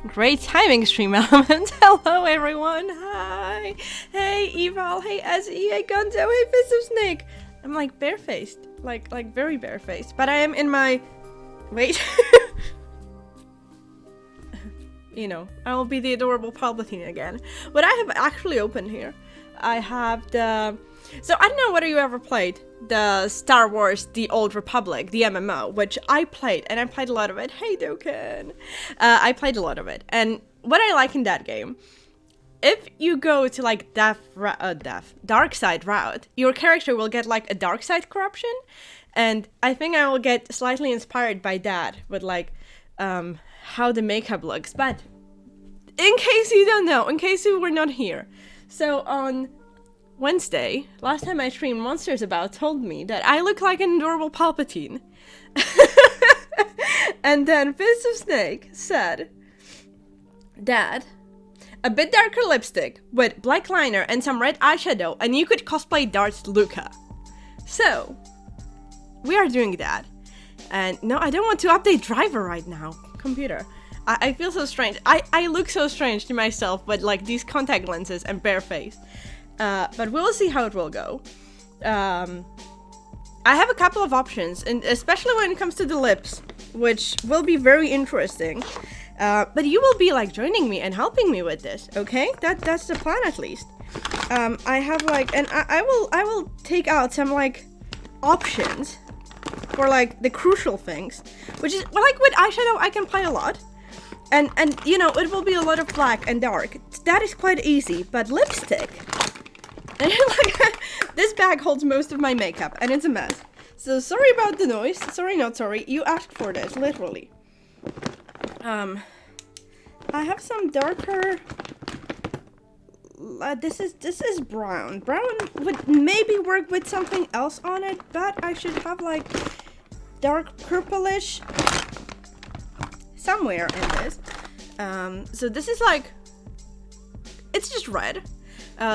Great timing, stream element. Hello, everyone. Hi. Hey, Eval. Hey, Ezzy. Hey, Gonzo. Hey, Fist of Snake. I'm like barefaced. Like very barefaced. But I am in my... Wait. You know, I will be the adorable Palpatine again. What I have actually opened here, I have the... So I don't know whether you ever played the Star Wars, the Old Republic, the MMO, which I played, and I played a lot of it. Hey, Dokkan! I played a lot of it, and what I like in that game, if you go to like dark side route, your character will get like a dark side corruption, and I think I will get slightly inspired by that with like how the makeup looks. But in case you don't know, in case you were not here, so on Wednesday, last time I streamed, Monsters About told me that I look like an adorable Palpatine. And then Fist of Snake said that a bit darker lipstick with black liner and some red eyeshadow and you could cosplay Darth Luca. So, we are doing that. And no, I don't want to update driver right now. Computer. I feel so strange. I look so strange to myself with like these contact lenses and bare face. But we'll see how it will go. I have a couple of options, and especially when it comes to the lips, which will be very interesting. But you will be like joining me and helping me with this, okay? That's the plan at least. I have like, and I will take out some like options for like the crucial things, which is well, like with eyeshadow I can play a lot. And you know, it will be a lot of black and dark. That is quite easy, but lipstick. And like, this bag holds most of my makeup, and it's a mess. So sorry about the noise. Sorry, not sorry. You asked for this, literally. I have some darker. This is brown. Brown would maybe work with something else on it, but I should have like dark purplish somewhere in this. So this is like, it's just red.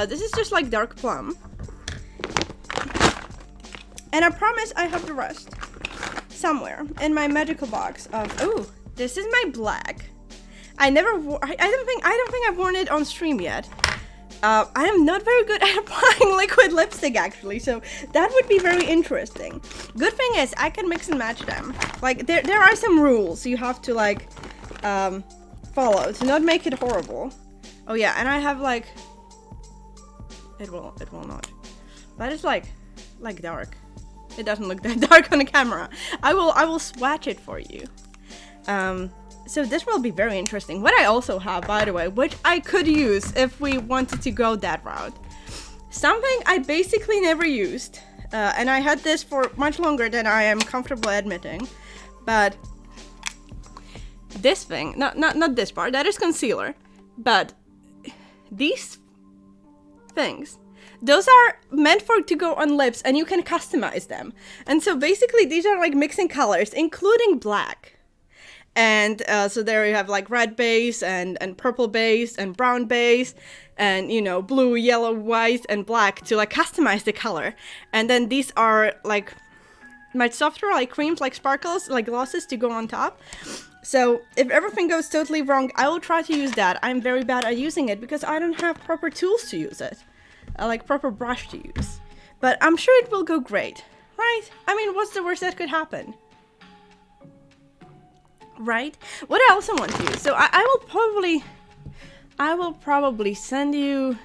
This is just like dark plum. And I promise I have the rest somewhere in my magical box of, oh, this is my black. I don't think I've worn it on stream yet. I am not very good at applying liquid lipstick actually, so that would be very interesting. Good thing is I can mix and match them. Like there are some rules you have to like follow to not make it horrible. Oh yeah, and I have like, it will not. But it's like dark. It doesn't look that dark on the camera. I will swatch it for you. So this will be very interesting. What I also have, by the way, which I could use if we wanted to go that route. Something I basically never used. And I had this for much longer than I am comfortable admitting. But this thing, not this part, that is concealer. But these things, those are meant to go on lips and you can customize them. And so basically these are like mixing colors, including black. And so there you have like red base and purple base and brown base and, you know, blue, yellow, white and black to like customize the color. And then these are like much softer, like creams, like sparkles, like glosses to go on top. So if everything goes totally wrong, I will try to use that. I'm very bad at using it because I don't have proper tools to use it. Like proper brush to use. But I'm sure it will go great, right? I mean, what's the worst that could happen? Right? What I also want to use. So I will probably send you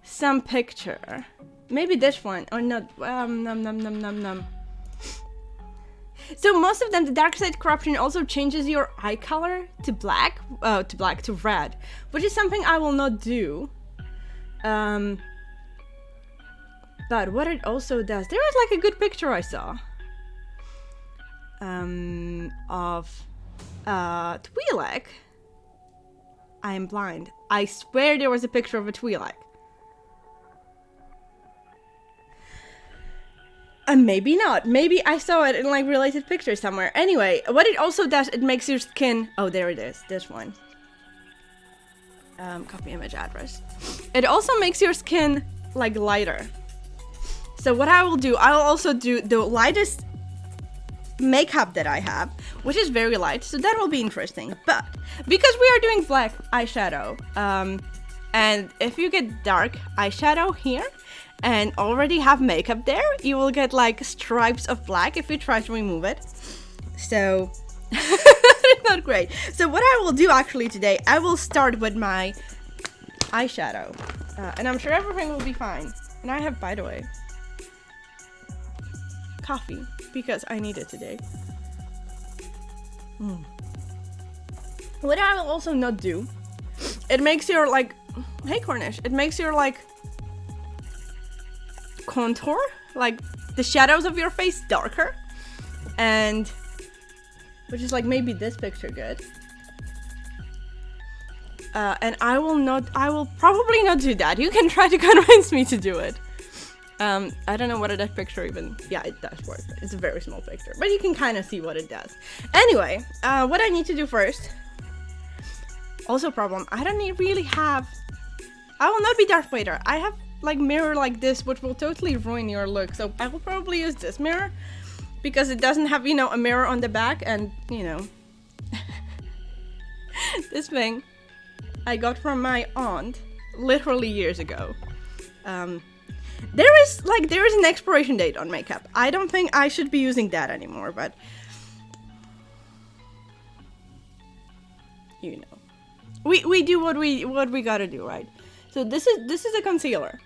some picture. Maybe this one or not. So most of them, the dark side corruption also changes your eye color to black, to red, which is something I will not do. But what it also does, there was like a good picture I saw of Twi'lek. I am blind. I swear there was a picture of a Twi'lek. Maybe not. Maybe I saw it in like related pictures somewhere. Anyway, what it also does, it makes your skin... Oh, there it is. This one. Copy image address. It also makes your skin like lighter. So what I will do, I'll also do the lightest makeup that I have, which is very light, so that will be interesting. But because we are doing black eyeshadow, and if you get dark eyeshadow here and already have makeup there, you will get like stripes of black if you try to remove it. So it's not great. So what I will do actually today, I will start with my eyeshadow, and I'm sure everything will be fine. And I have, by the way, coffee because I need it today. What I will also not do, it makes your like, hey Cornish, it makes your like contour, like the shadows of your face darker, and which is like maybe this picture good. And I will probably not do that. You can try to convince me to do it. I don't know whether that picture even, yeah, it does work. It's a very small picture, but you can kind of see what it does. Anyway, what I need to do first, also problem, I don't really have, I will not be Darth Vader. I have like mirror like this, which will totally ruin your look. So I will probably use this mirror because it doesn't have, you know, a mirror on the back, and you know, this thing I got from my aunt literally years ago. There is an expiration date on makeup. I don't think I should be using that anymore, but you know, we do what we gotta do, right? So this is a concealer,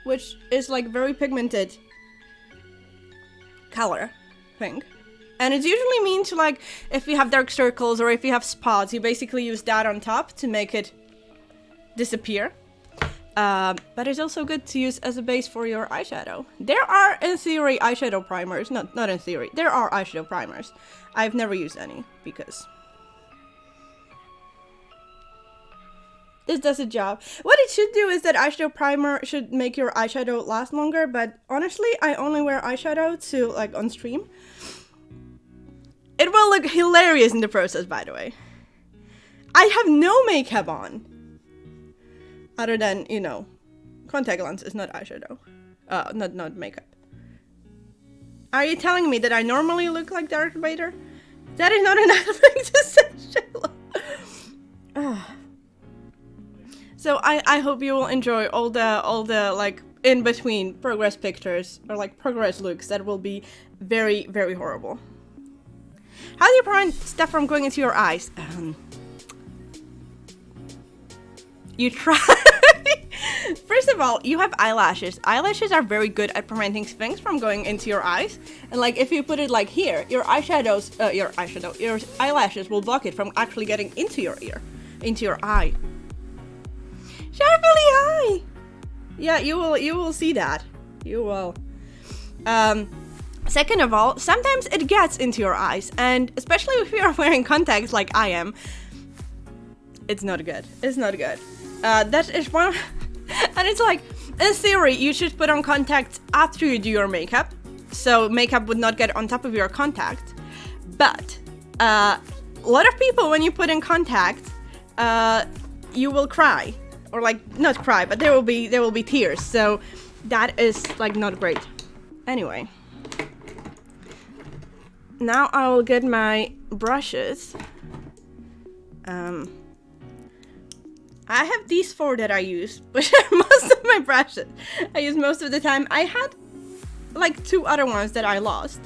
which is like very pigmented color thing, and it's usually mean to like if you have dark circles or if you have spots, you basically use that on top to make it disappear. But it's also good to use as a base for your eyeshadow. There are, in theory, eyeshadow primers. Not in theory. There are eyeshadow primers. I've never used any because this does a job. What it should do is that eyeshadow primer should make your eyeshadow last longer, but honestly, I only wear eyeshadow to like on stream. It will look hilarious in the process, by the way. I have no makeup on. Other than, you know, contact lenses, not eyeshadow. Not makeup. Are you telling me that I normally look like Darth Vader? That is not enough thing to say, Shayla. So I hope you will enjoy all the like in between progress pictures or like progress looks that will be very, very horrible. How do you prevent stuff from going into your eyes? You try. First of all, you have eyelashes. Eyelashes are very good at preventing things from going into your eyes. And like if you put it like here, your eyelashes will block it from actually getting into your ear, into your eye. Sharply high. Yeah, you will see that. You will. Second of all, sometimes it gets into your eyes, and especially if you are wearing contacts like I am, it's not good. It's not good. That is one, and it's like, in theory, you should put on contacts after you do your makeup, so makeup would not get on top of your contact. But a lot of people, when you put in contact, you will cry, or like not cry, but there will be tears. So that is like not great. Anyway, now I will get my brushes. I have these 4 that I use, which are most of my brushes. I use most of the time. I had like 2 other ones that I lost.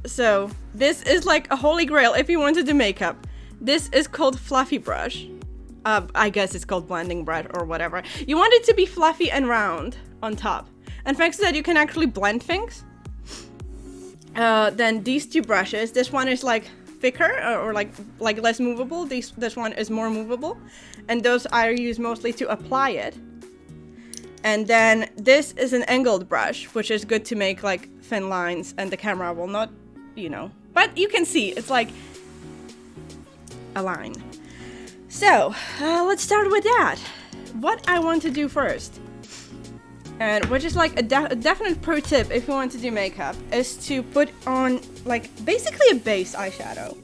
So this is like a holy grail if you want to do makeup. This is called Fluffy Brush. I guess it's called blending brush or whatever. You want it to be fluffy and round on top. And thanks to that, you can actually blend things. Then these 2 brushes. This one is like thicker or like less movable. This one is more movable, and those I use mostly to apply it. And then this is an angled brush, which is good to make like thin lines, and the camera will not, you know, but you can see it's like a line. So let's start with that. What I want to do first, and which is like a definite pro tip if you want to do makeup, is to put on like basically a base eyeshadow.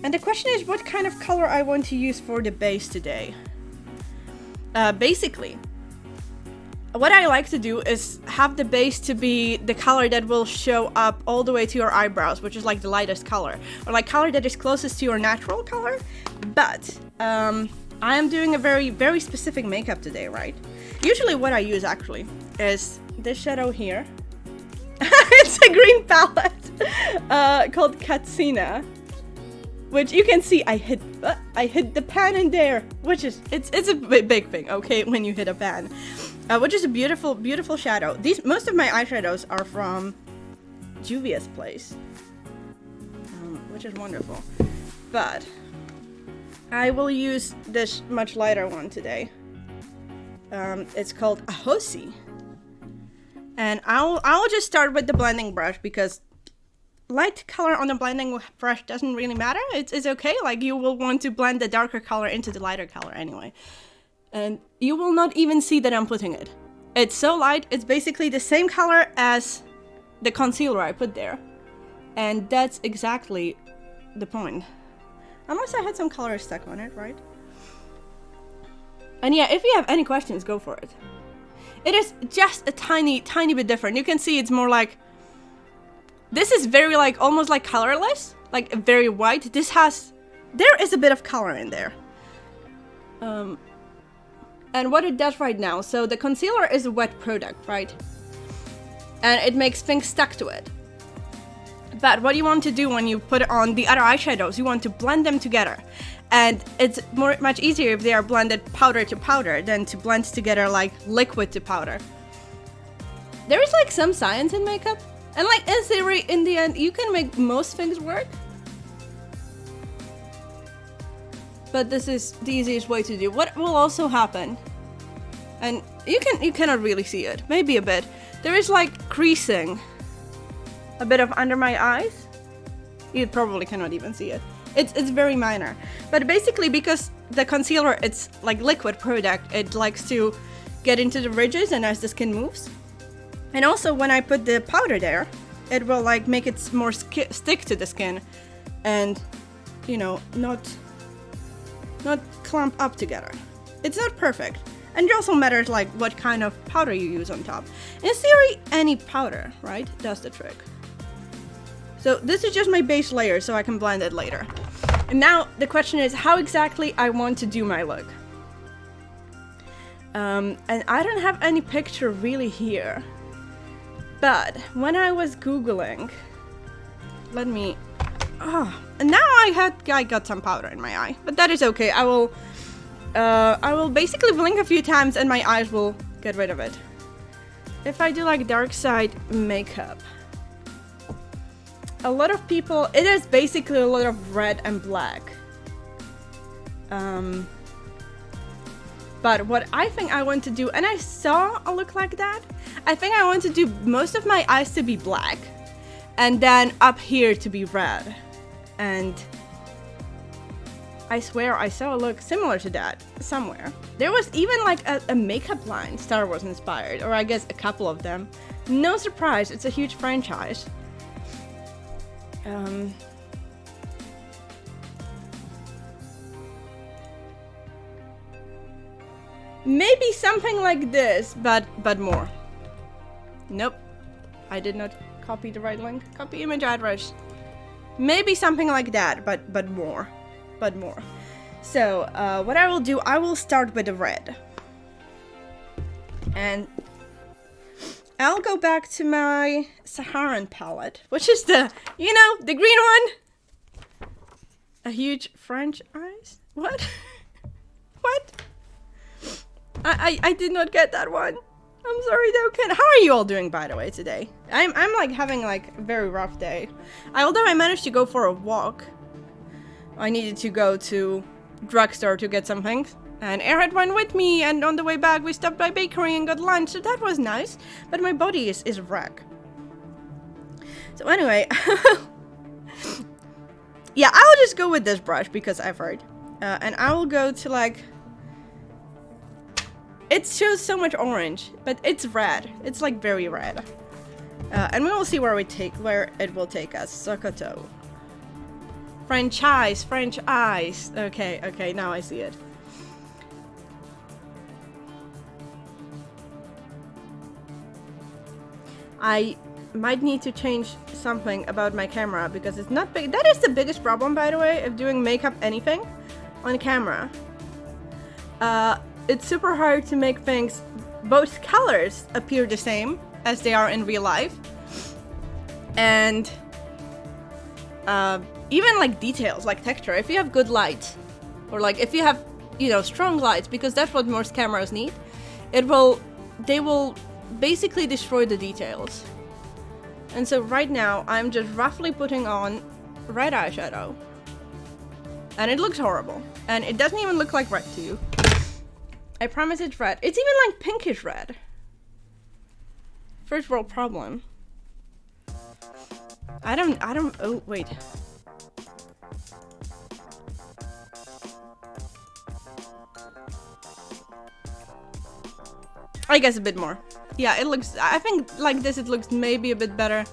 And the question is what kind of color I want to use for the base today. Basically, what I like to do is have the base to be the color that will show up all the way to your eyebrows, which is like the lightest color, or like color that is closest to your natural color. But I am doing a very, very specific makeup today, right? Usually what I use actually is this shadow here. It's a green palette called Katsina, which you can see I hit the pan in there, which is it's a big thing, okay, when you hit a pan. Which is a beautiful, beautiful shadow. Most of my eyeshadows are from Juvia's place, which is wonderful. But I will use this much lighter one today. It's called Ahosi, and I'll just start with the blending brush because light color on the blending brush doesn't really matter. It's okay. Like, you will want to blend the darker color into the lighter color anyway. And you will not even see that I'm putting it. It's so light, it's basically the same color as the concealer I put there. And that's exactly the point. Unless I had some color stuck on it, right? And yeah, if you have any questions, go for it. It is just a tiny, tiny bit different. You can see it's more like... This is very like, almost like colorless. Like very white. There is a bit of color in there. And what it does right now, so the concealer is a wet product, right? And it makes things stuck to it. But what you want to do when you put on the other eyeshadows, you want to blend them together. And it's much easier if they are blended powder to powder than to blend together like liquid to powder. There is like some science in makeup. And like in theory, in the end, you can make most things work. But this is the easiest way to do. What will also happen, and you cannot really see it, maybe a bit. There is like creasing a bit of under my eyes. You probably cannot even see it. It's very minor. But basically, because the concealer, it's like liquid product, it likes to get into the ridges and as the skin moves. And also when I put the powder there, it will like make it more stick to the skin and, you know, not clump up together. It's not perfect. And it also matters like what kind of powder you use on top. In theory, any powder, right, does the trick. So this is just my base layer so I can blend it later. And now the question is how exactly I want to do my look. And I don't have any picture really here. But when I was Googling, and now I got some powder in my eye, but that is okay. I will basically blink a few times and my eyes will get rid of it. If I do like dark side makeup, a lot of people, it is basically a lot of red and black. But what I think I want to do, and I saw a look like that, I think I want to do most of my eyes to be black and then up here to be red. And I swear I saw a look similar to that somewhere. There was even like a makeup line Star Wars inspired, or I guess a couple of them. No surprise, it's a huge franchise. Maybe something like this, but more. Nope, I did not copy the right link. Copy image address. Maybe something like that, but more. So what I will do, I will start with the red. And I'll go back to my Saharan palette, which is the green one. A huge French eyes? What? What? I did not get that one. I'm sorry though, Ken. How are you all doing, by the way, today? I'm like having like a very rough day. Although I managed to go for a walk. I needed to go to drugstore to get some things. And Airhead went with me, and on the way back we stopped by bakery and got lunch, so that was nice. But my body is a wreck. So anyway, yeah, I'll just go with this brush because I've heard. And I will go to like... It shows so much orange, but it's red. It's like very red. And we will see where it will take us. Sokoto. French eyes. Okay, now I see it. I might need to change something about my camera because it's not big. That is the biggest problem, by the way, of doing makeup anything on camera. It's super hard to make things, both colors appear the same as they are in real life. And even like details, like texture, if you have good light, or like if you have, you know, strong lights, because that's what most cameras need, they will basically destroy the details. And so right now I'm just roughly putting on red eyeshadow, and it looks horrible, and it doesn't even look like red to you. I promise it's red. It's even like pinkish red. First world problem. Oh, wait. I guess a bit more. Yeah, it looks, I think like this it looks maybe a bit better.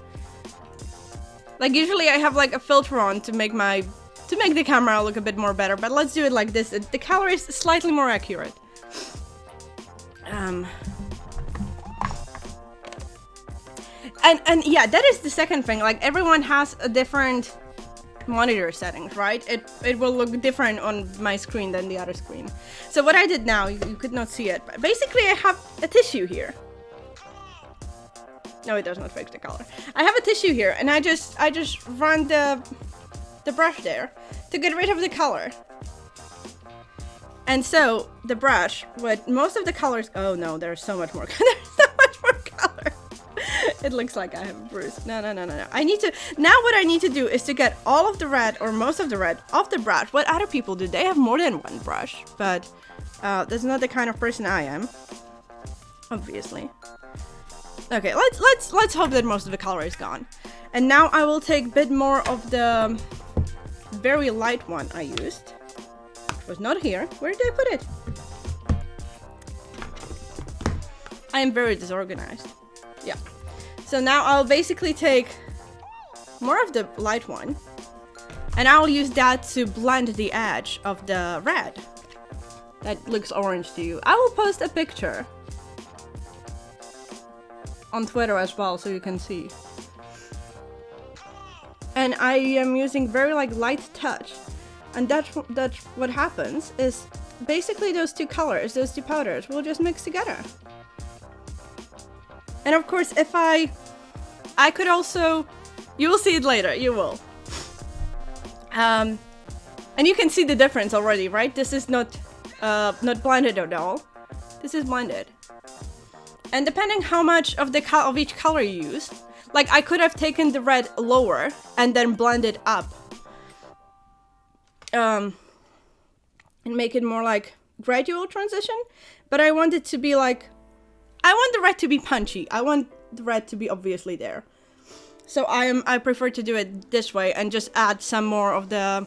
Like usually I have like a filter on to make the camera look a bit more better, but let's do it like this. The color is slightly more accurate. And yeah, that is the second thing. Like everyone has a different monitor settings, right? It will look different on my screen than the other screen. So what I did now, you could not see it, but basically I have a tissue here. No, it does not fix the color. I have a tissue here, and I just run the brush there to get rid of the color. And so the brush with most of the colors, oh no, there's so much more. There's so much more color. It looks like I have a bruise. No. I need to, now what I need to do is to get all of the red, or most of the red, off the brush. What other people do, they have more than one brush, but that's not the kind of person I am, obviously. Okay, let's hope that most of the color is gone. And now I will take a bit more of the very light one I used. It was not here. Where did I put it? I am very disorganized. Yeah. So now I'll basically take more of the light one, and I'll use that to blend the edge of the red that looks orange to you. I will post a picture on Twitter as well, so you can see. And I am using very like light touch, and that's what happens is basically those two colors, those two powders will just mix together. And of course, if I could also, you will see it later, you will. And you can see the difference already, right? This is not blended at all. This is blended. And depending how much of each color you use, like I could have taken the red lower and then blended up. And make it more like gradual transition. But I want it to be like, I want the red to be punchy. I want the red to be obviously there. So I prefer to do it this way and just add some more of the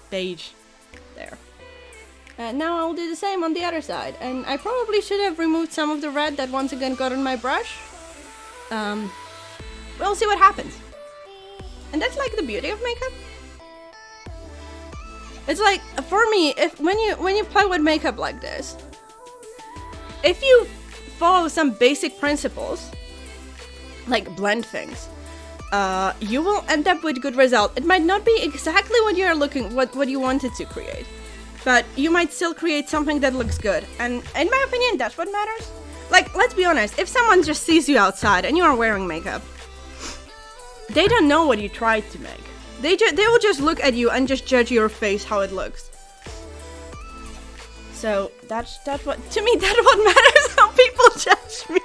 beige there. And now I'll do the same on the other side. And I probably should have removed some of the red that once again got on my brush. We'll see what happens. And that's like the beauty of makeup. It's like, for me, when you play with makeup like this, if you follow some basic principles, like blend things, you will end up with good result. It might not be exactly what you're what you wanted to create, but you might still create something that looks good. And in my opinion, that's what matters. Like, let's be honest, if someone just sees you outside and you are wearing makeup, they don't know what you tried to make. They will just look at you and just judge your face how it looks. So that's what, to me, that's what matters, how people judge me.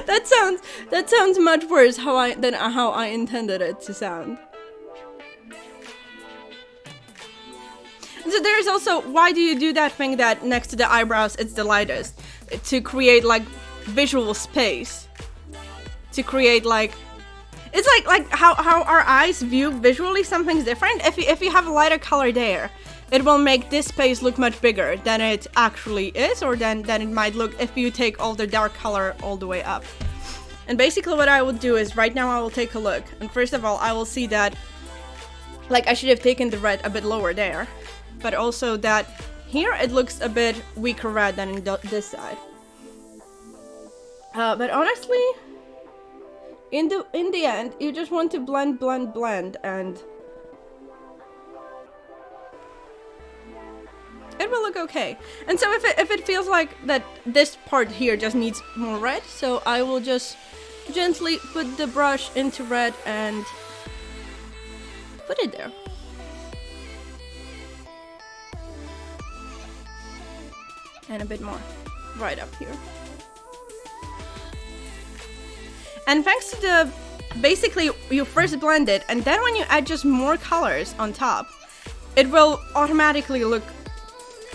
That sounds much worse than how I intended it to sound. So there's also, why do you do that thing that next to the eyebrows it's the lightest? To create like visual space. To create like, it's like how our eyes view visually something's different. If you have a lighter color there, it will make this space look much bigger than it actually is, or than it might look if you take all the dark color all the way up. And basically what I will do is, right now I will take a look, and first of all I will see that, like, I should have taken the red a bit lower there, but also that here it looks a bit weaker red than in this side. But honestly, in the end, you just want to blend, blend, blend, and it will look okay. And so if it feels like that this part here just needs more red, so I will just gently put the brush into red and put it there. And a bit more right up here. And thanks to the, basically you first blend it, and then when you add just more colors on top, it will automatically look,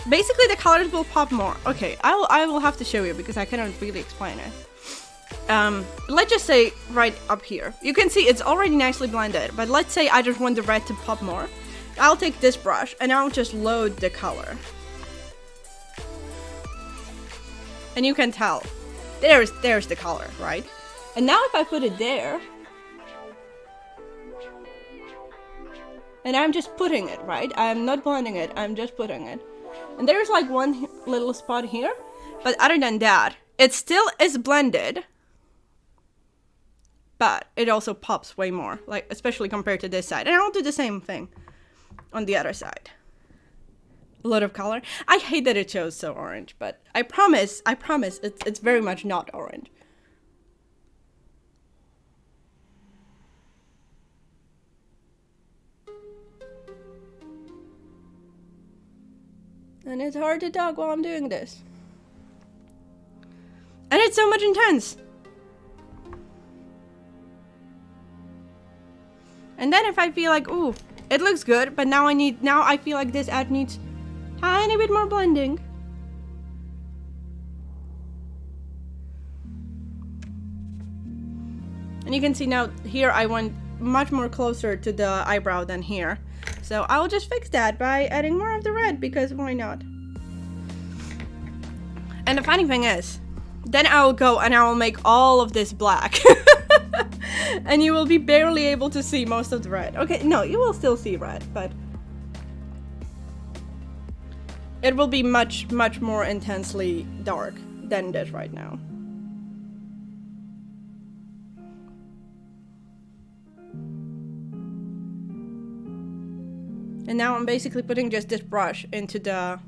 basically the colors will pop more. Okay, I will have to show you because I cannot really explain it. Let's just say right up here. You can see it's already nicely blended, but let's say I just want the red to pop more. I'll take this brush and I'll just load the color. And you can tell, there's the color, right? And now if I put it there, and I'm just putting it, right? I'm not blending it, I'm just putting it. And there's like one little spot here, but other than that, it still is blended, but it also pops way more, like especially compared to this side. And I'll do the same thing on the other side. A lot of color. I hate that it shows so orange, but I promise it's very much not orange. And it's hard to talk while I'm doing this. And it's so much intense. And then if I feel like, ooh, it looks good, but now I feel like this ad needs tiny bit more blending. And you can see now here I went much more closer to the eyebrow than here. So I'll just fix that by adding more of the red, because why not? And the funny thing is, then I will go and I will make all of this black. And you will be barely able to see most of the red. Okay, no, you will still see red, but it will be much, much more intensely dark than this right now. And now I'm basically putting just this brush into the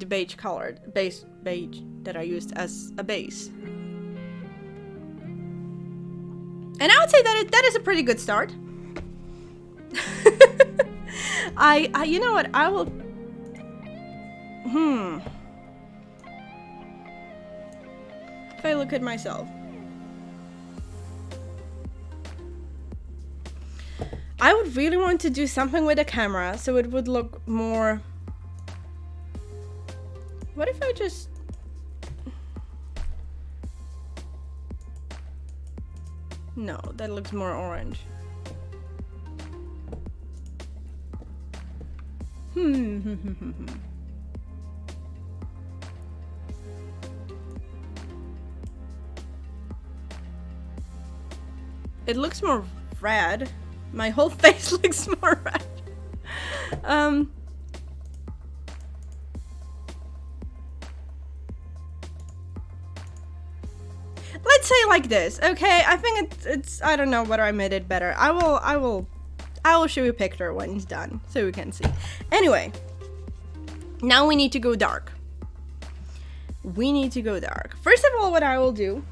beige colored beige that I used as a base. And I would say that is a pretty good start. You know what, I will if I look at myself, I would really want to do something with the camera so it would look more. What if I just... No, that looks more orange. It looks more red. My whole face looks more red. Let's say like this, okay? I think it's I don't know whether I made it better. I will show you a picture when it's done so we can see. Anyway, now we need to go dark. First of all, what I will do,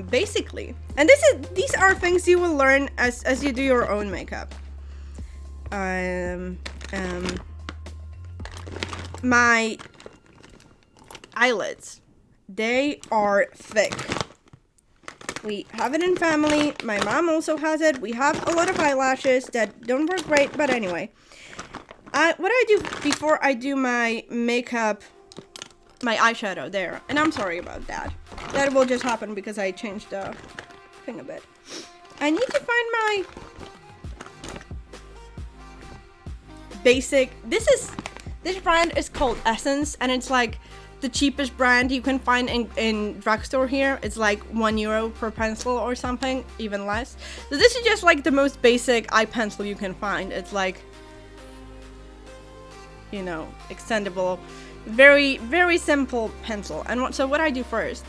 basically, and these are things you will learn as you do your own makeup. My eyelids, they are thick. We have it in family. My mom also has it. We have a lot of eyelashes that don't work great, but anyway. What I do before I do my makeup, my eyeshadow there, and I'm sorry about that. That will just happen because I changed the thing a bit. I need to find my basic. This brand is called Essence, and it's like the cheapest brand you can find in drugstore here. It's like €1 per pencil or something, even less. So this is just like the most basic eye pencil you can find. It's like, you know, extendable, very, very simple pencil. And so what I do first,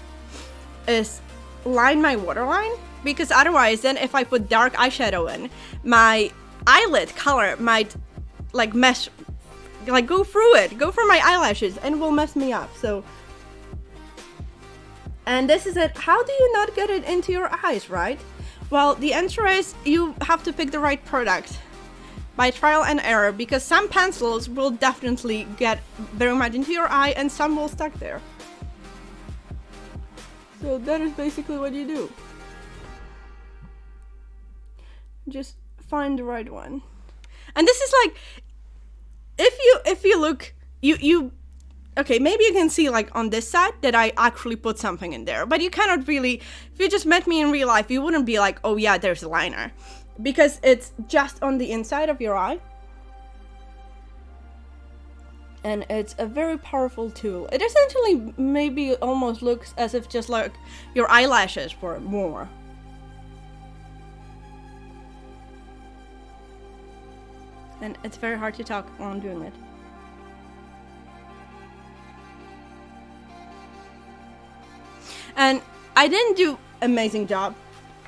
is line my waterline, because otherwise then if I put dark eyeshadow in, my eyelid color might like mesh, like go through my eyelashes and will mess me up. So, and this is it. How do you not get it into your eyes, right? Well, the answer is you have to pick the right product by trial and error, because some pencils will definitely get very much into your eye and some will stuck there. So that is basically what you do. Just find the right one. And this is like, if you look, you okay, maybe you can see like on this side that I actually put something in there, but you cannot really, if you just met me in real life, you wouldn't be like, oh yeah, there's a liner, because it's just on the inside of your eye. And it's a very powerful tool. It essentially maybe almost looks as if just like your eyelashes were more. And it's very hard to talk while I'm doing it. And I didn't do amazing job.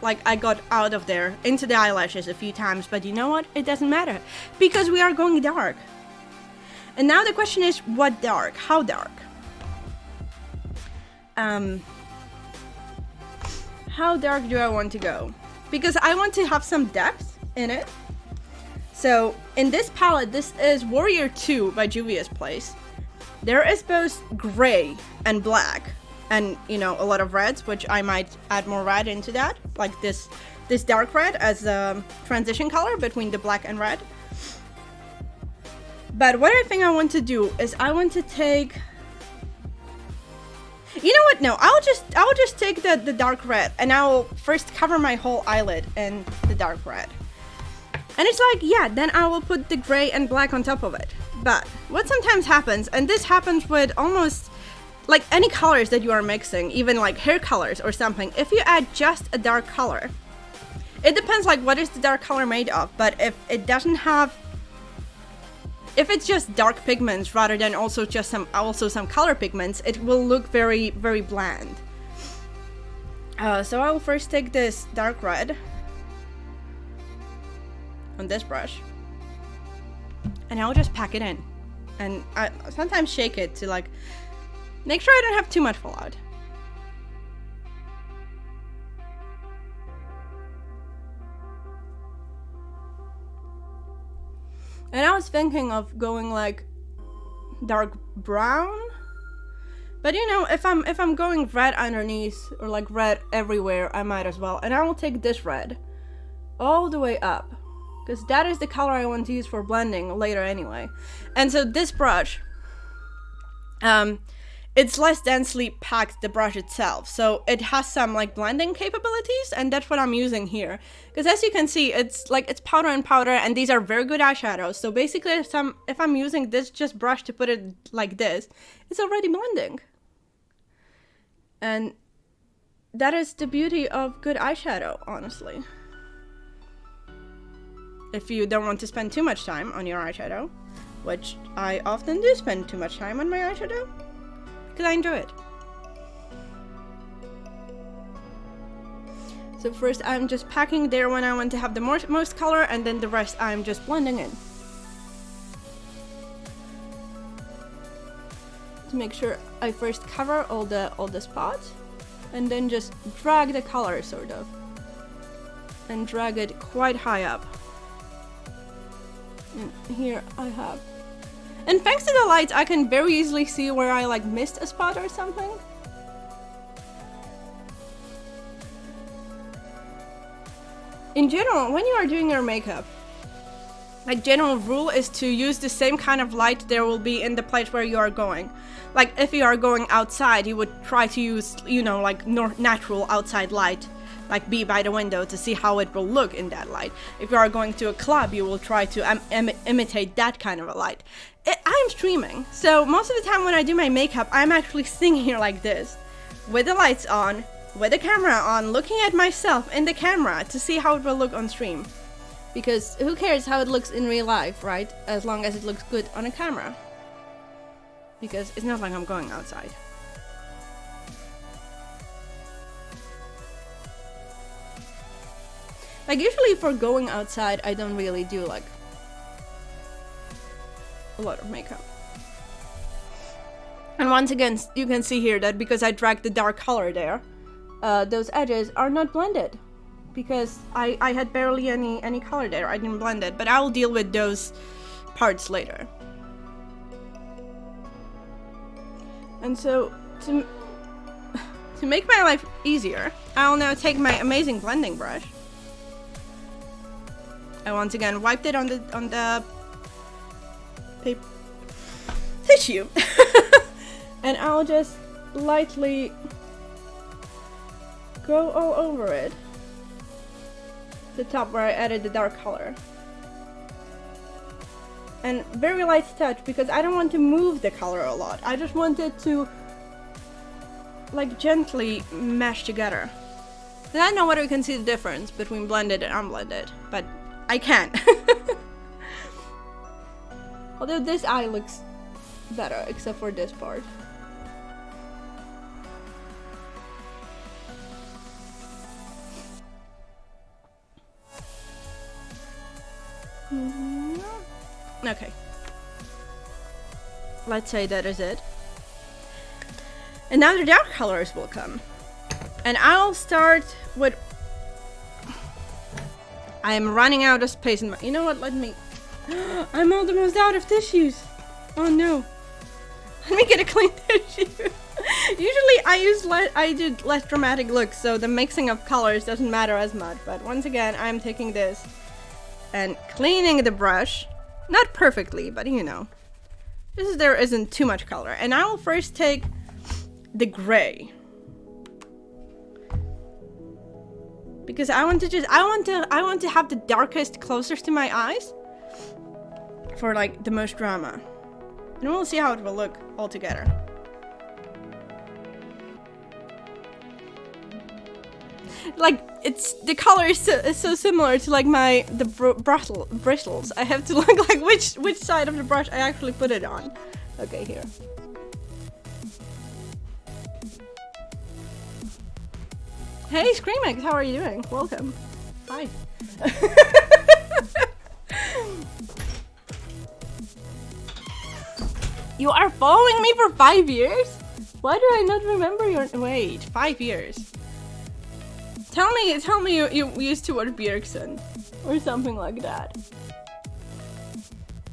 Like, I got out of there into the eyelashes a few times, but you know what? It doesn't matter, because we are going dark. And now the question is, what dark? How dark? How dark do I want to go? Because I want to have some depth in it. So in this palette, this is Warrior 2 by Juvia's Place. There is both gray and black, and you know, a lot of reds, which I might add more red into that, like this dark red as a transition color between the black and red. But what I think I want to do is I want to take, you know what, no, I'll just take the dark red, and I will first cover my whole eyelid in the dark red. And it's like, yeah, then I will put the gray and black on top of it. But what sometimes happens, and this happens with almost like any colors that you are mixing, even like hair colors or something, if you add just a dark color, it depends like what is the dark color made of, but if it doesn't have, if it's just dark pigments rather than also some color pigments, it will look very, very bland. So I will first take this dark red on this brush, and I'll just pack it in, and I sometimes shake it to like make sure I don't have too much fallout. And I was thinking of going like dark brown, but you know, if I'm going red underneath or like red everywhere, I might as well. And I will take this red all the way up, because that is the color I want to use for blending later anyway. And so this brush, it's less densely packed, the brush itself, so it has some like blending capabilities, and that's what I'm using here. Because as you can see, it's like it's powder and powder, and these are very good eyeshadows. So basically, if I'm using this just brush to put it like this, it's already blending. And that is the beauty of good eyeshadow, honestly. If you don't want to spend too much time on your eyeshadow, which I often do spend too much time on my eyeshadow, because I enjoy it. So first I'm just packing there when I want to have the most color, and then the rest I'm just blending in. To make sure I first cover all the spots, and then just drag the color sort of. And drag it quite high up. And here I have. And thanks to the lights, I can very easily see where I like missed a spot or something. In general, when you are doing your makeup, a general rule is to use the same kind of light there will be in the place where you are going. Like if you are going outside, you would try to use, you know, like natural outside light, like be by the window to see how it will look in that light. If you are going to a club, you will try to imitate that kind of a light. I'm streaming, so most of the time when I do my makeup, I'm actually sitting here like this, with the lights on, with the camera on, looking at myself in the camera to see how it will look on stream. Because who cares how it looks in real life, right? As long as it looks good on a camera. Because it's not like I'm going outside. Like, usually for going outside, I don't really do, like, a lot of makeup. And once again, you can see here that because I dragged the dark color there, those edges are not blended. Because I had barely any color there, I didn't blend it. But I'll deal with those parts later. And so, to make my life easier, I'll now take my amazing blending brush. I once again wiped it on the paper tissue. And I'll just lightly go all over it. The top where I added the dark color. And very light touch because I don't want to move the color a lot. I just want it to like gently mesh together. And I don't know whether you can see the difference between blended and unblended, but I can. Although this eye looks better, except for this part. Okay. Let's say that is it. And now the dark colors will come. And I'll start with... I am running out of space in my... You know what? Let me... I'm almost out of tissues. Oh no. Let me get a clean tissue. Usually I did less dramatic looks, so the mixing of colors doesn't matter as much. But once again, I'm taking this and cleaning the brush. Not perfectly, but you know. There isn't too much color. And I will first take the gray. Because I want to have the darkest closest to my eyes. For like the most drama. And we'll see how it will look all together. Like, the color is so similar to like the bristles. I have to look like which side of the brush I actually put it on. Okay, here. Hey, Screamix, how are you doing? Welcome. Hi. You are following me for 5 years? Why do I not remember your... Wait, 5 years. Tell me you used to watch Bjergsen. Or something like that.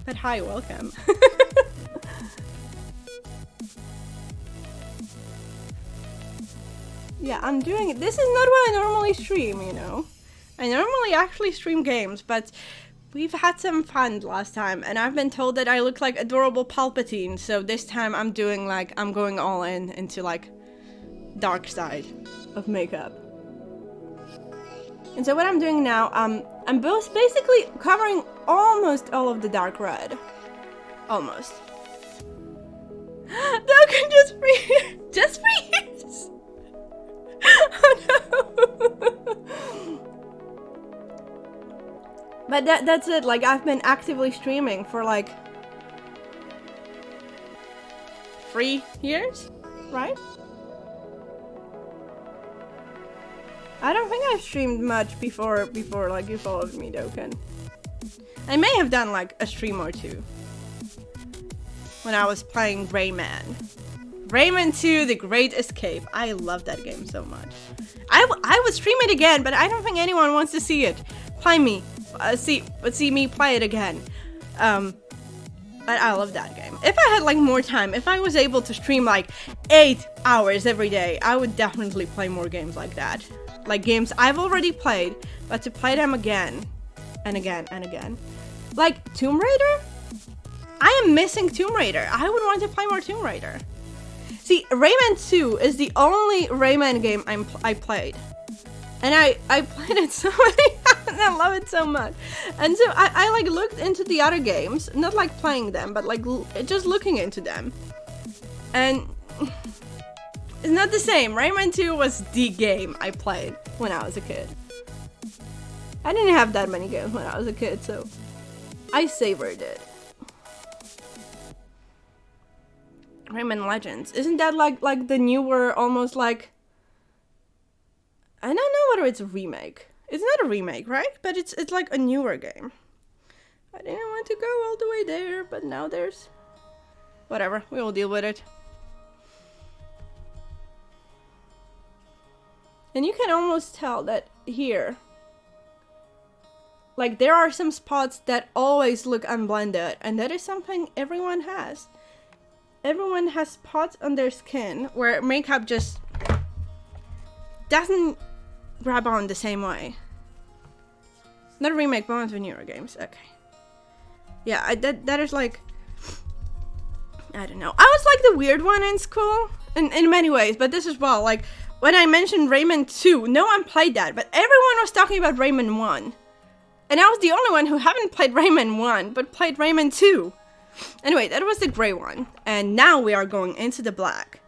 But hi, welcome. Yeah, I'm doing it. This is not what I normally stream, you know. I normally actually stream games, but we've had some fun last time, and I've been told that I look like adorable Palpatine, so this time I'm doing like, I'm going all into like dark side of makeup. And so what I'm doing now, I'm both basically covering almost all of the dark red. Almost. Dokkan just for you. Just for you. Oh no. But that's it. Like, I've been actively streaming for like 3 years, right? I don't think I've streamed much before like you followed me, Dokkan. I may have done like a stream or two when I was playing Rayman. Rayman 2: The Great Escape. I love that game so much. I would stream it again, but I don't think anyone wants to see it. Play me. See me play it again. But I love that game. If I had like more time, if I was able to stream like 8 hours every day, I would definitely play more games like that. Like games I've already played, but to play them again and again and again. Like Tomb Raider? I am missing Tomb Raider. I would want to play more Tomb Raider. See, Rayman 2 is the only Rayman game I played. And I played it so many times and I love it so much. And so I like looked into the other games, not like playing them, but like just looking into them. And it's not the same. Rayman 2 was the game I played when I was a kid. I didn't have that many games when I was a kid, so I savored it. Rayman Legends. Isn't that like the newer, almost like... I don't know whether it's a remake. It's not a remake, right? But it's like a newer game. I didn't want to go all the way there, but now there's... Whatever, we will deal with it. And you can almost tell that here, like, there are some spots that always look unblended, and that is something everyone has. Everyone has spots on their skin where makeup just doesn't grab on the same way. Not a remake, but one of the newer games. Okay. Yeah, that is like... I don't know. I was like the weird one in school, in many ways, but this as well. Like, when I mentioned Rayman 2, no one played that, but everyone was talking about Rayman 1. And I was the only one who haven't played Rayman 1, but played Rayman 2. Anyway, that was the gray one. And now we are going into the black.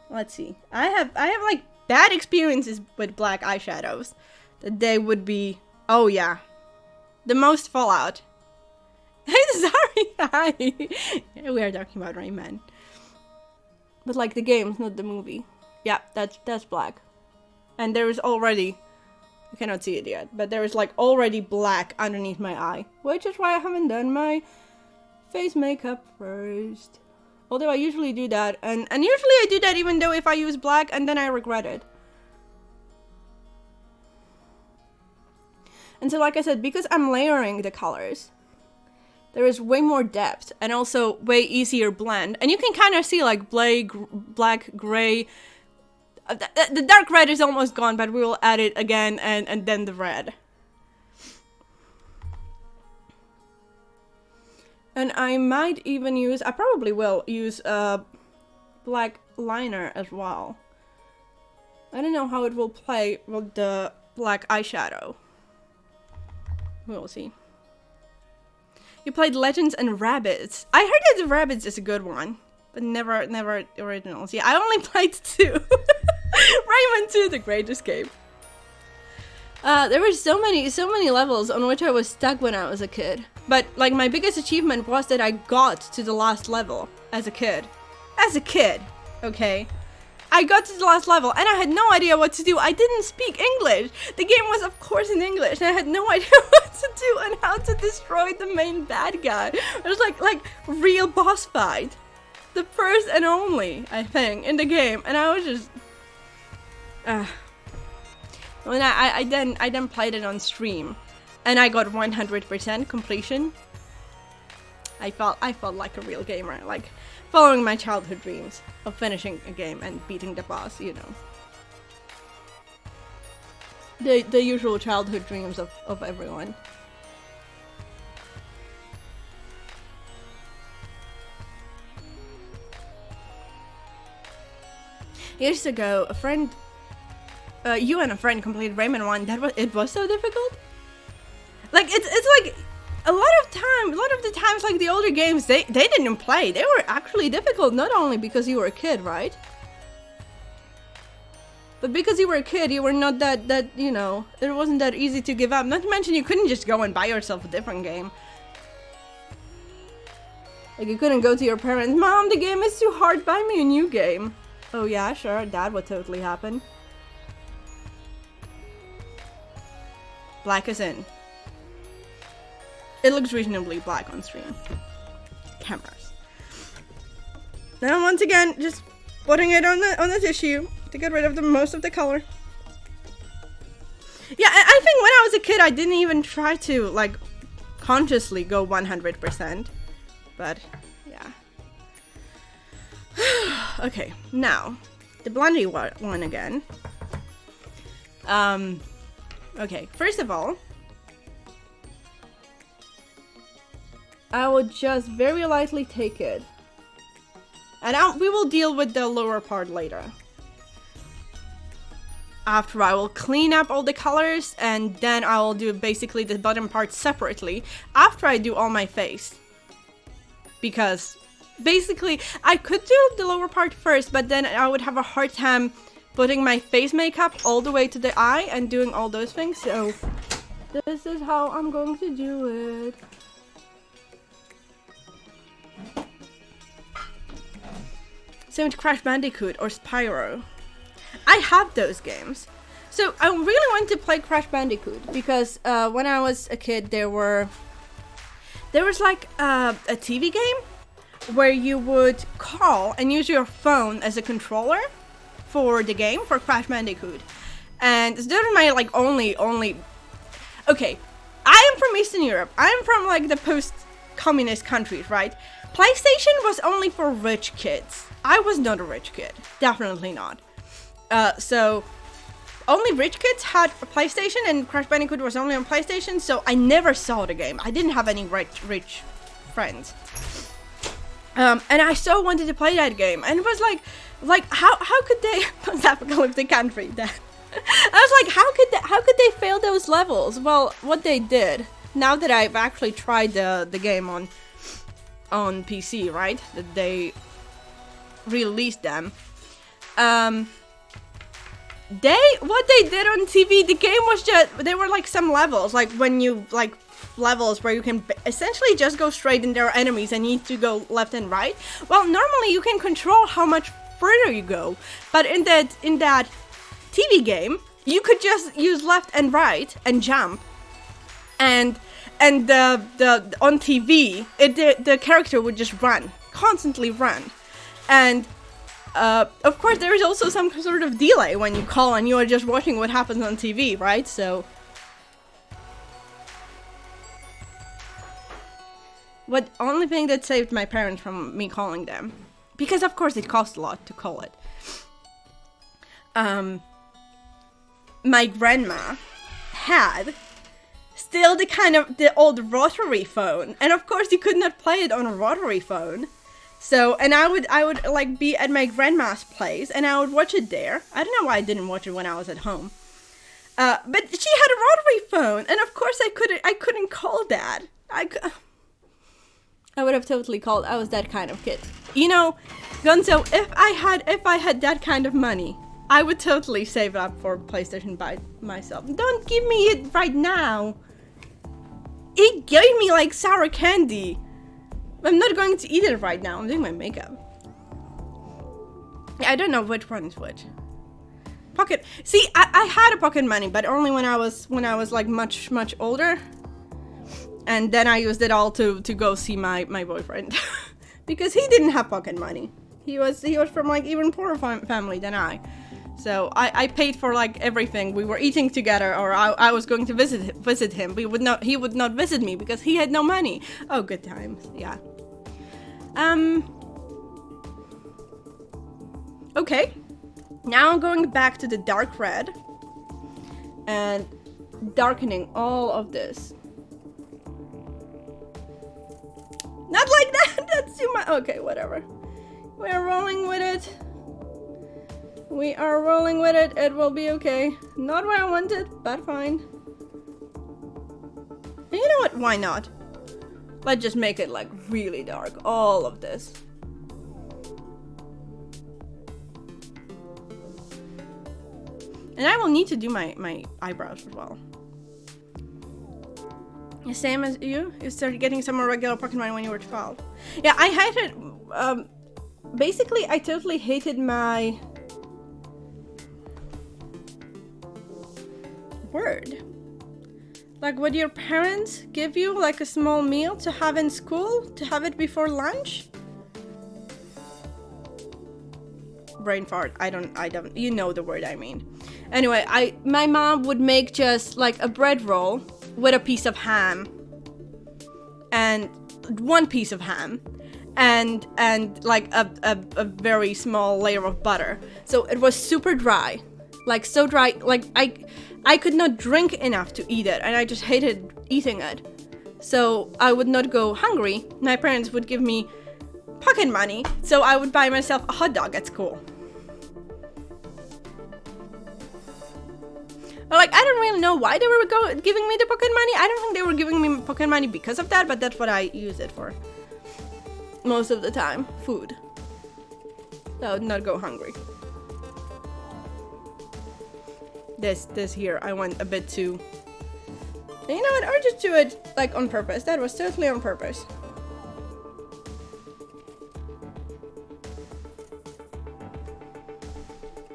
Let's see. I have like bad experiences with black eyeshadows. That they would be, oh yeah, the most Fallout. Sorry, hi. We are talking about Rayman. But like the games, not the movie. Yeah, that's black. And there is already, you cannot see it yet, but there is like already black underneath my eye. Which is why I haven't done my face makeup first. Although I usually do that, and usually I do that even though if I use black and then I regret it. And so like I said, because I'm layering the colors, there is way more depth and also way easier blend. And you can kind of see like black, gray. The dark red is almost gone, but we will add it again and then the red. And I might even use, I probably will use a black liner as well. I don't know how it will play with the black eyeshadow. We'll see. You played Legends and Rabbids. I heard that the Rabbids is a good one, but never originals. Yeah, I only played 2. Rayman 2, The Great Escape. There were so many levels on which I was stuck when I was a kid. But like my biggest achievement was that I got to the last level as a kid. As a kid, okay? I got to the last level and I had no idea what to do. I didn't speak English. The game was of course in English and I had no idea what to do and how to destroy the main bad guy. It was like real boss fight. The first and only, I think, in the game. And I was just... When I then played it on stream and I got 100% completion. I felt like a real gamer, like following my childhood dreams of finishing a game and beating the boss, you know. The usual childhood dreams of everyone. Years ago, a friend, you and a friend completed Rayman 1. It was so difficult. Like it's like a lot of the times, like the older games, they didn't play. They were actually difficult, not only because you were a kid, right? But because you were a kid, you were not that you know, it wasn't that easy to give up. Not to mention you couldn't just go and buy yourself a different game. Like you couldn't go to your parents, "Mom, the game is too hard, buy me a new game." Oh yeah, sure, that would totally happen. Black is in. It looks reasonably black on stream. Cameras. Now once again, just putting it on the tissue to get rid of most of the color. Yeah, I think when I was a kid, I didn't even try to like consciously go 100%. But yeah. Okay, now the blondie one again. Okay, first of all, I will just very lightly take it, and we will deal with the lower part later. After I will clean up all the colors, and then I will do basically the bottom part separately after I do all my face. Because basically I could do the lower part first, but then I would have a hard time putting my face makeup all the way to the eye and doing all those things. So this is how I'm going to do it. Same with Crash Bandicoot or Spyro. I have those games. So I really wanted to play Crash Bandicoot because when I was a kid, there was like a TV game where you would call and use your phone as a controller for the game for Crash Bandicoot, and those are my like only. Okay, I am from Eastern Europe. I am from like the post-communist countries, right? PlayStation was only for rich kids. I was not a rich kid, definitely not. So only rich kids had a PlayStation, and Crash Bandicoot was only on PlayStation. So I never saw the game. I didn't have any rich friends. And I so wanted to play that game, and it was like how could they post-apocalyptic country then? I was like, how could they fail those levels? Well, what they did, now that I've actually tried the game on PC, right? That they released them. What they did on TV, the game was just, there were like some levels, like when you like levels where you can essentially just go straight and there are enemies and you need to go left and right. Well, normally you can control how much further you go, but in that TV game you could just use left and right and jump, and the on TV the character would just constantly run, and of course there is also some sort of delay when you call and you are just watching what happens on TV, right? So what only thing that saved my parents from me calling them, because of course it cost a lot to call it. My grandma had still the old rotary phone, and of course you could not play it on a rotary phone. So, and I would like be at my grandma's place and I would watch it there. I don't know why I didn't watch it when I was at home. But she had a rotary phone, and of course I couldn't call Dad. I would have totally called. I was that kind of kid. You know, Gonzo, if I had that kind of money, I would totally save up for PlayStation by myself. Don't give me it right now. It gave me like sour candy. I'm not going to eat it right now. I'm doing my makeup. I don't know which one is which. Pocket. See, I had a pocket money, but only when I was like much older. And then I used it all to go see my boyfriend. Because he didn't have pocket money. He was from like even poorer family than I. So I paid for like everything. We were eating together, or I was going to visit him. He would not visit me because he had no money. Oh, good times. Yeah. Okay. Now I'm going back to the dark red and darkening all of this. Not like that. That's too much. Okay, whatever. We're rolling with it. We are rolling with it. It will be okay. Not where I want it, but fine. And you know what? Why not? Let's just make it like really dark. All of this. And I will need to do my eyebrows as well. Same as you? You started getting some more regular pocket money when you were 12. Yeah, I hated... basically, I totally hated my... word. Like, would your parents give you like a small meal to have in school? To have it before lunch? Brain fart. I don't, you know the word I mean. Anyway, my mom would make just like a bread roll with a piece of ham. And one piece of ham. And like a very small layer of butter. So it was super dry. Like so dry, like I could not drink enough to eat it, and I just hated eating it. So I would not go hungry. My parents would give me pocket money, so I would buy myself a hot dog at school. But like, I don't really know why they were giving me the pocket money. I don't think they were giving me pocket money because of that, but that's what I use it for. Most of the time, food. So I would not go hungry. This here, I went a bit too... You know what, I'll just do it, like, on purpose. That was totally on purpose.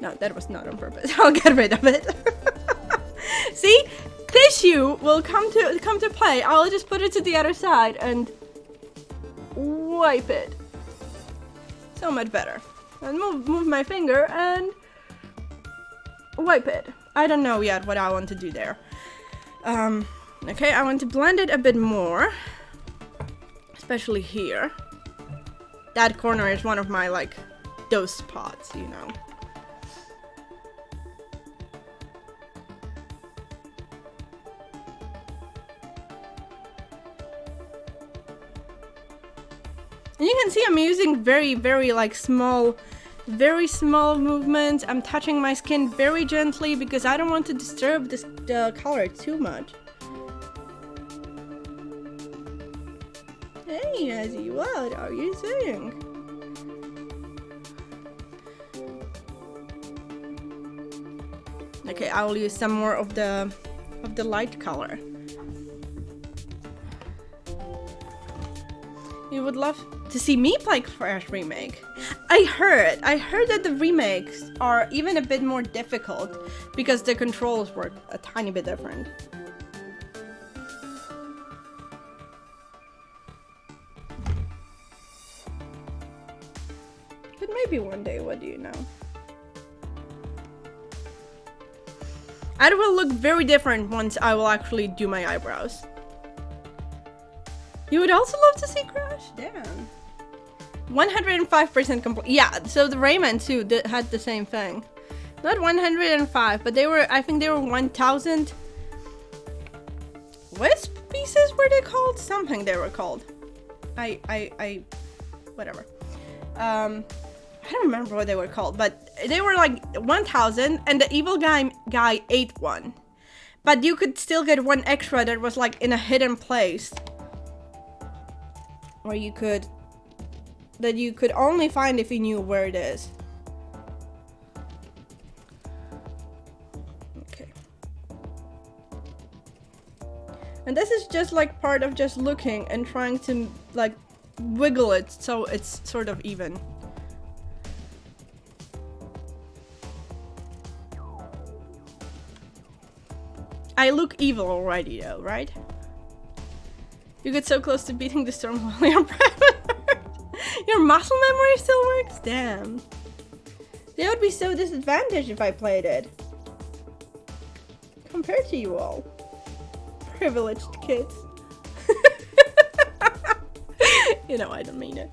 No, that was not on purpose. I'll get rid of it. See? Tissue will come to play. I'll just put it to the other side and wipe it. So much better. And move my finger and wipe it. I don't know yet what I want to do there. Okay, I want to blend it a bit more. Especially here. That corner is one of my, like, those spots, you know. And you can see I'm using very, like, very small movements. I'm touching my skin very gently because I don't want to disturb the color too much. Hey, Azzy, what are you saying? Okay, I will use some more of the light color. You would love to see me play Crash Remake. I heard that the remakes are even a bit more difficult because the controls were a tiny bit different. But maybe one day, what do you know? It will look very different once I will actually do my eyebrows. You would also love to see Crash? Damn. 105% complete. Yeah, so the Rayman too had the same thing. Not 105, but they were, I think they were 1000 wisp pieces, were they called? Something they were called. Whatever. I don't remember what they were called, but they were like 1000 and the evil guy ate one. But you could still get one extra that was like in a hidden place. Or you could, that you could only find if you knew where it is. Okay. And this is just like part of just looking and trying to like wiggle it so it's sort of even. I look evil already though, right? You get so close to beating the storm while you're pregnant. Your muscle memory still works? Damn. They would be so disadvantaged if I played it. Compared to you all. Privileged kids. You know, I don't mean it.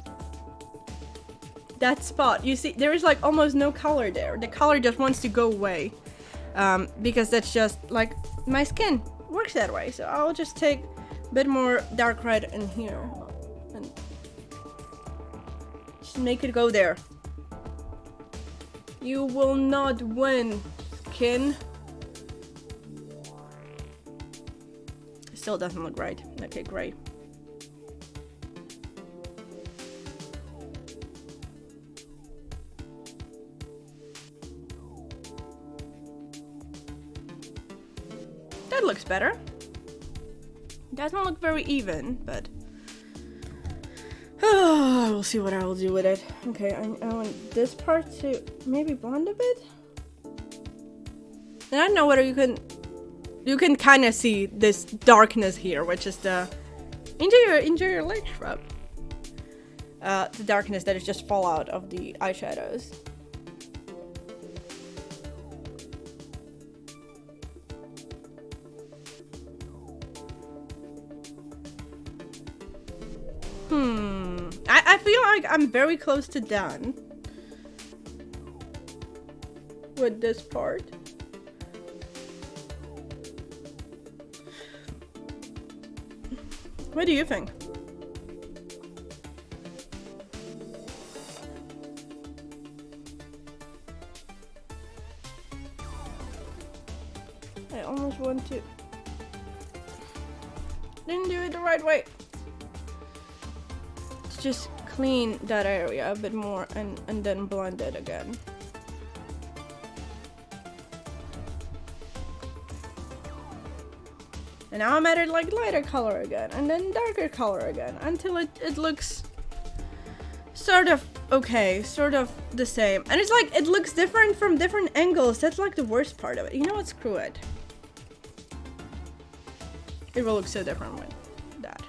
That spot, you see, there is like almost no color there. The color just wants to go away. Because that's just like, my skin works that way. So I'll just take a bit more dark red in here. And just make it go there. You will not win, skin. Still doesn't look right. Okay, great. That looks better. Doesn't look very even, but we'll see what I will do with it. Okay, I want this part to maybe blend a bit. And I don't know whether you can kind of see this darkness here, which is the enjoy your leg shrub. The darkness that is just fallout of the eyeshadows. I feel like I'm very close to done with this part. What do you think? I almost want to. Didn't do it the right way. Just clean that area a bit more and then blend it again. And now I'm at it like lighter color again and then darker color again until it looks sort of okay, sort of the same. And it's like it looks different from different angles. That's like the worst part of it. You know what? Screw it. It will look so different with that.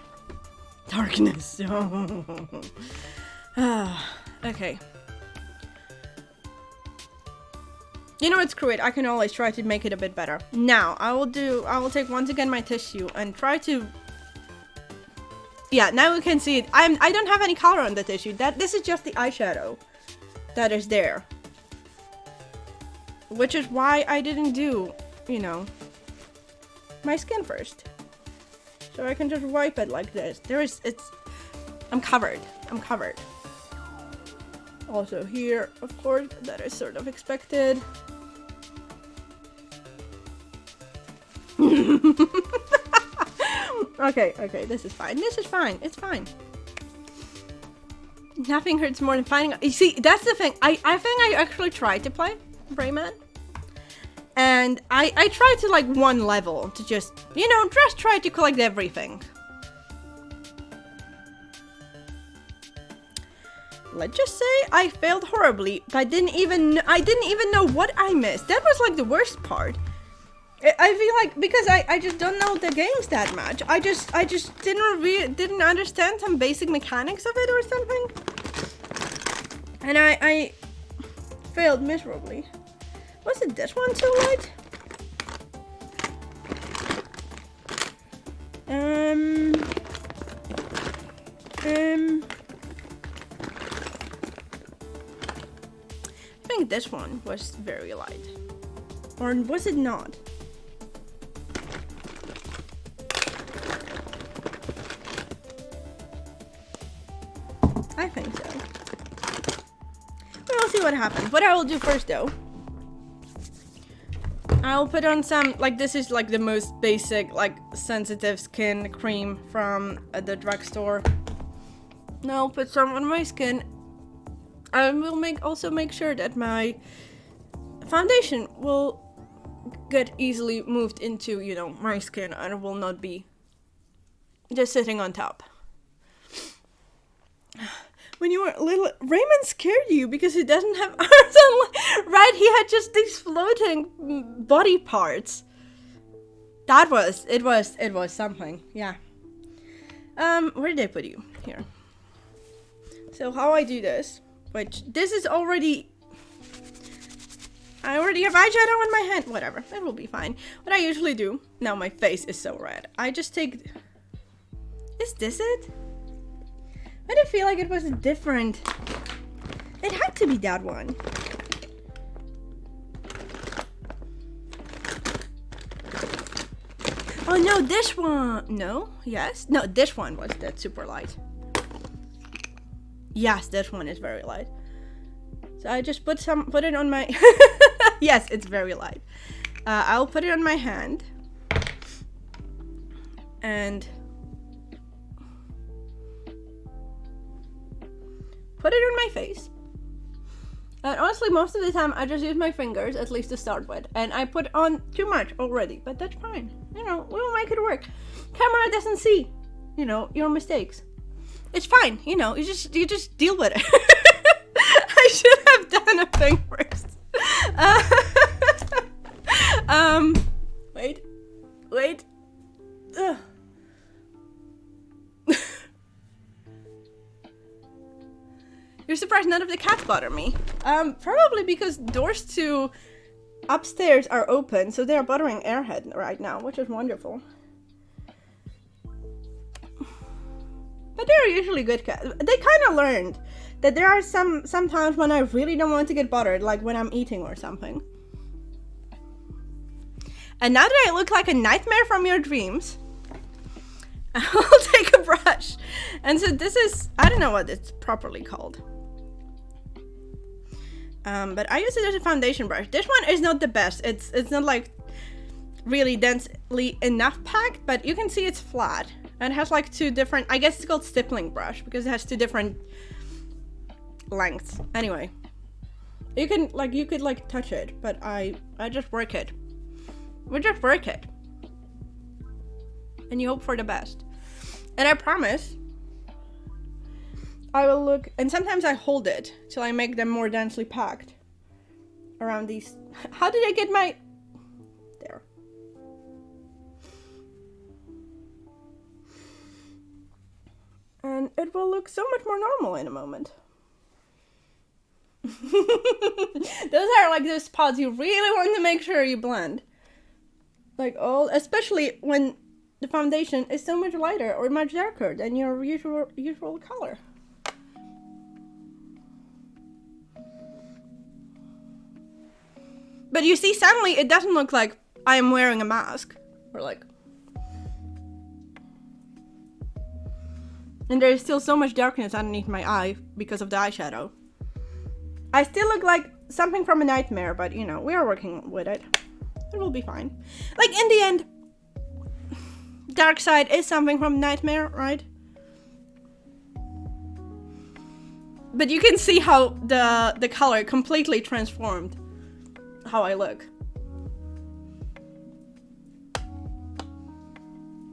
Darkness. Okay. You know what, screw it. I can always try to make it a bit better. Now, I will take once again my tissue and try to... Yeah, now we can see it. I don't have any color on the tissue. This is just the eyeshadow that is there. Which is why I didn't do, you know, my skin first. So I can just wipe it like this. I'm covered. I'm covered. Also here, of course, that is sort of expected. Okay, this is fine. This is fine. It's fine. Nothing hurts more than finding out. You see, that's the thing. I think I actually tried to play Rayman. And I tried to like one level to just, you know, just try to collect everything. Let's just say I failed horribly. I didn't even know what I missed. That was like the worst part. I feel like because I just don't know the games that much. I just didn't understand some basic mechanics of it or something. And I failed miserably. Was it this one too light? I think this one was very light. Or was it not? I think so. We'll see what happens. What I will do first though, I'll put on some, like this is like the most basic, like sensitive skin cream from the drugstore. Now I'll put some on my skin. I will also make sure that my foundation will get easily moved into, you know, my skin and will not be just sitting on top. When you were little, Raymond scared you because he doesn't have arms and right? He had just these floating body parts. It was something, yeah. Where did I put you? Here. So how I do this, which this is already, I already have eyeshadow in my hand. Whatever, it will be fine. What I usually do, now my face is so red. I just take, is this it? I didn't feel like it was different. It had to be that one. Oh no, this one. No, yes. No, this one was that super light. Yes, this one is very light. So I just put it on my... Yes, it's very light. I'll put it on my hand. And... put it on my face. And honestly, most of the time, I just use my fingers, at least to start with. And I put on too much already, but that's fine. You know, we'll make it work. Camera doesn't see, you know, your mistakes. It's fine, you know, you just deal with it. I should have done a thing first. Wait. Ugh. You're surprised none of the cats bother me. Probably because doors to upstairs are open, so they're bothering Airhead right now, which is wonderful. But they're usually good cats. They kind of learned that there are some times when I really don't want to get bothered, like when I'm eating or something. And now that I look like a nightmare from your dreams, I'll take a brush. And so this is, I don't know what it's properly called. But I use it as a foundation brush. This one is not the best. It's not like really densely enough packed, but you can see it's flat. And it has like two different, I guess it's called stippling brush because it has two different lengths. Anyway, you could like touch it, but I just work it. We just work it. And you hope for the best. And I promise I will look, and sometimes I hold it till I make them more densely packed around these. How did I get my, there. And it will look so much more normal in a moment. Those are like those spots you really want to make sure you blend. Like especially when the foundation is so much lighter or much darker than your usual color. But you see, suddenly it doesn't look like I am wearing a mask. Or like... And there is still so much darkness underneath my eye because of the eyeshadow. I still look like something from a nightmare, but you know, we are working with it. It will be fine. Like, in the end, dark side is something from nightmare, right? But you can see how the color completely transformed how I look.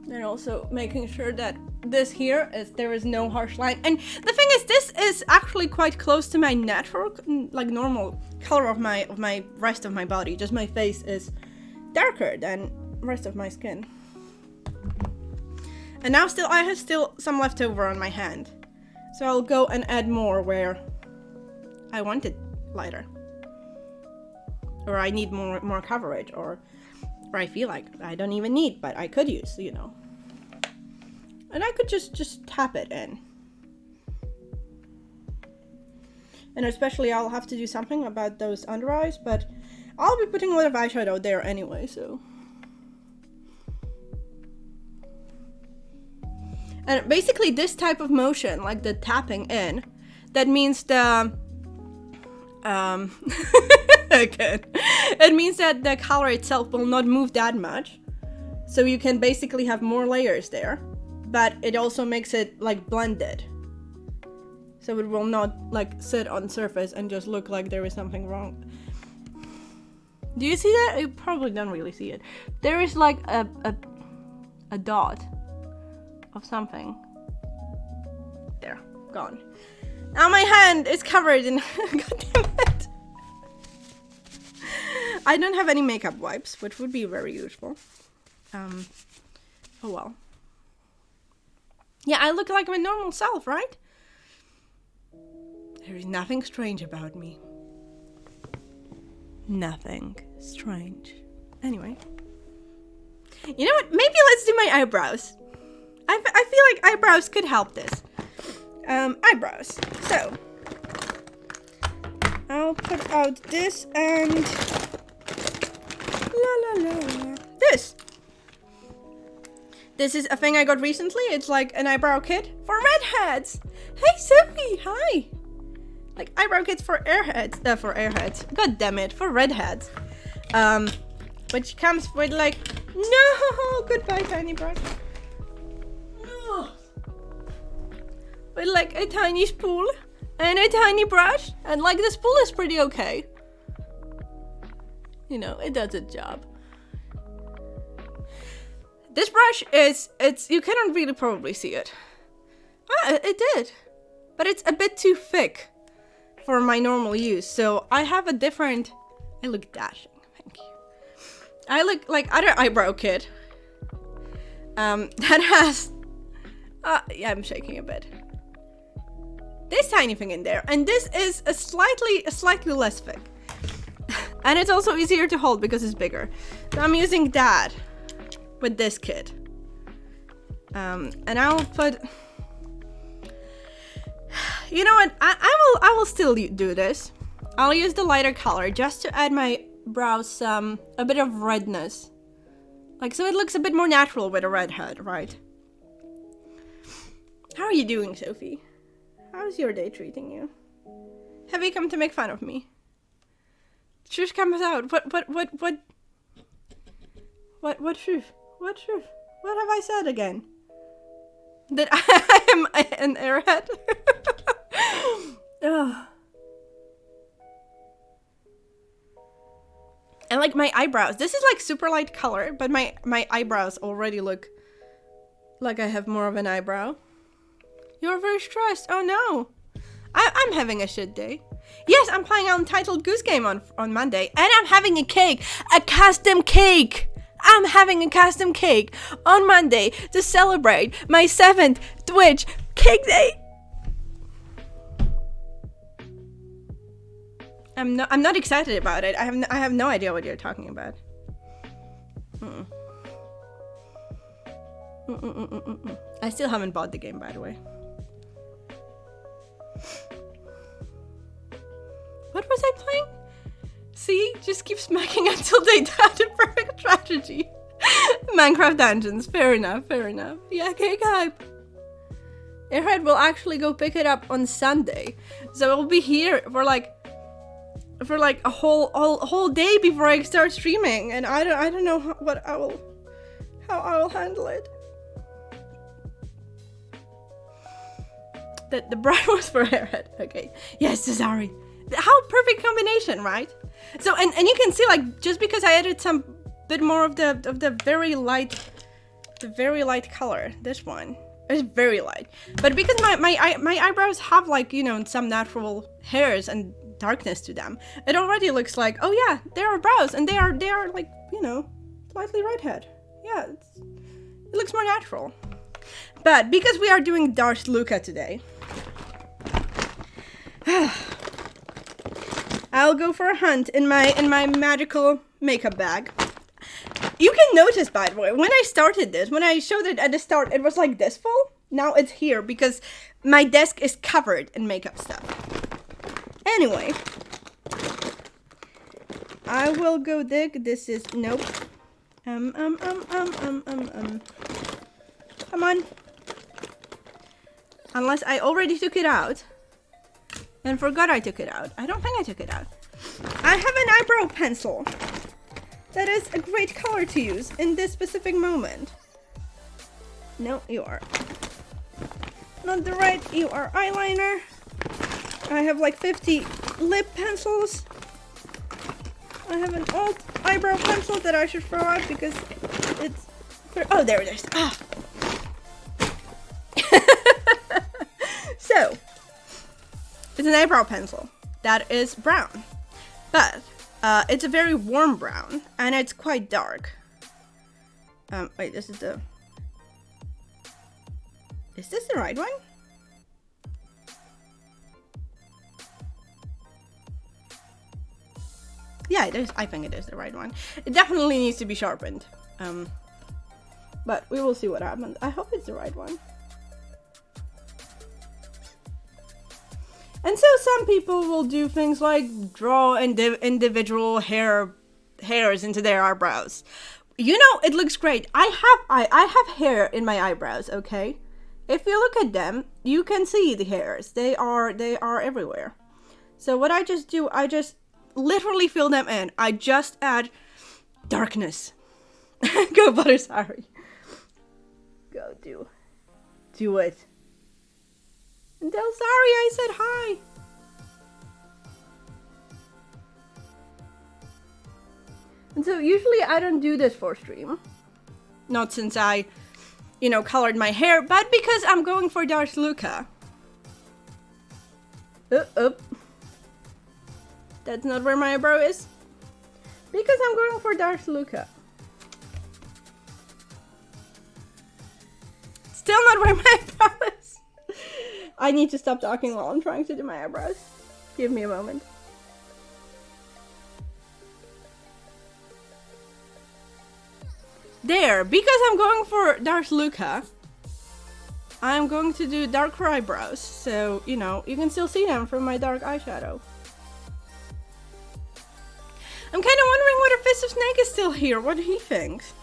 And also making sure that this here there is no harsh line. And the thing is, this is actually quite close to my natural, like normal color of my rest of my body. Just my face is darker than rest of my skin. And now I have still some left over on my hand. So I'll go and add more where I want it lighter. Or I need more coverage, or I feel like I don't even need, but I could use, you know. And I could just tap it in. And especially I'll have to do something about those under eyes, but I'll be putting a lot of eyeshadow there anyway, so. And basically this type of motion, like the tapping in, that means the, again, it means that the color itself will not move that much. So you can basically have more layers there, but it also makes it like blended. So it will not like sit on the surface and just look like there is something wrong. Do you see that? You probably don't really see it. There is like a dot of something. There, gone. Now my hand is covered in, god damn it. I don't have any makeup wipes, which would be very useful. Oh well. Yeah, I look like my normal self, right? There is nothing strange about me. Nothing strange. Anyway. You know what? Maybe let's do my eyebrows. I feel like eyebrows could help this. Eyebrows. So. I'll put out this and... La la la. This. This is a thing I got recently. It's like an eyebrow kit for redheads. Hey Sophie, hi. Like eyebrow kits for airheads. God damn it, for redheads. Which comes with like, no, goodbye tiny brush. No. With like a tiny spool and a tiny brush, and like the spool is pretty okay. You know, it does its job. This brush you cannot really probably see it. Ah, it did. But it's a bit too thick for my normal use. So I have a different, I look dashing, thank you. I look like other eyebrow kit. That has, yeah, I'm shaking a bit. This tiny thing in there. And this is a slightly less thick. And it's also easier to hold because it's bigger. So I'm using that with this kit. And I'll put... You know what? I will still do this. I'll use the lighter color just to add my brows a bit of redness. Like, so it looks a bit more natural with a red head, right? How are you doing, Sophie? How's your day treating you? Have you come to make fun of me? Truth comes out. What truth? What truth? What have I said again? That I am an airhead? Ugh. And like my eyebrows. This is like super light color, but my eyebrows already look like I have more of an eyebrow. You're very stressed. Oh no. I'm having a shit day. Yes, I'm playing Untitled Goose Game on Monday. And I'm having a cake. A custom cake. I'm having a custom cake on Monday to celebrate my 7th Twitch Cake day! I'm not excited about it. I have no idea what you're talking about. I still haven't bought the game, by the way. What was I playing? See? Just keep smacking until they die. The perfect strategy. Minecraft Dungeons. Fair enough, fair enough. Yeah, cake hype. Airhead will actually go pick it up on Sunday. So it will be here for like a whole day before I start streaming, and I don't know how I will handle it. The bride was for Airhead. Okay. Yes, sorry. How perfect combination, right? So and you can see, like, just because I added some bit more of the very light color, this one is very light, but because my eyebrows have, like, you know, some natural hairs and darkness to them, it already looks like, oh yeah, there are brows, and they are like, you know, slightly redhead. Yeah, it looks more natural. But because we are doing Darth Luca today, I'll go for a hunt in my magical makeup bag. You can notice, by the way, when I started this, when I showed it at the start, it was like this full. Now it's here because my desk is covered in makeup stuff. Anyway, I will go dig. This is, nope. Come on. Unless I already took it out and forgot I took it out. I don't think I took it out. I have an eyebrow pencil. That is a great color to use in this specific moment. No, you are not the right. You are eyeliner. I have like 50 lip pencils. I have an old eyebrow pencil that I should throw out because it's... Oh, there it is. Ah. So, it's an eyebrow pencil that is brown. But it's a very warm brown, and it's quite dark. Wait, this is the... Is this the right one? Yeah, it is. I think it is the right one. It definitely needs to be sharpened. But we will see what happens. I hope it's the right one. And so some people will do things like draw individual hairs into their eyebrows. You know, it looks great. I have hair in my eyebrows, okay? If you look at them, you can see the hairs. They are everywhere. So what I just do, I just literally fill them in. I just add darkness. Go, Butter, sorry. Go do it. And tell Sorry I said hi. And so usually I don't do this for stream. Not since I, you know, colored my hair, but because I'm going for Darth Luca. That's not where my eyebrow is. Because I'm going for Darth Luca. Still not where my eyebrow is. I need to stop talking while I'm trying to do my eyebrows. Give me a moment. There, because I'm going for Darth Luca, I'm going to do darker eyebrows. So, you know, you can still see them from my dark eyeshadow. I'm kind of wondering whether Fist of Snake is still here. What he thinks.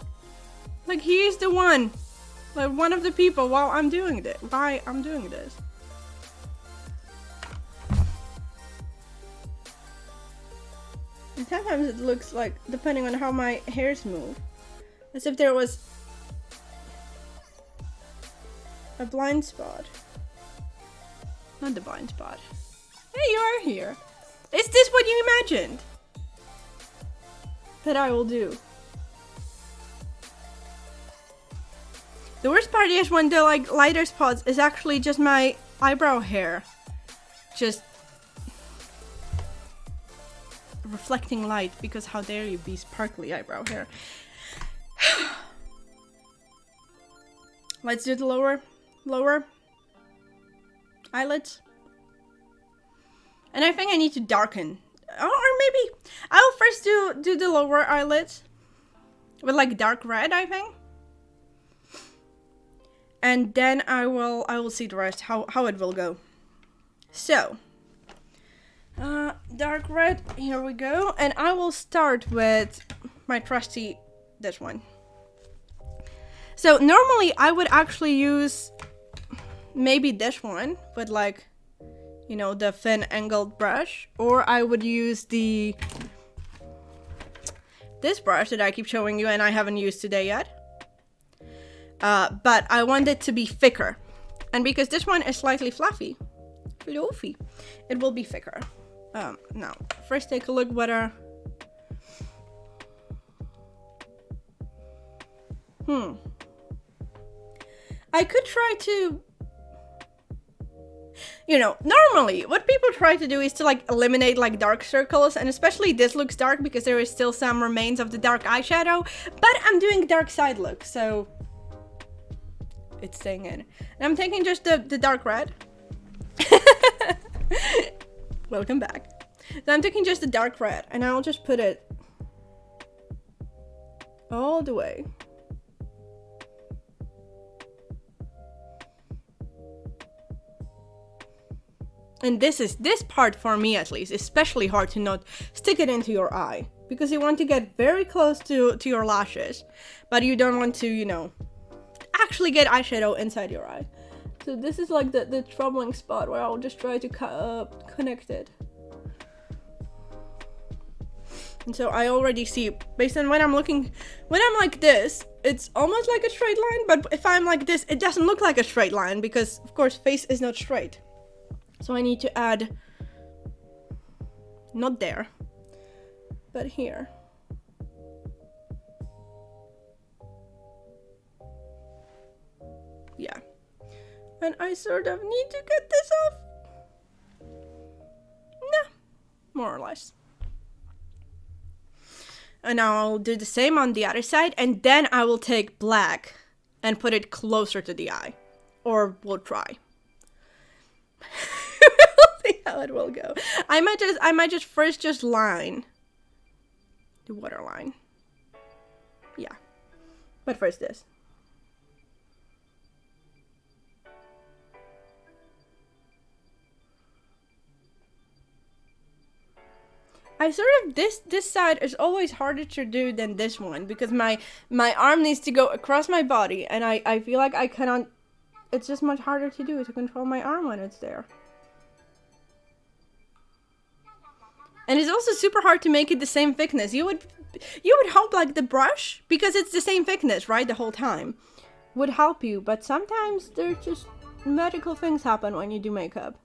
Like, he is the one. Like, one of the people while I'm doing this. Why I'm doing this. And sometimes it looks like, depending on how my hairs move, as if there was a blind spot. Not the blind spot. Hey, you are here. Is this what you imagined that I will do? The worst part is when the like lighter spots is actually just my eyebrow hair. Just reflecting light, because how dare you be sparkly eyebrow hair. Let's do the lower. eyelids. And I think I need to darken. Or maybe I'll first do the lower eyelids with like dark red, I think. And then I will see the rest, how it will go. So, dark red, here we go. And I will start with my trusty, this one. So normally I would actually use maybe this one with like, you know, the thin angled brush, or I would use this brush that I keep showing you and I haven't used today yet. But I want it to be thicker, and because this one is slightly fluffy, it will be thicker. Now, first take a look whether... I could try to... You know, normally what people try to do is to like eliminate like dark circles, and especially this looks dark because there is still some remains of the dark eyeshadow, but I'm doing dark side look, so it's staying in. And I'm taking just the dark red. Welcome back. So I'm taking just the dark red and I'll just put it all the way. And this part, for me at least, especially hard to not stick it into your eye, because you want to get very close to your lashes, but you don't want to, you know, actually get eyeshadow inside your eye. So this is like the troubling spot where I'll just try to connect it. And so I already see, based on when I'm like this, it's almost like a straight line, but if I'm like this, it doesn't look like a straight line, because of course face is not straight. So I need to add, not there, but here. Yeah. And I sort of need to get this off. Nah, more or less. And now I'll do the same on the other side, and then I will take black and put it closer to the eye. Or we'll try. We'll see how it will go. I might just first line the waterline. Yeah. But first this. I sort of, this side is always harder to do than this one, because my arm needs to go across my body, and I feel like I cannot, it's just much harder to do, to control my arm when it's there. And it's also super hard to make it the same thickness. You would hope like the brush, because it's the same thickness, right, the whole time, would help you, but sometimes there's just magical things happen when you do makeup.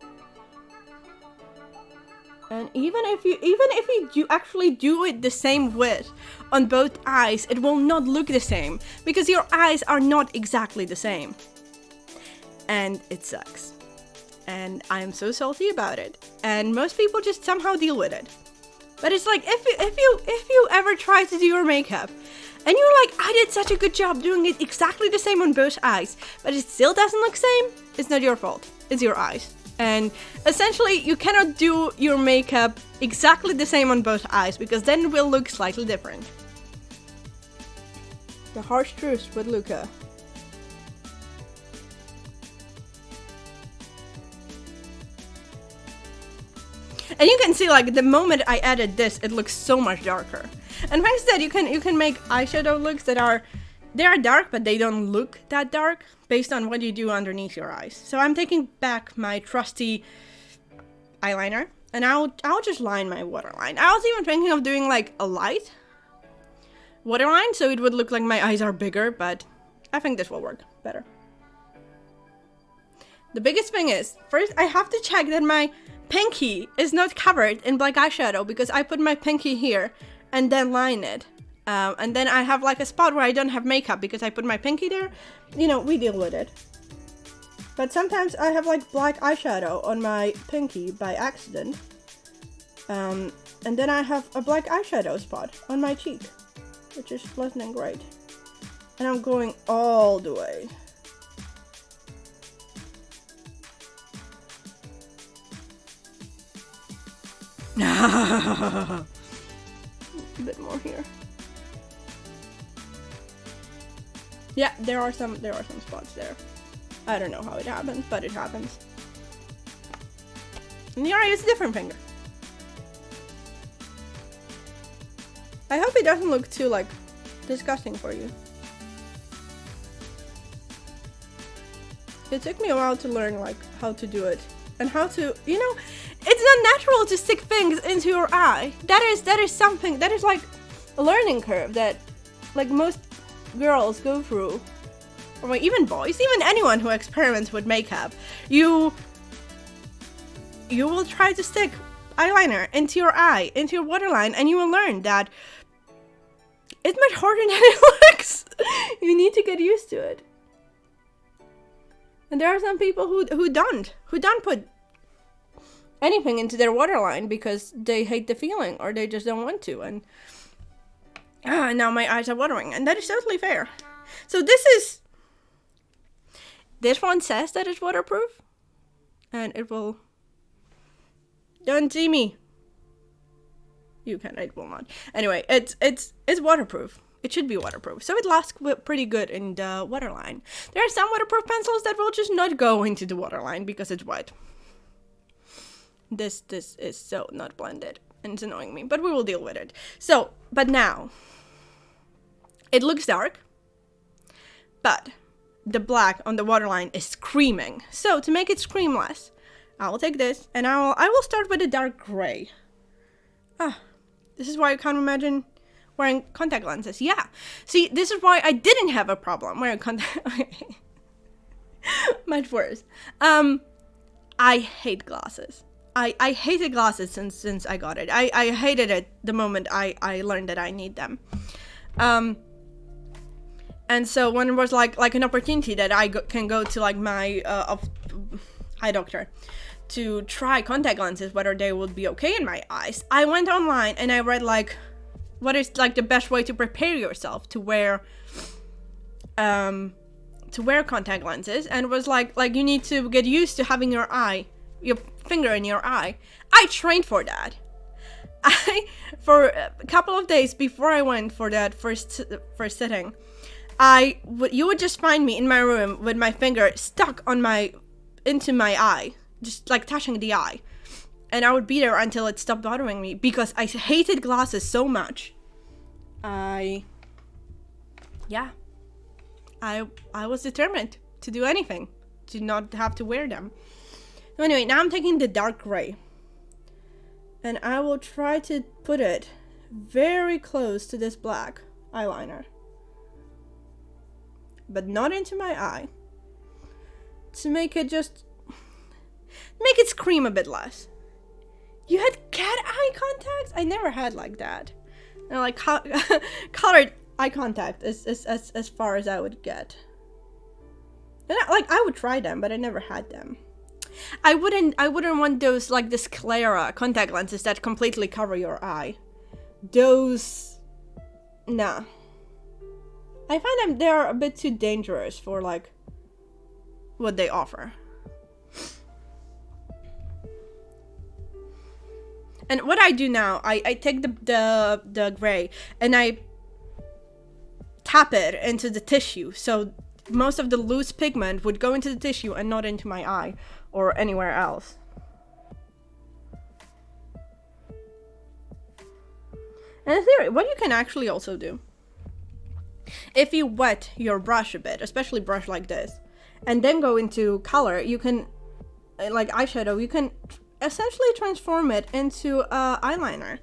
And even if you do actually do it the same width on both eyes, it will not look the same, because your eyes are not exactly the same. And it sucks. And I am so salty about it. And most people just somehow deal with it. But it's like, if you ever try to do your makeup and you're like, I did such a good job doing it exactly the same on both eyes, but it still doesn't look same, it's not your fault. It's your eyes. And essentially, you cannot do your makeup exactly the same on both eyes, because then it will look slightly different. The harsh truth with Luca. And you can see, like, the moment I added this, it looks so much darker. And thanks to that, you can make eyeshadow looks that are dark, but they don't look that dark, based on what you do underneath your eyes. So I'm taking back my trusty eyeliner, and I'll just line my waterline. I was even thinking of doing like a light waterline, so it would look like my eyes are bigger, but I think this will work better. The biggest thing is, first I have to check that my pinky is not covered in black eyeshadow, because I put my pinky here and then line it. And then I have like a spot where I don't have makeup because I put my pinky there. You know, we deal with it. But sometimes I have like black eyeshadow on my pinky by accident. And then I have a black eyeshadow spot on my cheek, which is pleasant and great. And I'm going all the way. A bit more here. Yeah, there are some spots there. I don't know how it happens, but it happens. And the eye is a different finger. I hope it doesn't look too, like, disgusting for you. It took me a while to learn, like, how to do it. And how to, you know, it's not natural to stick things into your eye. That is something, that is like a learning curve that, like, most girls go through. Or even boys, even anyone who experiments with makeup. You will try to stick eyeliner into your eye, into your waterline, and you will learn that it's much harder than it looks. You need to get used to it. And there are some people who don't put anything into their waterline because they hate the feeling or they just don't want to. And now my eyes are watering, and that is totally fair. So this one says that it's waterproof, and it will. Don't see me. You can. It will not. Anyway, it's waterproof. It should be waterproof, so it lasts pretty good in the waterline. There are some waterproof pencils that will just not go into the waterline because it's wet. This is so not blended, and it's annoying me, but we will deal with it. So, but now, it looks dark, but the black on the waterline is screaming. So to make it scream less, I will take this, and I will start with a dark gray. This is why I can't imagine wearing contact lenses. Yeah. See, this is why I didn't have a problem wearing contact. Much worse. I hate glasses. I hated glasses since I got it. I hated it the moment I learned that I need them. And so when it was like an opportunity that I can go to like my eye doctor to try contact lenses, whether they would be okay in my eyes, I went online and I read like what is like the best way to prepare yourself to wear contact lenses, and it was like you need to get used to having your finger in your eye. I trained for that. For a couple of days before I went for that first sitting, you would just find me in my room with my finger stuck into my eye, just like touching the eye. And I would be there until it stopped bothering me because I hated glasses so much. I was determined to do anything to not have to wear them. So anyway, now I'm taking the dark gray. And I will try to put it very close to this black eyeliner. But not into my eye. To make it scream a bit less. You had cat eye contacts? I never had like that. And like colored eye contact is as far as I would get. And I would try them, but I never had them. I wouldn't want those like the sclera contact lenses that completely cover your eye. Those, nah. I find they're a bit too dangerous for like what they offer. And what I do now, I take the gray and I tap it into the tissue, so most of the loose pigment would go into the tissue and not into my eye or anywhere else. And in theory, what you can actually also do, if you wet your brush a bit, especially brush like this, and then go into color, you can, like eyeshadow, you can essentially transform it into eyeliner.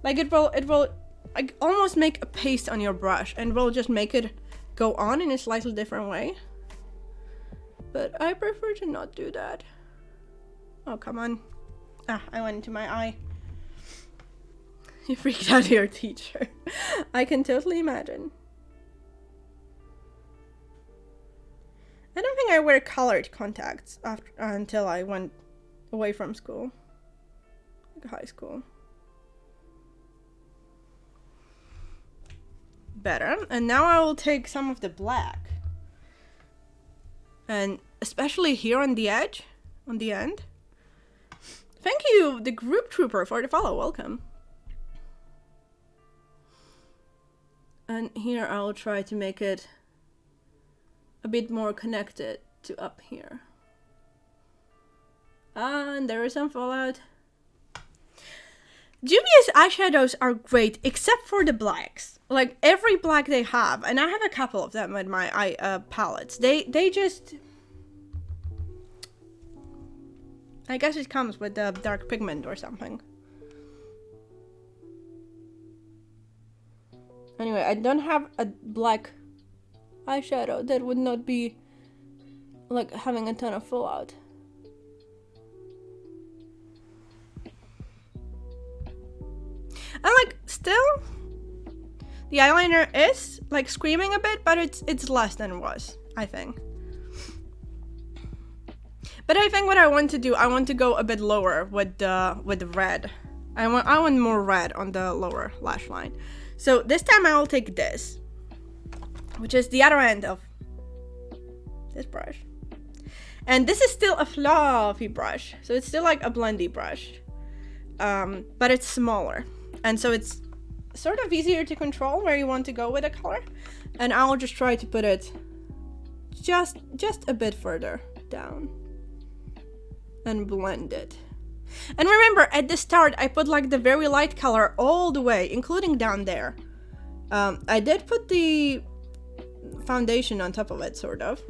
Like it will like almost make a paste on your brush and will just make it go on in a slightly different way. But I prefer to not do that. Oh, come on. I went into my eye. You freaked out your teacher. I can totally imagine. I don't think I wear colored contacts until I went away from school. Like high school. Better. And now I will take some of the black. And especially here on the edge, on the end, Thank you, the group trooper, for the follow. Welcome. And here I'll try to make it a bit more connected to up here. And there is some fallout. Dubious eyeshadows are great, except for the blacks. Like, every black they have, and I have a couple of them with my eye palettes. They just... I guess it comes with the dark pigment or something. Anyway, I don't have a black eyeshadow that would not be like having a ton of fallout. And like still the eyeliner is like screaming a bit, but it's less than it was, I think. But I think what I want to do, I want to go a bit lower with the red. I want more red on the lower lash line. So this time I will take this, which is the other end of this brush. And this is still a fluffy brush, so it's still like a blendy brush, but it's smaller. And so it's sort of easier to control where you want to go with a color. And I'll just try to put it just a bit further down and blend it. And remember, at the start, I put like the very light color all the way, including down there. I did put the foundation on top of it, sort of.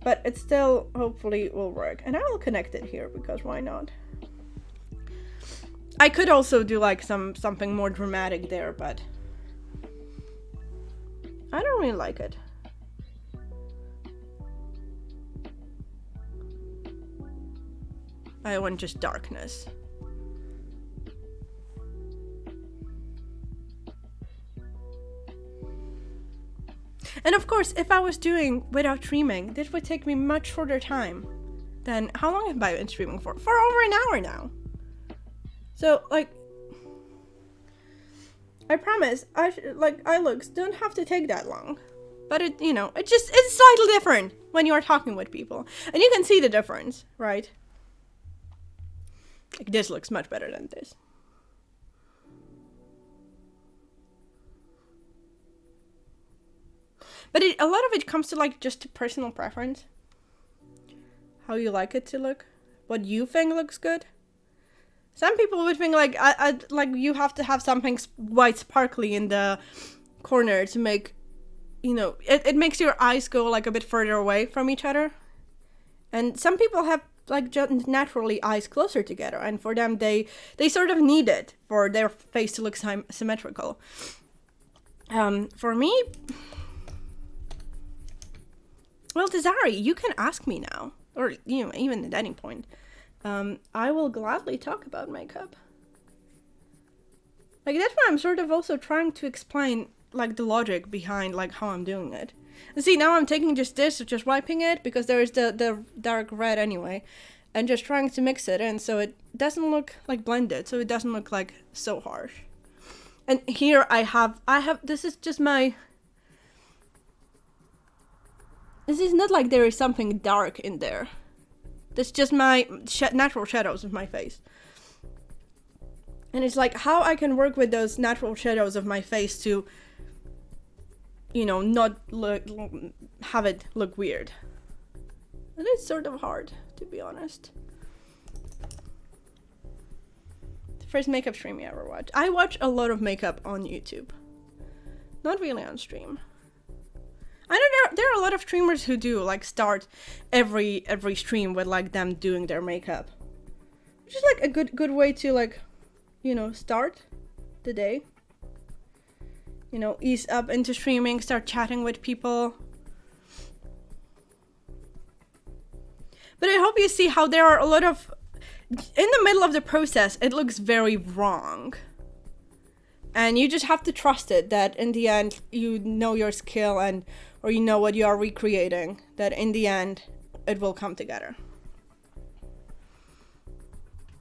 But it still, hopefully, will work. And I will connect it here, because why not? I could also do like something more dramatic there, but I don't really like it. I want just darkness. And of course, if I was doing without streaming, this would take me much shorter time than how long have I been streaming for? For over an hour now. So like, I promise, eye looks don't have to take that long. But it, you know, it's slightly different when you are talking with people, and you can see the difference, right? Like, this looks much better than this. But a lot of it comes to like just to personal preference. How you like it to look. What you think looks good. Some people would think like like you have to have something white sparkly in the corner to make, you know, it makes your eyes go like a bit further away from each other. And some people have like just naturally eyes closer together, and for them they sort of need it for their face to look symmetrical. For me, well, Desari, you can ask me now, or you know, even at any point. I will gladly talk about makeup. Like, that's why I'm sort of also trying to explain like the logic behind like how I'm doing it. And see, now I'm taking just this, just wiping it, because there is the dark red anyway, and just trying to mix it in so it doesn't look like blended, so it doesn't look like so harsh. And here I have, this is just my, this is not like there is something dark in there. That's just my natural shadows of my face. And it's like how I can work with those natural shadows of my face to, you know, not have it look weird. And it's sort of hard, to be honest. The first makeup stream you ever watched. I watch a lot of makeup on YouTube. Not really on stream. I know there are a lot of streamers who do like start every stream with like them doing their makeup. Which is like a good way to like, you know, start the day. You know, ease up into streaming, start chatting with people. But I hope you see how there are a lot of, in the middle of the process, it looks very wrong. And you just have to trust it, that in the end, you know your skill and, or you know what you are recreating, that in the end, it will come together.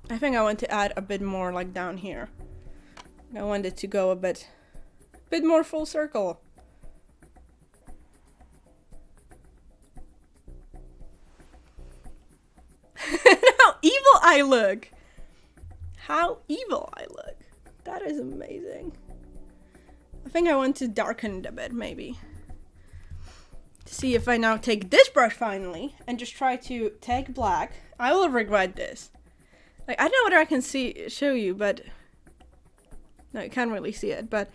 I think I want to add a bit more like down here. I want it to go a bit more full circle. How evil I look! How evil I look. That is amazing. I think I want to darken it a bit, maybe. To see if I now take this brush finally and just try to take black. I will regret this. Like, I don't know whether I can show you, but no, you can't really see it, but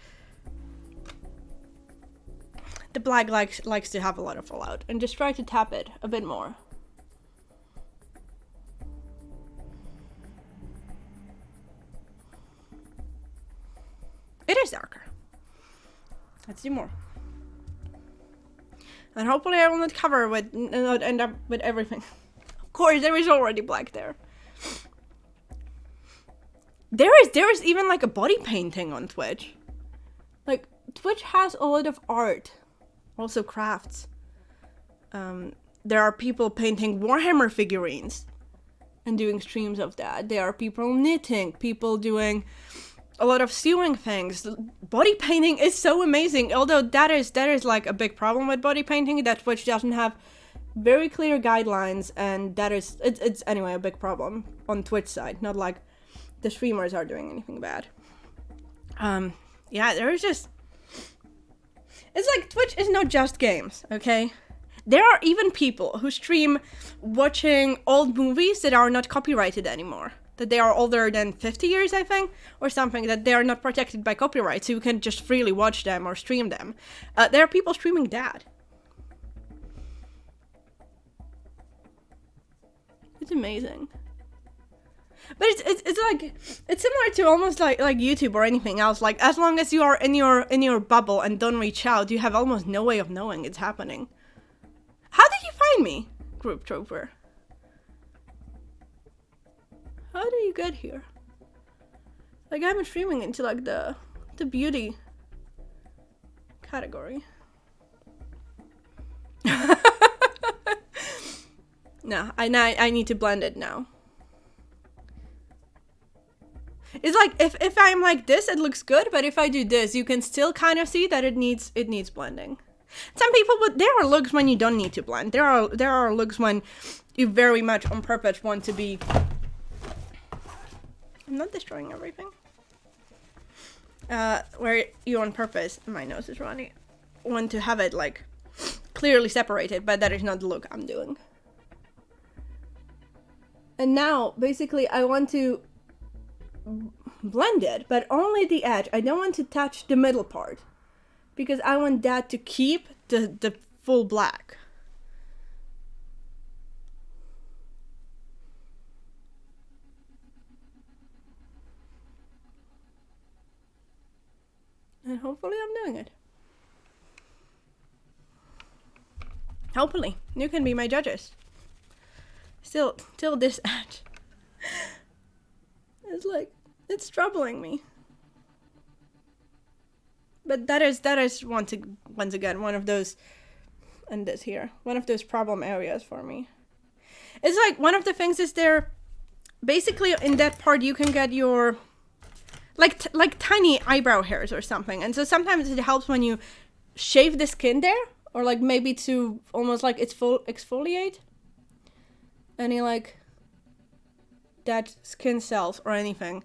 the black likes to have a lot of fallout, and just try to tap it a bit more. It is darker. Let's do more. And hopefully I will not end up with everything. Of course, there is already black there. There is even like a body painting on Twitch. Like, Twitch has a lot of art. Also crafts. There are people painting Warhammer figurines and doing streams of that. There are people knitting, people doing a lot of sewing things. Body painting is so amazing. Although that is like a big problem with body painting, that Twitch doesn't have very clear guidelines, and it's anyway a big problem on Twitch side. Not like the streamers are doing anything bad. Yeah, there's just, it's like Twitch is not just games, okay? There are even people who stream watching old movies that are not copyrighted anymore. That they are older than 50 years, I think, or something, that they are not protected by copyright, so you can just freely watch them or stream them. There are people streaming that. It's amazing. But it's like, it's similar to almost like YouTube or anything else. Like, as long as you are in your bubble and don't reach out, you have almost no way of knowing it's happening. How did you find me, Group Trooper? How do you get here? Like, I'm streaming into like the beauty category. No, I need to blend it now. It's like, if I'm like this, it looks good, but if I do this, you can still kind of see that it needs blending. Some people, but there are looks when you don't need to blend. There are looks when you very much on purpose want to be. I'm not destroying everything. Where you on purpose, my nose is running, want to have it like clearly separated, but that is not the look I'm doing. And now, basically, I want to blend it, but only the edge. I don't want to touch the middle part, because I want that to keep the full black. And hopefully I'm doing it. Hopefully. You can be my judges. Still this edge. It's like, it's troubling me. But that is once again one of those, and this here, one of those problem areas for me. It's like, one of the things is there, basically in that part you can get your, like tiny eyebrow hairs or something. And so sometimes it helps when you shave the skin there, or like maybe to almost like it's full exfoliate any like dead skin cells or anything.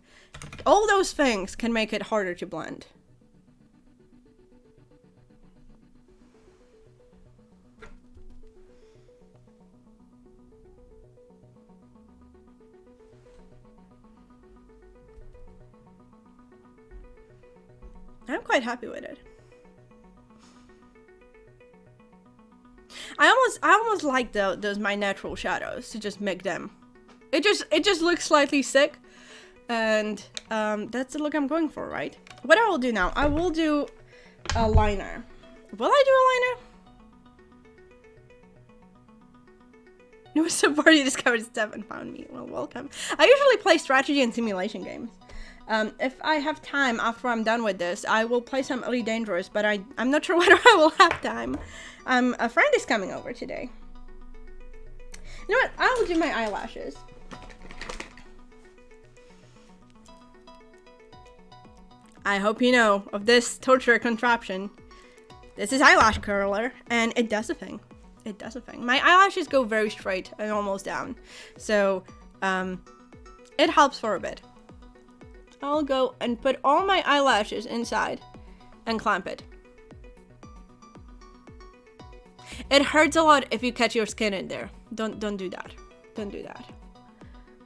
All those things can make it harder to blend. I'm quite happy with it. I almost like those my natural shadows, to just make them. It just looks slightly sick, and that's the look I'm going for, right? What I will do now, I will do a liner. Will I do a liner? It was so far you discovered Steph and found me. Well, welcome. I usually play strategy and simulation games. If I have time after I'm done with this, I will play some Elite Dangerous, but I'm not sure whether I will have time. A friend is coming over today. You know what? I will do my eyelashes. I hope you know of this torture contraption. This is Eyelash Curler, and it does a thing. It does a thing. My eyelashes go very straight and almost down, so it helps for a bit. I'll go and put all my eyelashes inside and clamp it. It hurts a lot if you catch your skin in there. Don't do that. Don't do that.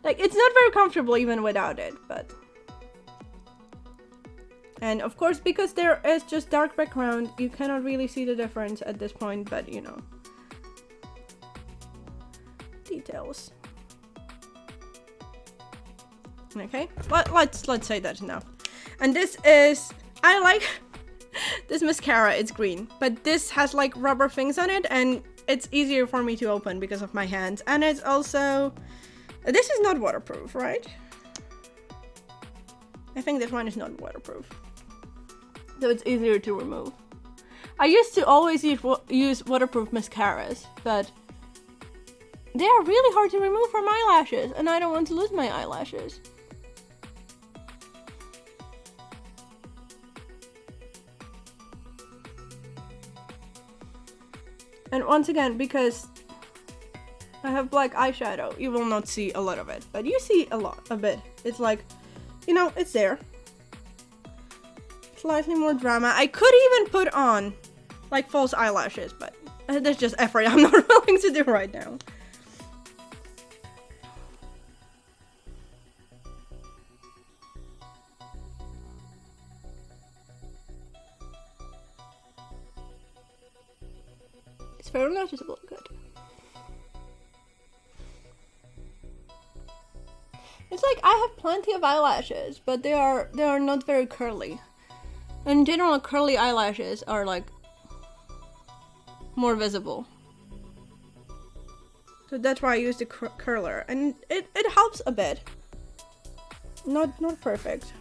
Like, it's not very comfortable even without it, but... And of course, because there is just dark background, you cannot really see the difference at this point, but you know. Details. Okay, let's say that's enough. And this is, I like this mascara, it's green, but this has like rubber things on it and it's easier for me to open because of my hands. And it's also, this is not waterproof, right? I think this one is not waterproof. So it's easier to remove. I used to always use waterproof mascaras, but they are really hard to remove from eyelashes and I don't want to lose my eyelashes. And once again, because I have black eyeshadow, you will not see a lot of it, but you see a bit. It's like, you know, it's there. Slightly more drama. I could even put on like false eyelashes, but that's just effort I'm not willing to do right now. It's very noticeable. Good. It's like I have plenty of eyelashes, but they are not very curly. In general, curly eyelashes are like more visible. So that's why I use the curler, and it helps a bit. Not perfect.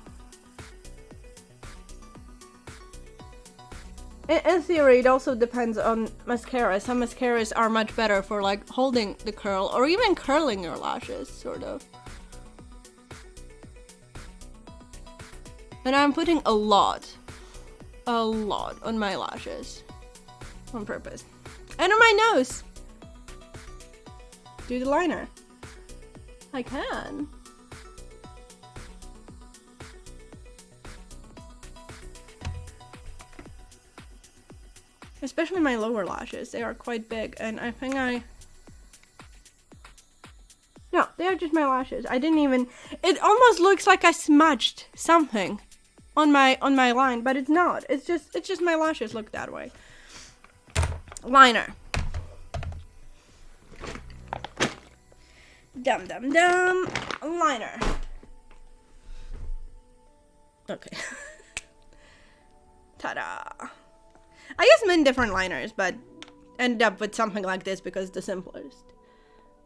In theory, it also depends on mascara. Some mascaras are much better for like holding the curl or even curling your lashes, sort of. And I'm putting a lot on my lashes on purpose. And on my nose. Do the liner. I can. Especially my lower lashes. They are quite big and I think no, they are just my lashes. I didn't even, it almost looks like I smudged something on my line, but it's not. It's just my lashes look that way. Liner. Dum dum dum. Liner. Okay. Ta-da. I use many different liners, but ended up with something like this because it's the simplest.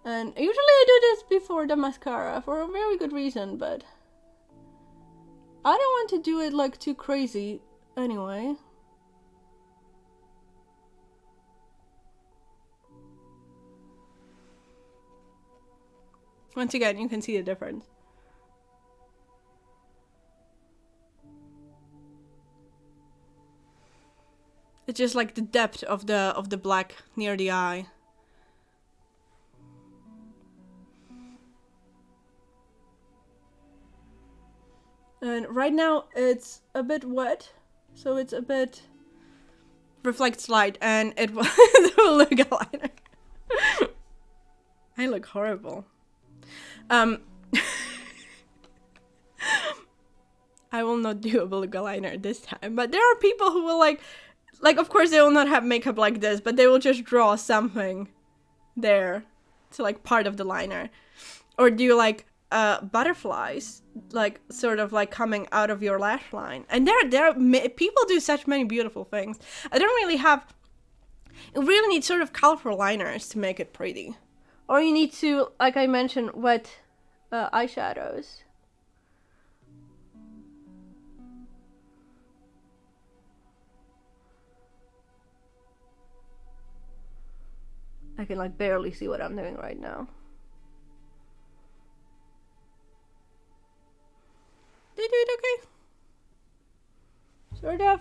And usually I do this before the mascara for a very good reason, but I don't want to do it like too crazy anyway. Once again, you can see the difference. It's just like the depth of the black near the eye. And right now it's a bit wet, so it's a bit reflects light, and it will look a liner. I look horrible. I will not do a beluga liner this time, but there are people who will like of course they will not have makeup like this, but they will just draw something there to like part of the liner, or do like butterflies, like sort of like coming out of your lash line. And there people do such many beautiful things. I don't really have, you really need sort of colorful liners to make it pretty, or you need to, like I mentioned, wet eyeshadows. I can like barely see what I'm doing right now. Did I do it okay? Sort of.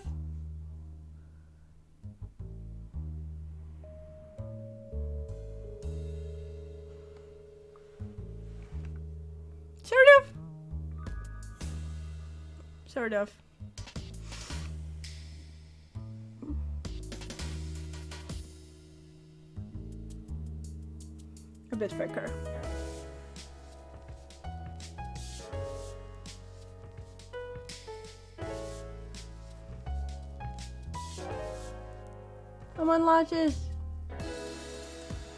Sort of. sort of. A bit thicker. Come on, lashes.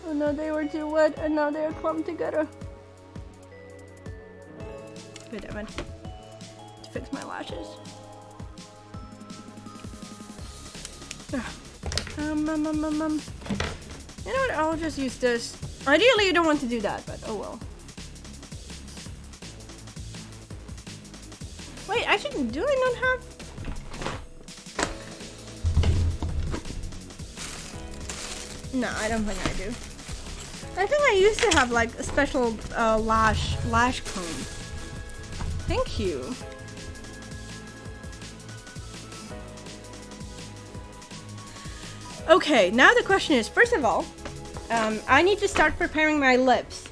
Oh no, they were too wet and now they're clumped together. Wait a minute. To fix my lashes. You know what? I'll just use this. Ideally, you don't want to do that, but oh well. Wait, do I not have? No, I don't think I do. I think I used to have like a special lash comb. Thank you. Okay, now the question is, first of all, I need to start preparing my lips.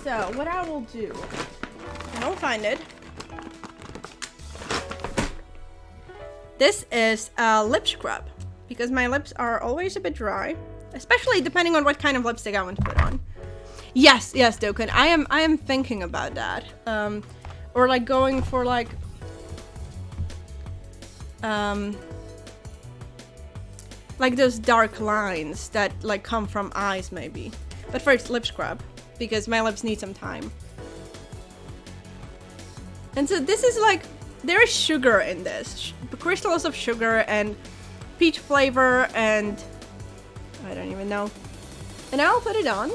So, what I will do, I don't find it. This is a lip scrub, because my lips are always a bit dry, especially depending on what kind of lipstick I want to put on. Yes, Dokun, I am thinking about that. Or like going for like, like those dark lines that like come from eyes maybe. But first, lip scrub, because my lips need some time. And so this is like, there is sugar in this. Crystals of sugar and peach flavor and I don't even know. And I'll put it on.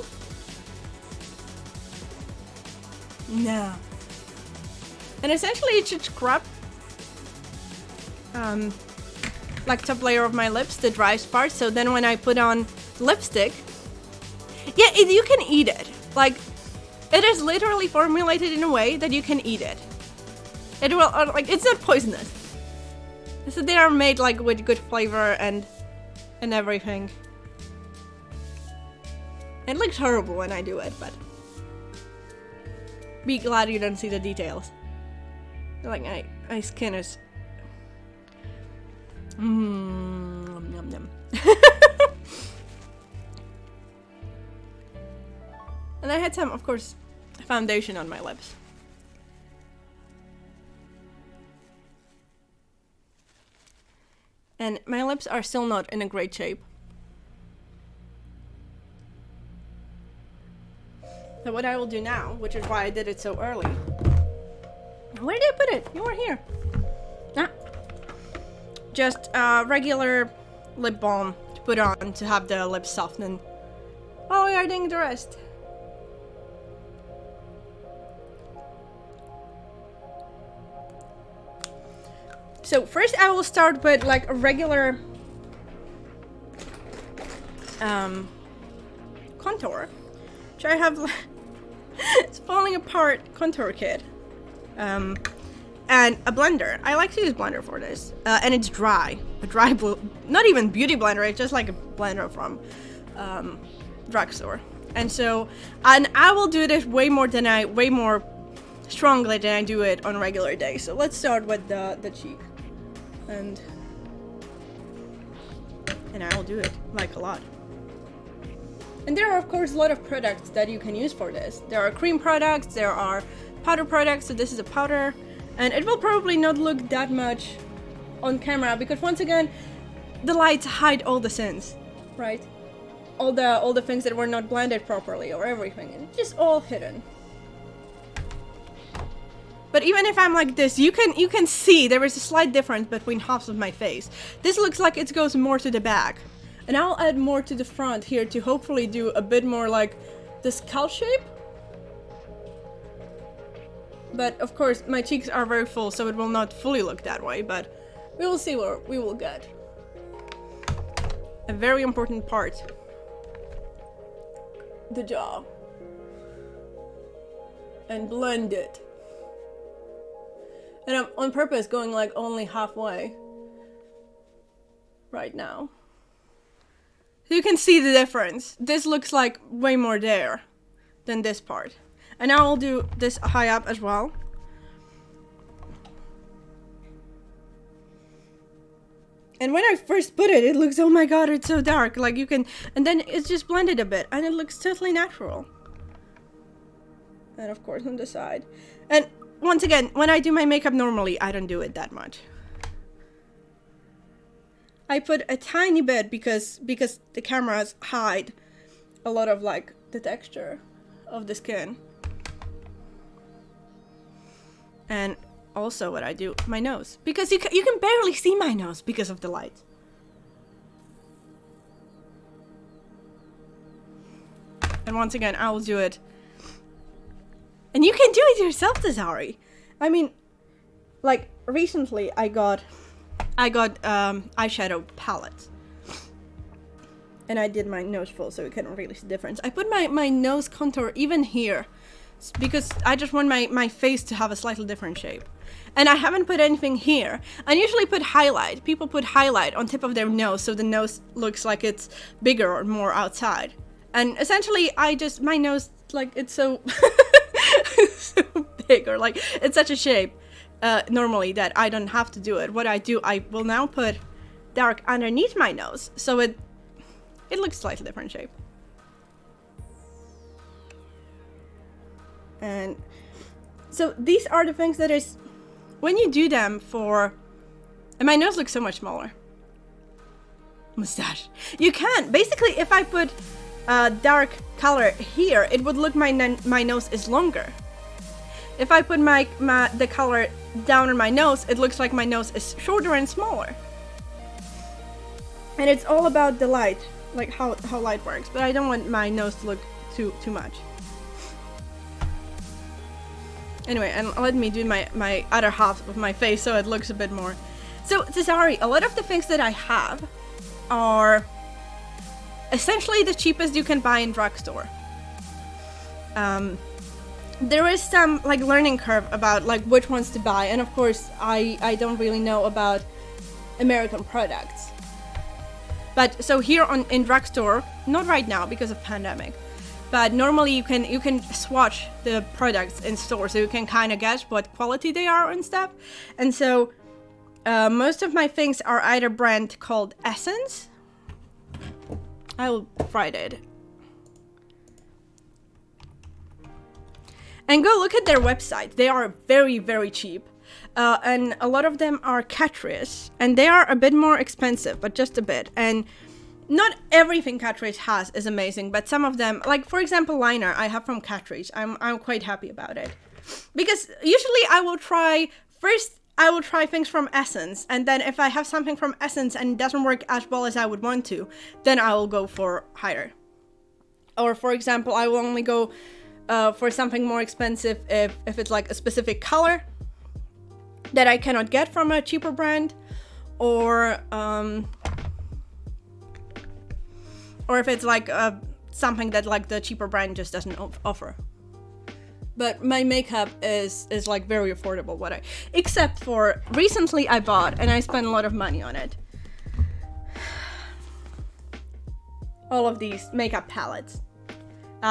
No. And essentially it should scrub like top layer of my lips, the driest part, so then when I put on lipstick, yeah, you can eat it. Like, it is literally formulated in a way that you can eat it. It will, like, it's not poisonous. So they are made like with good flavor and everything. It looks horrible when I do it, but be glad you don't see the details. Like my skin is yum yum. And I had some, of course, foundation on my lips. And my lips are still not in a great shape. So what I will do now, which is why I did it so early. Where did I put it? You were here. Ah. Just regular lip balm to put on to have the lips soften while we are doing the rest. So first I will start with like a regular contour, which I have it's falling apart contour kit, and a blender. I like to use blender for this, and it's dry, a dry blue, not even beauty blender. It's just like a blender from drugstore, and I will do this way more strongly than I do it on regular days. So let's start with the cheek. And I will do it like a lot. And there are of course a lot of products that you can use for this. There are cream products, there are powder products, so this is a powder, and it will probably not look that much on camera because once again the lights hide all the sins, right? All the things that were not blended properly or everything, it's just all hidden. But even if I'm like this, you can see there is a slight difference between halves of my face. This looks like it goes more to the back. And I'll add more to the front here to hopefully do a bit more like the skull shape. But of course my cheeks are very full, so it will not fully look that way, but we will see where we will get. A very important part. The jaw. And blend it. And I'm on purpose going like only halfway right now. So you can see the difference. This looks like way more there than this part. And now I'll do this high up as well. And when I first put it, it looks, oh my god, it's so dark. Like you can, and then it's just blended a bit and it looks totally natural. And of course on the side. And once again, when I do my makeup normally, I don't do it that much. I put a tiny bit because the cameras hide a lot of like the texture of the skin. And also what I do, my nose. Because you can barely see my nose because of the light. And once again, I will do it. And you can do it yourself, Tazari. I mean, like, recently I got eyeshadow palettes. And I did my nose full so you can really see the difference. I put my nose contour even here. Because I just want my face to have a slightly different shape. And I haven't put anything here. I usually put highlight. People put highlight on tip of their nose so the nose looks like it's bigger or more outside. And essentially my nose, like, it's so, so big, or like, it's such a shape normally that I don't have to do it. What I do, I will now put dark underneath my nose so it looks slightly different shape. And so these are the things that is, when you do them for, and my nose looks so much smaller. Mustache. You can, basically if I put dark color here, it would look my nose is longer. If I put the color down on my nose, it looks like my nose is shorter and smaller. And it's all about the light, like how light works, but I don't want my nose to look too much. Anyway, and let me do my other half of my face so it looks a bit more. So, Tazari, a lot of the things that I have are essentially the cheapest you can buy in drugstore. There is some like learning curve about like which ones to buy, and of course I don't really know about American products. But so here in drugstore, not right now because of pandemic, but normally you can swatch the products in store, so you can kind of guess what quality they are and stuff. And so most of my things are either brand called Essence. I will write it. And go look at their website. They are very, very cheap. And a lot of them are Catrice, and they are a bit more expensive, but just a bit. And not everything Catrice has is amazing, but some of them, like for example liner, I have from Catrice. I'm quite happy about it. Because usually I will try things from Essence, and then if I have something from Essence and it doesn't work as well as I would want to, then I will go for higher. Or for example, I will only go for something more expensive if it's like a specific color that I cannot get from a cheaper brand, or if it's like something that like the cheaper brand just doesn't offer. But my makeup is like very affordable, except for recently I bought, and I spent a lot of money on it, all of these makeup palettes.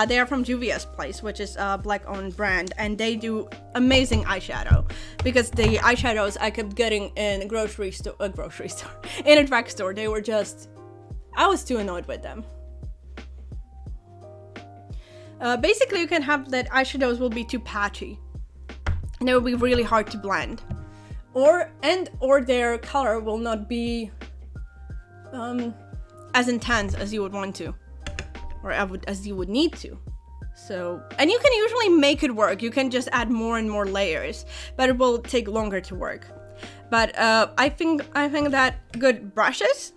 They are from Juvia's Place, which is a black-owned brand, and they do amazing eyeshadow. Because the eyeshadows I kept getting in a grocery store, in a drugstore, they were just, I was too annoyed with them. Basically, you can have that eyeshadows will be too patchy, and they will be really hard to blend, or their color will not be as intense as you would want to. Or as you would need to. So, and you can usually make it work. You can just add more and more layers, but it will take longer to work. But I think that good brushes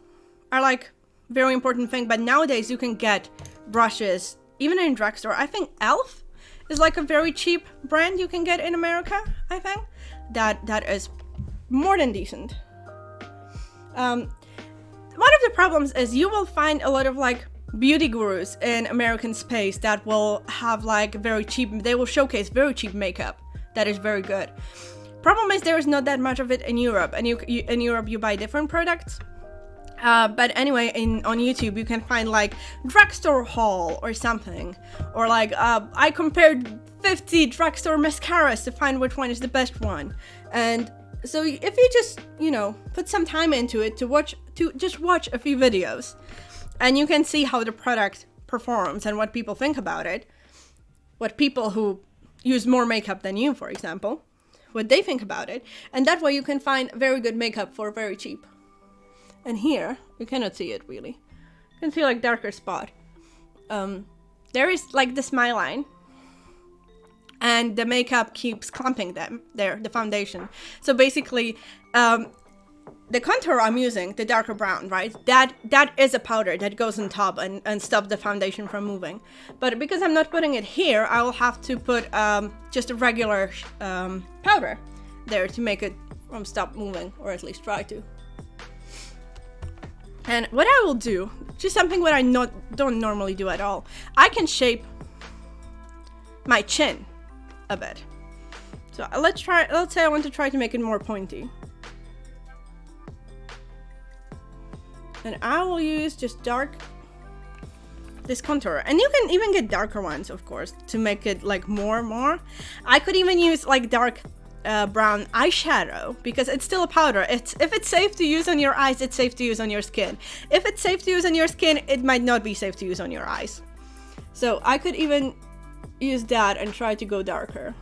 are like very important thing. But nowadays you can get brushes even in drugstore. I think Elf is like a very cheap brand you can get in America. I think that is more than decent. One of the problems is you will find a lot of like beauty gurus in American space that will have like very cheap, they will showcase very cheap makeup that is very good. Problem is there is not that much of it in Europe, and in Europe you buy different products. But anyway, on YouTube you can find like drugstore haul or something, or like I compared 50 drugstore mascaras to find which one is the best one. And So if you just, you know, put some time into it to just watch a few videos, and you can see how the product performs and what people think about it, what people who use more makeup than you, for example, what they think about it, and that way you can find very good makeup for very cheap. And here, you cannot see it really. You can see like darker spot. There is like the smile line, and the makeup keeps clumping them there, the foundation. So basically, the contour I'm using, the darker brown, right? That is a powder that goes on top and stops the foundation from moving. But because I'm not putting it here, I will have to put just a regular powder there to make it stop moving, or at least try to. And what I will do, just something what I don't normally do at all, I can shape my chin a bit. So let's say I want to try to make it more pointy. And I will use just this contour. And you can even get darker ones, of course, to make it like more. I could even use like dark brown eyeshadow, because it's still a powder. If it's safe to use on your eyes, it's safe to use on your skin. If it's safe to use on your skin, it might not be safe to use on your eyes. So I could even use that and try to go darker.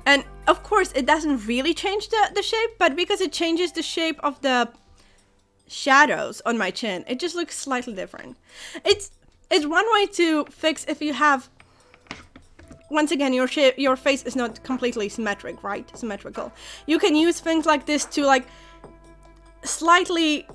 And of course, it doesn't really change the shape, but because it changes the shape of the shadows on my chin, it just looks slightly different. It's one way to fix if you have, once again, your face is not completely symmetric, right? Symmetrical. You can use things like this to like slightly,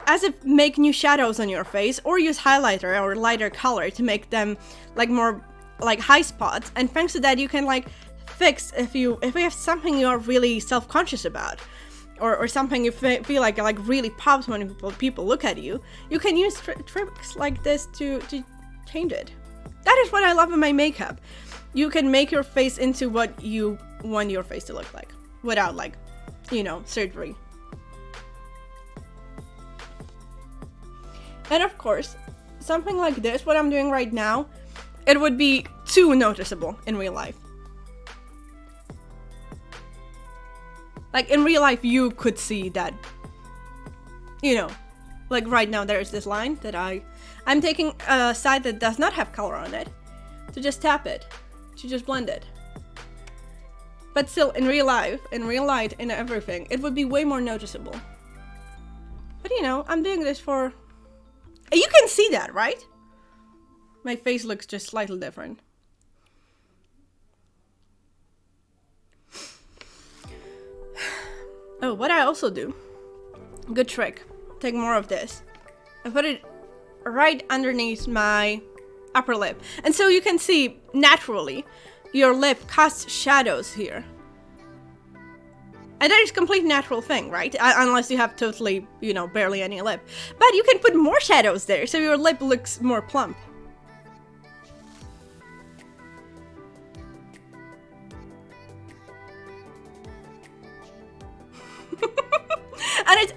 as if make new shadows on your face, or use highlighter or lighter color to make them like more like high spots. And thanks to that, you can like fix if you have something you're really self-conscious about, or something you feel like really pops when people look at you. You can use tricks like this to change it. That is what I love in my makeup. You can make your face into what you want your face to look like without, like, you know, surgery. And of course, something like this, what I'm doing right now, it would be too noticeable in real life. Like in real life, you could see that, you know, like right now there's this line that I'm taking a side that does not have color on it to just tap it, to just blend it. But still, in real life, in real light, in everything, it would be way more noticeable. But you know, I'm doing this for, you can see that, right? My face looks just slightly different. Oh, what I also do, good trick, take more of this and put it right underneath my upper lip. And so you can see naturally your lip casts shadows here. And that is a complete natural thing, right? Unless you have totally, you know, barely any lip. But you can put more shadows there so your lip looks more plump.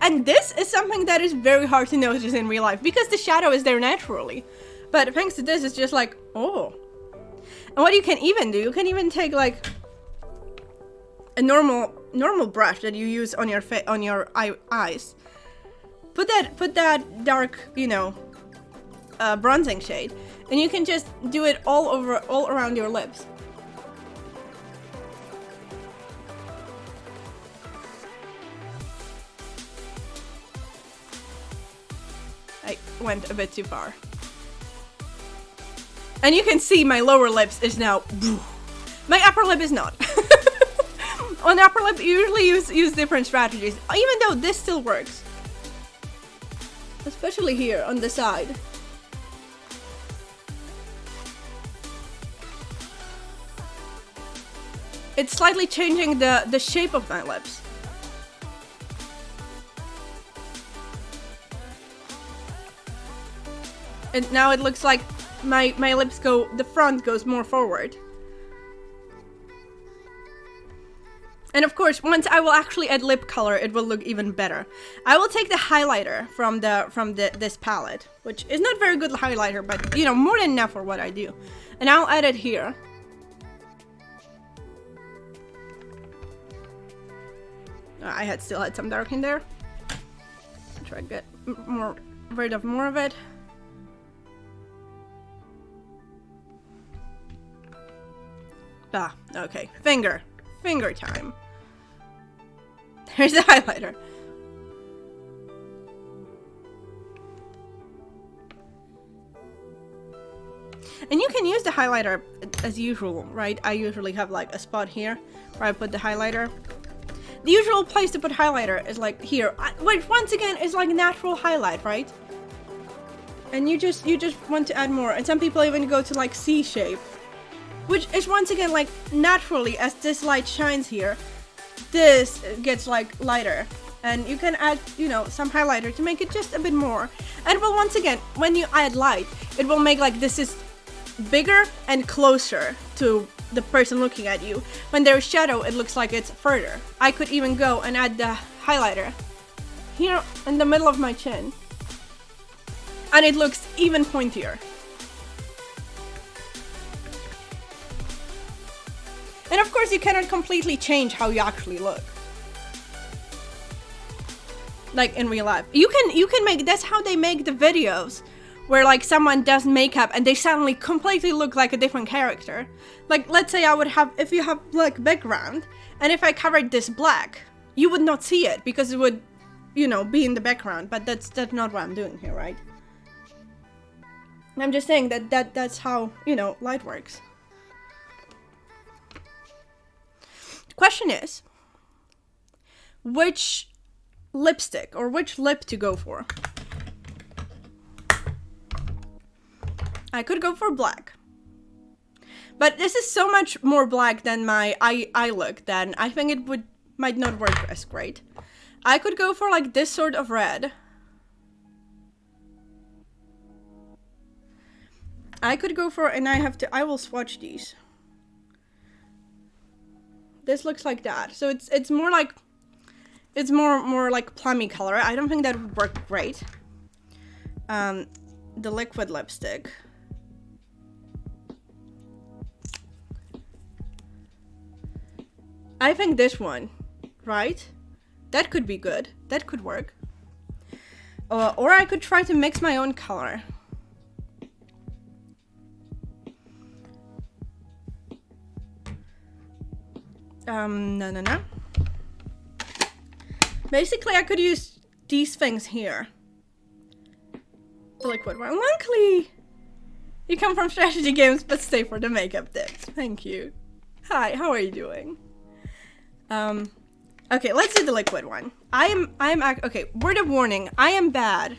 And this is something that is very hard to notice in real life because the shadow is there naturally. But thanks to this, it's just like, oh. And what you can even do, you can even take like a normal brush that you use on your eyes. Put that dark, you know, bronzing shade, and you can just do it all around your lips. I went a bit too far. And you can see my lower lips is now, my upper lip is not. On the upper lip, you usually use different strategies, even though this still works. Especially here on the side. It's slightly changing the shape of my lips. And now it looks like my lips the front goes more forward. And of course, once I will actually add lip color, it will look even better. I will take the highlighter from this palette, which is not very good highlighter, but you know, more than enough for what I do. And I'll add it here. I had still had some dark in there. Try to get rid of more of it. Ah, okay. Finger time. There's the highlighter. And you can use the highlighter as usual, right? I usually have like a spot here where I put the highlighter. The usual place to put highlighter is like here, which once again is like natural highlight, right? And you just want to add more. And some people even go to like C shape, which is once again like naturally as this light shines here, this gets like lighter. And you can add, you know, some highlighter to make it just a bit more. And well, once again, when you add light, it will make like this is bigger and closer to the person looking at you. When there's shadow, it looks like it's further. I could even go and add the highlighter here in the middle of my chin, and it looks even pointier. And of course, you cannot completely change how you actually look, like in real life. You can make, that's how they make the videos where like someone does makeup and they suddenly completely look like a different character. Like, let's say I would have, if you have black background, and if I covered this black, you would not see it because it would, you know, be in the background. But that's not what I'm doing here, right? I'm just saying that's how, you know, light works. The question is, which lipstick or which lip to go for? I could go for black, but this is so much more black than my eye look that I think it might not work as great. I could go for like this sort of red. I could go for, and I will swatch these. This looks like that, so it's more like, it's more like plummy color. I don't think that would work great. The liquid lipstick. I think this one, right? That could be good. That could work. Or I could try to mix my own color. No. Basically, I could use these things here. The liquid one. Luckily, you come from strategy games, but stay for the makeup tips. Thank you. Hi, how are you doing? Okay, let's do the liquid one. Okay, word of warning, I am bad.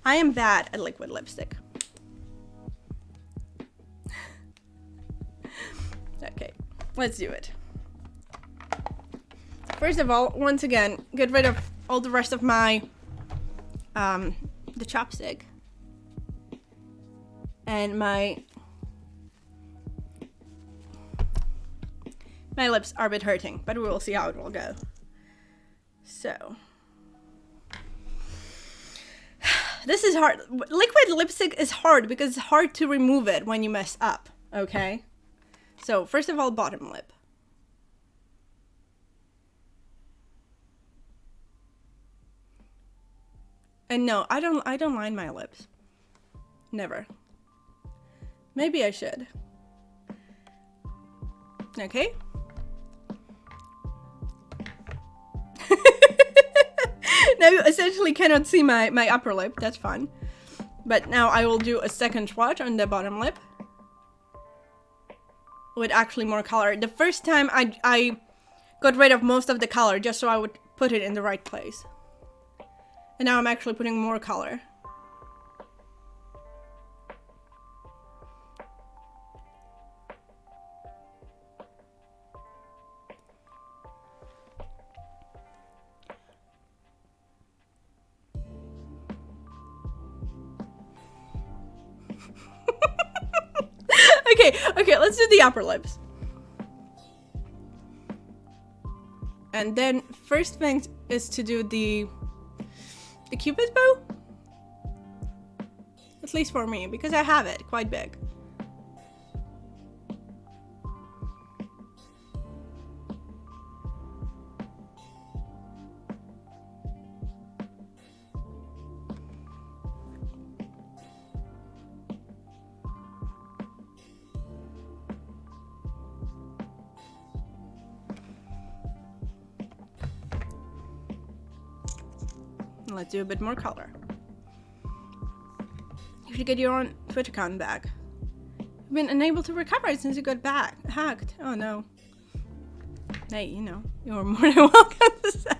I am bad at liquid lipstick. Okay, let's do it. First of all, once again, get rid of all the rest of my, the chopstick. And my lips are a bit hurting, but we will see how it will go. So, this is hard. Liquid lipstick is hard because it's hard to remove it when you mess up, okay? So, first of all, bottom lip. And no, I don't line my lips. Never. Maybe I should. Okay. Now you essentially cannot see my upper lip, that's fun. But now I will do a second swatch on the bottom lip. With actually more color. The first time I got rid of most of the color just so I would put it in the right place. And now I'm actually putting more color. Okay, let's do the upper lips. And then first thing is to do the Cupid's bow. At least for me, because I have it quite big. Let's do a bit more color. You should get your own Twitch account back. You've been unable to recover it since you got hacked. Oh no. Hey, you know, you're more than welcome to send.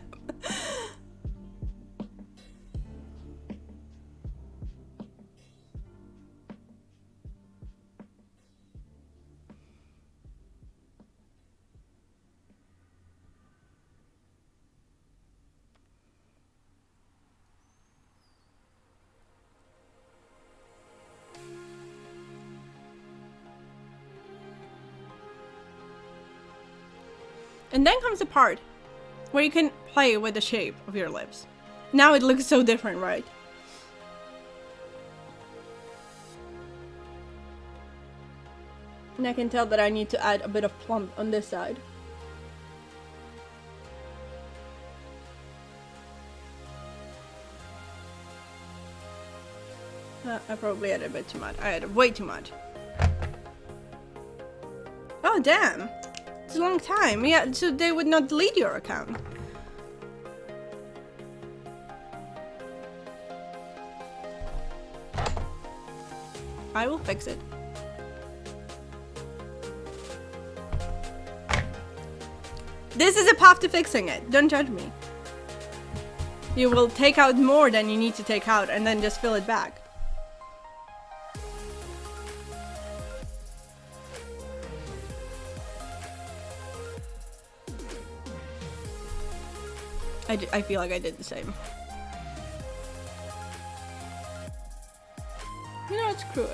And then comes the part where you can play with the shape of your lips. Now it looks so different, right? And I can tell that I need to add a bit of plump on this side. I probably added a bit too much. I added way too much. Oh, damn. It's a long time. Yeah, so they would not delete your account. I will fix it. This is a path to fixing it. Don't judge me. You will take out more than you need to take out and then just fill it back. I feel like I did the same. You know, it's good.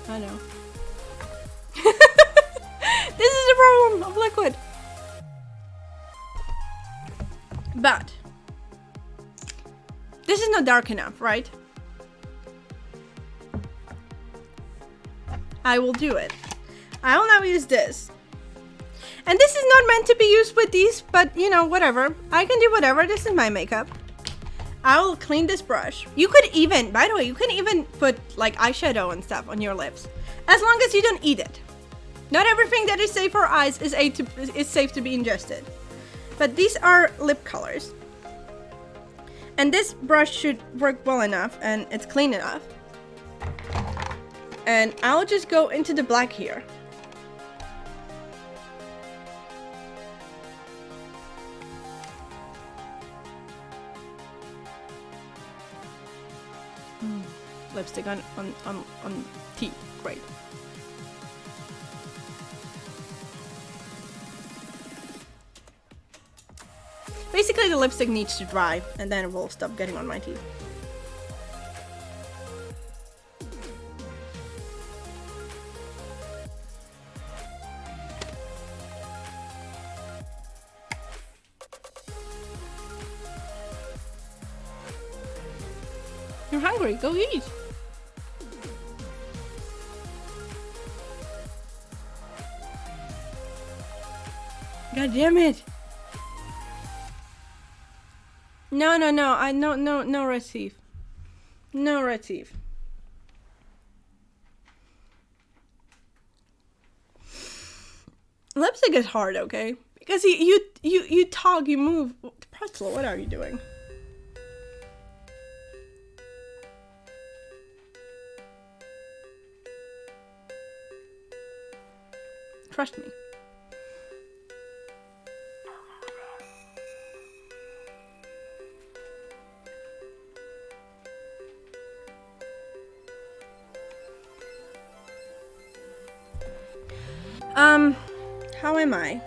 I know. This is the problem of liquid. But this is not dark enough, right? I will do it. I will now use this. And this is not meant to be used with these, but you know, whatever. I can do whatever. This is my makeup. I will clean this brush. You could even, by the way, you can even put like eyeshadow and stuff on your lips. As long as you don't eat it. Not everything that is safe for eyes is safe to be ingested. But these are lip colors. And this brush should work well enough and it's clean enough. And I'll just go into the black here. Lipstick on teeth, great. Basically the lipstick needs to dry and then it will stop getting on my teeth. You're hungry, go eat. God damn it. No, no red teeth. No red teeth. Lipstick is hard, okay? Because you talk, you move. Pretzel, what are you doing? Trust me. How am I?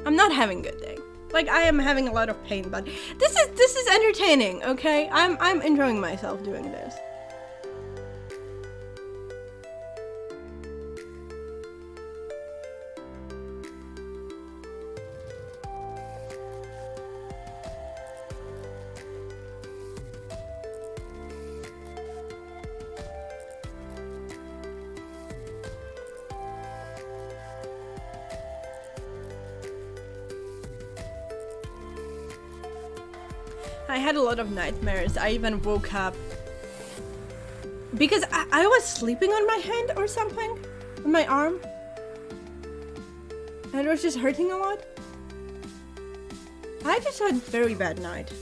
I'm not having a good day. Like, I am having a lot of pain, but this is entertaining, okay? I'm enjoying myself doing this. I had a lot of nightmares. I even woke up Because I was sleeping on my hand or something, on my arm, and it was just hurting a lot. I just had a very bad night.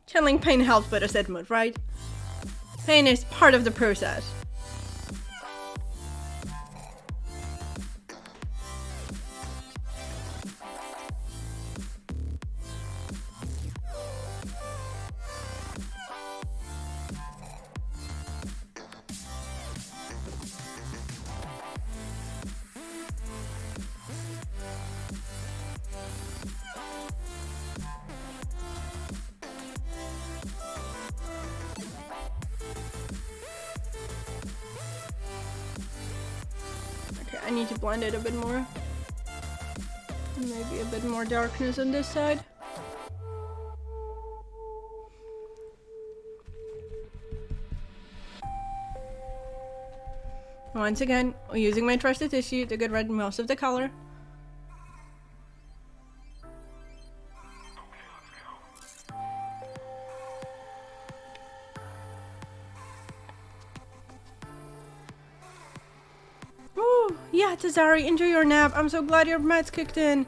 Channeling pain helps with a Sith mood, right? Pain is part of the process. I need to blend it a bit more. Maybe a bit more darkness on this side. Once again, using my trusted tissue to get rid of most of the color. Yeah, Tazari, enjoy your nap. I'm so glad your meds kicked in.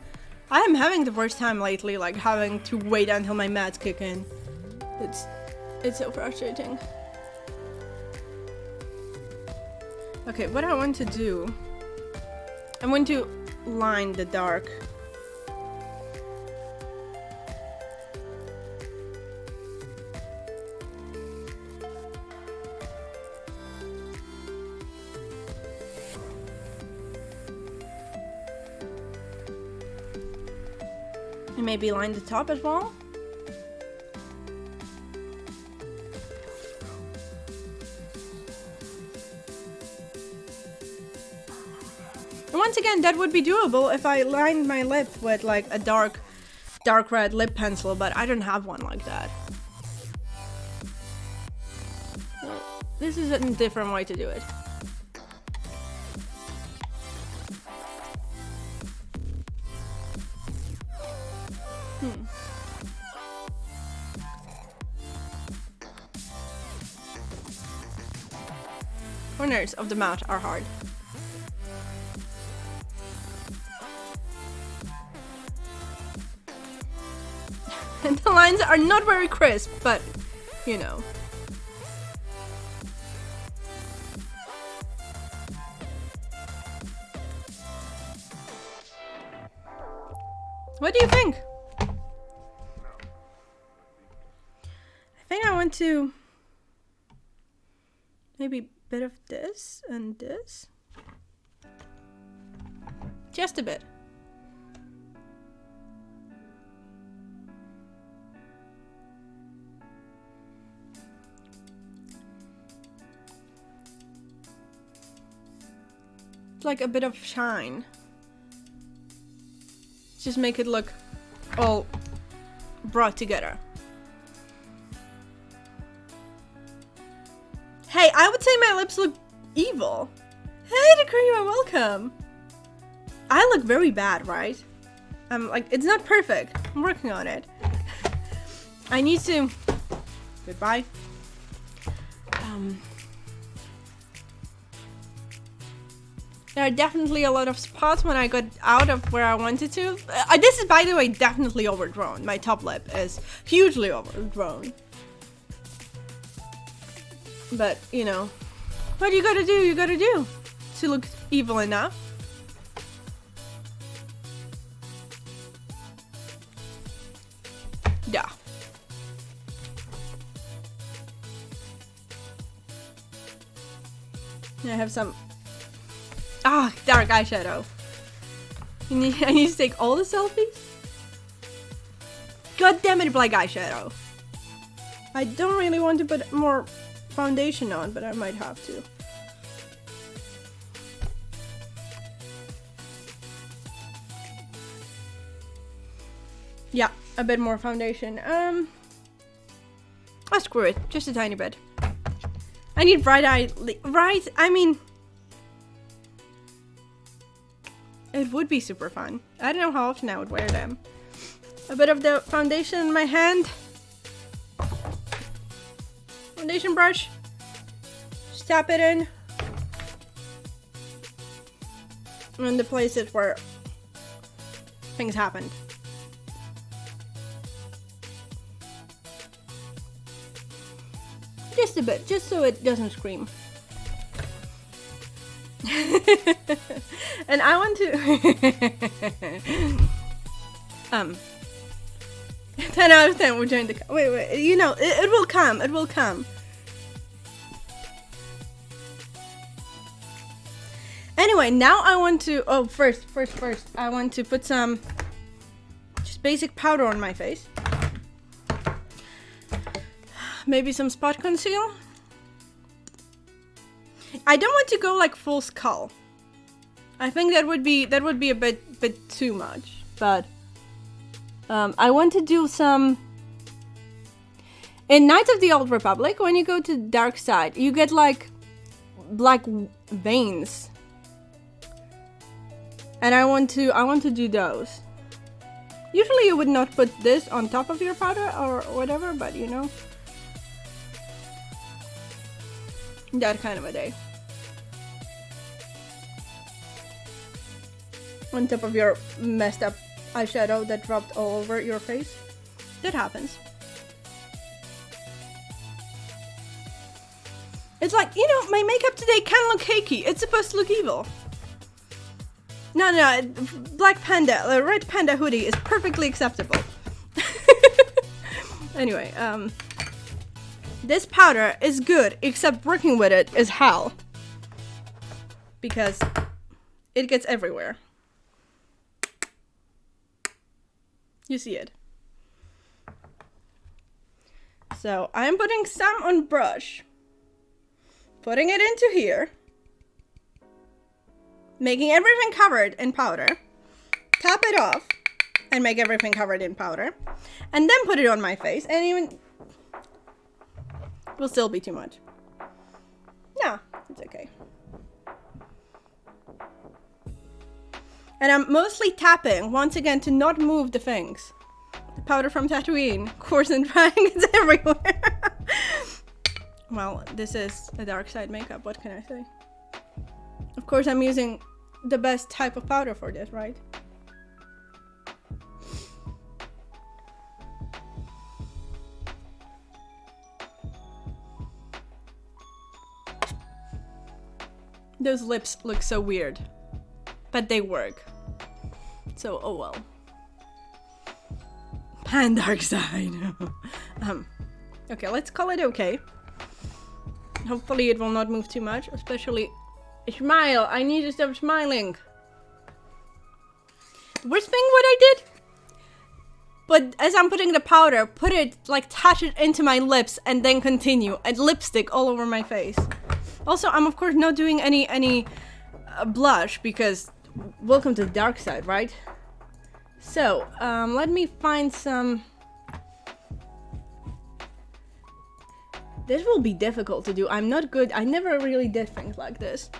I am having the worst time lately, like having to wait until my meds kick in. It's so frustrating. Okay, what I want to do, I want to line the dark. And maybe line the top as well. Once again, that would be doable if I lined my lip with like a dark red lip pencil, but I don't have one like that. This is a different way to do it. Corners of the mouth are hard. And the lines are not very crisp, but you know. What do you think? I think I want to maybe a bit of this and this. Just a bit. Like a bit of shine. Just make it look all brought together. Hey, I would say my lips look evil. Hey, the cream, welcome. I look very bad, right? I'm like, it's not perfect. I'm working on it. I need to. Goodbye. There are definitely a lot of spots when I got out of where I wanted to. This is, by the way, definitely overdrawn. My top lip is hugely overdrawn. But, you know, what you gotta do to look evil enough. Yeah. I have some dark eyeshadow. I need to take all the selfies? God damn it, black eyeshadow. I don't really want to put more foundation on, but I might have to. Yeah, a bit more foundation. Oh, screw it. Just a tiny bit. I need bright eye, right? I mean, It would be super fun. I don't know how often I would wear them. A bit of the foundation in my hand. Foundation brush. Just tap it in. And the places where things happened. Just a bit, just so it doesn't scream. And I want to 10 out of 10 we're doing the wait, you know, it will come, it will come. Anyway, now I want to first I want to put some just basic powder on my face. Maybe some spot conceal. I don't want to go like full skull. I think that would be a bit too much. But I want to do some. In Knights of the Old Republic, when you go to dark side, you get like black veins, and I want to do those. Usually, you would not put this on top of your powder or whatever, but you know. That kind of a day. On top of your messed up eyeshadow that dropped all over your face. That happens. It's like, you know, my makeup today can look cakey. It's supposed to look evil. No, black panda, the red panda hoodie is perfectly acceptable. Anyway, this powder is good, except working with it is hell. Because it gets everywhere. You see it. So I'm putting some on brush. Putting it into here. Making everything covered in powder. Tap it off. And make everything covered in powder. And then put it on my face. And even... will still be too much. No, it's okay. And I'm mostly tapping, once again, to not move the things. The powder from Tatooine, coarse and drying, it's everywhere. Well, this is a dark side makeup, what can I say? Of course, I'm using the best type of powder for this, right? Those lips look so weird, but they work. So, oh well. Pan dark side. Okay, let's call it okay. Hopefully it will not move too much, especially smile. I need to stop smiling. Worst thing what I did? But as I'm putting the powder, put it, like, touch it into my lips and then continue. And lipstick all over my face. Also, I'm of course not doing any blush because welcome to the dark side, right? So, let me find some... This will be difficult to do. I'm not good. I never really did things like this.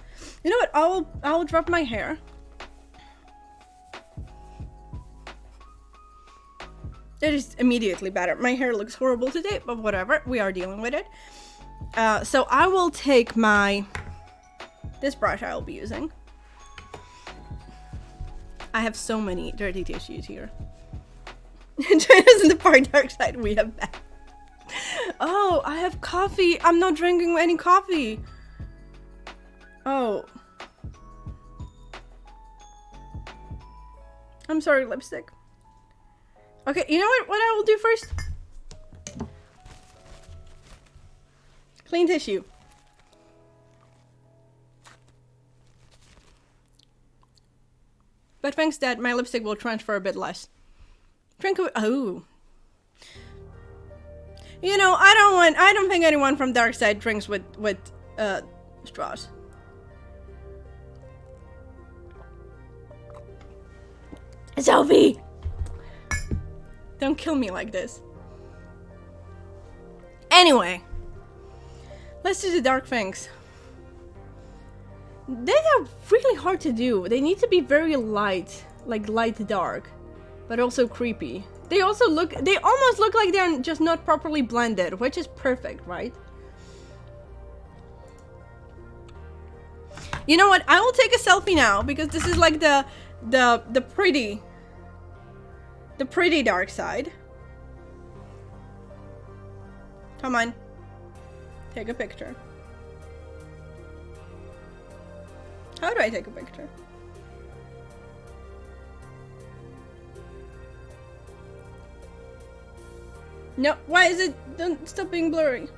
You know what? I'll drop my hair. It is immediately better. My hair looks horrible today, but whatever. We are dealing with it. So I will take this brush I will be using. I have so many dirty tissues here. Join us in the far dark side. We have that. Oh, I have coffee. I'm not drinking any coffee. Oh. I'm sorry, lipstick. Okay, you know what I will do first? Clean tissue. But thanks that my lipstick will transfer a bit less. Drink of oh. You know, I don't think anyone from Dark Side drinks with straws. Sophie! Don't kill me like this. Anyway. Let's do the dark things. They are really hard to do. They need to be very light, like light dark, but also creepy. They also look, they almost look like they're just not properly blended, which is perfect, right? You know what? I will take a selfie now because this is like the pretty dark side. Come on. Take a picture. How do I take a picture? No, why is it? Don't stop being blurry.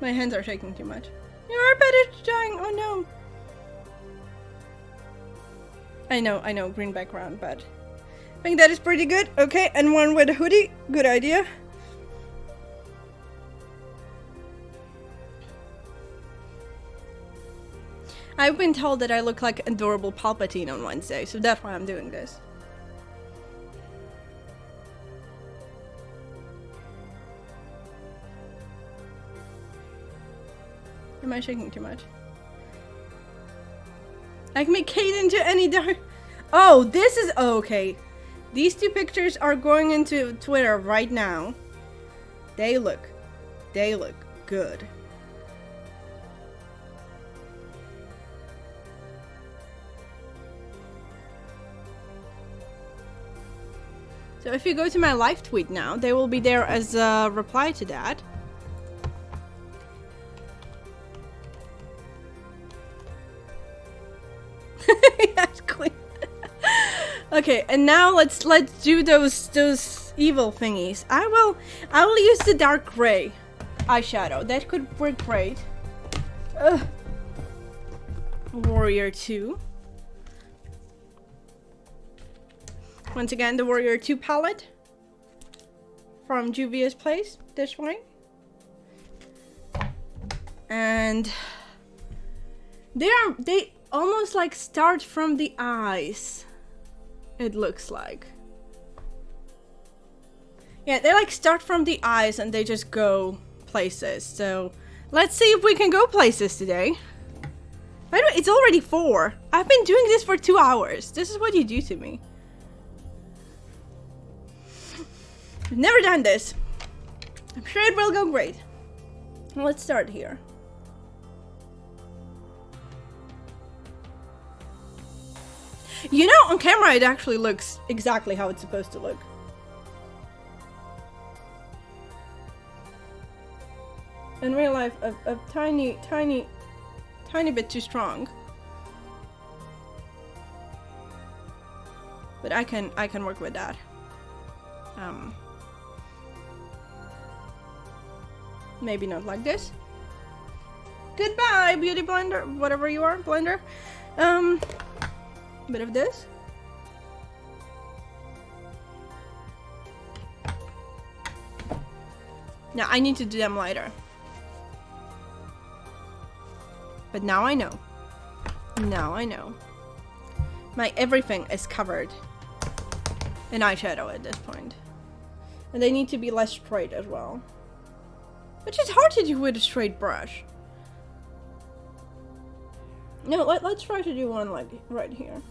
My hands are shaking too much. Your bed is dying. Oh no. I know, green background, but I think that is pretty good. Okay, and one with a hoodie. Good idea. I've been told that I look like adorable Palpatine on Wednesday, so that's why I'm doing this. Am I shaking too much? I can make Kate into any dark. Oh, this is okay. These two pictures are going into Twitter right now. They look good. So if you go to my live tweet now, they will be there as a reply to that. Yes, queen. Okay, and now let's do those evil thingies. I will use the dark gray eyeshadow. That could work great. Warrior 2. Once again, the Warrior 2 palette from Juvia's Place, this way. And they almost like start from the eyes, it looks like. Yeah, they like start from the eyes and they just go places. So let's see if we can go places today. By the way, it's already 4. I've been doing this for 2 hours. This is what you do to me. I've never done this. I'm sure it will go great. Let's start here. You know, on camera it actually looks exactly how it's supposed to look. In real life, a tiny bit too strong. But I can work with that. Maybe not like this. Goodbye, beauty blender, whatever you are, blender. Bit of this. Now I need to do them lighter. But now I know. Now I know. My everything is covered in eyeshadow at this point. And they need to be less straight as well. Which is hard to do with a straight brush. No, let's try to do one like right here.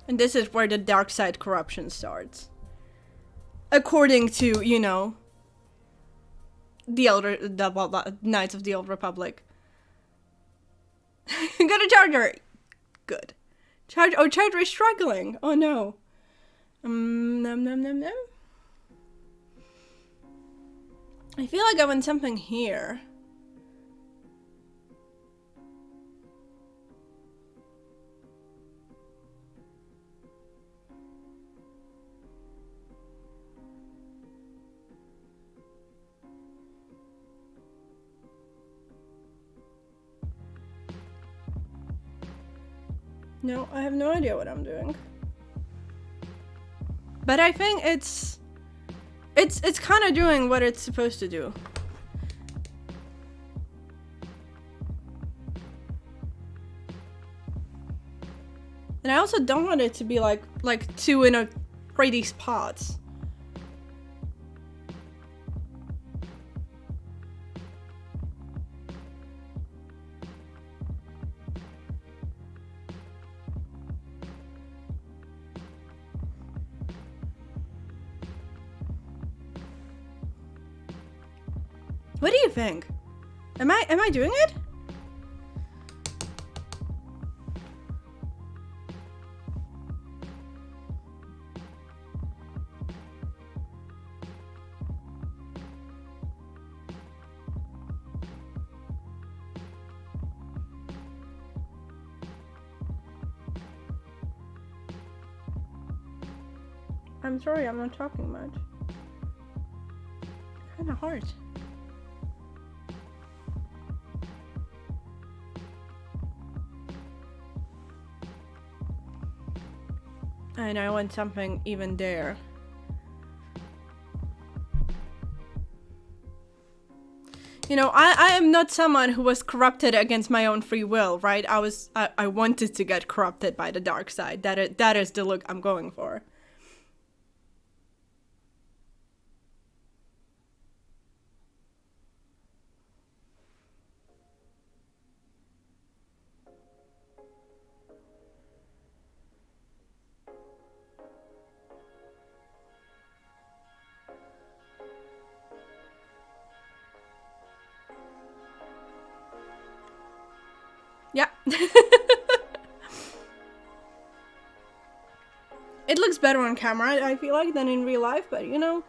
And this is where the dark side corruption starts. According to, you know, the Knights of the Old Republic. Got a charger! Good. Charger is struggling! Oh no. Nom nom nom nom. I feel like I want something here. No, I have no idea what I'm doing. But I think it's It's kind of doing what it's supposed to do. And I also don't want it to be like two in a 3D spots. What do you think? Am I doing it? I'm sorry, I'm not talking much. Kinda hard. And I want something even there. You know, I am not someone who was corrupted against my own free will, right? I wanted to get corrupted by the dark side. That is the look I'm going for. Yeah. It looks better on camera, I feel like, than in real life, but you know,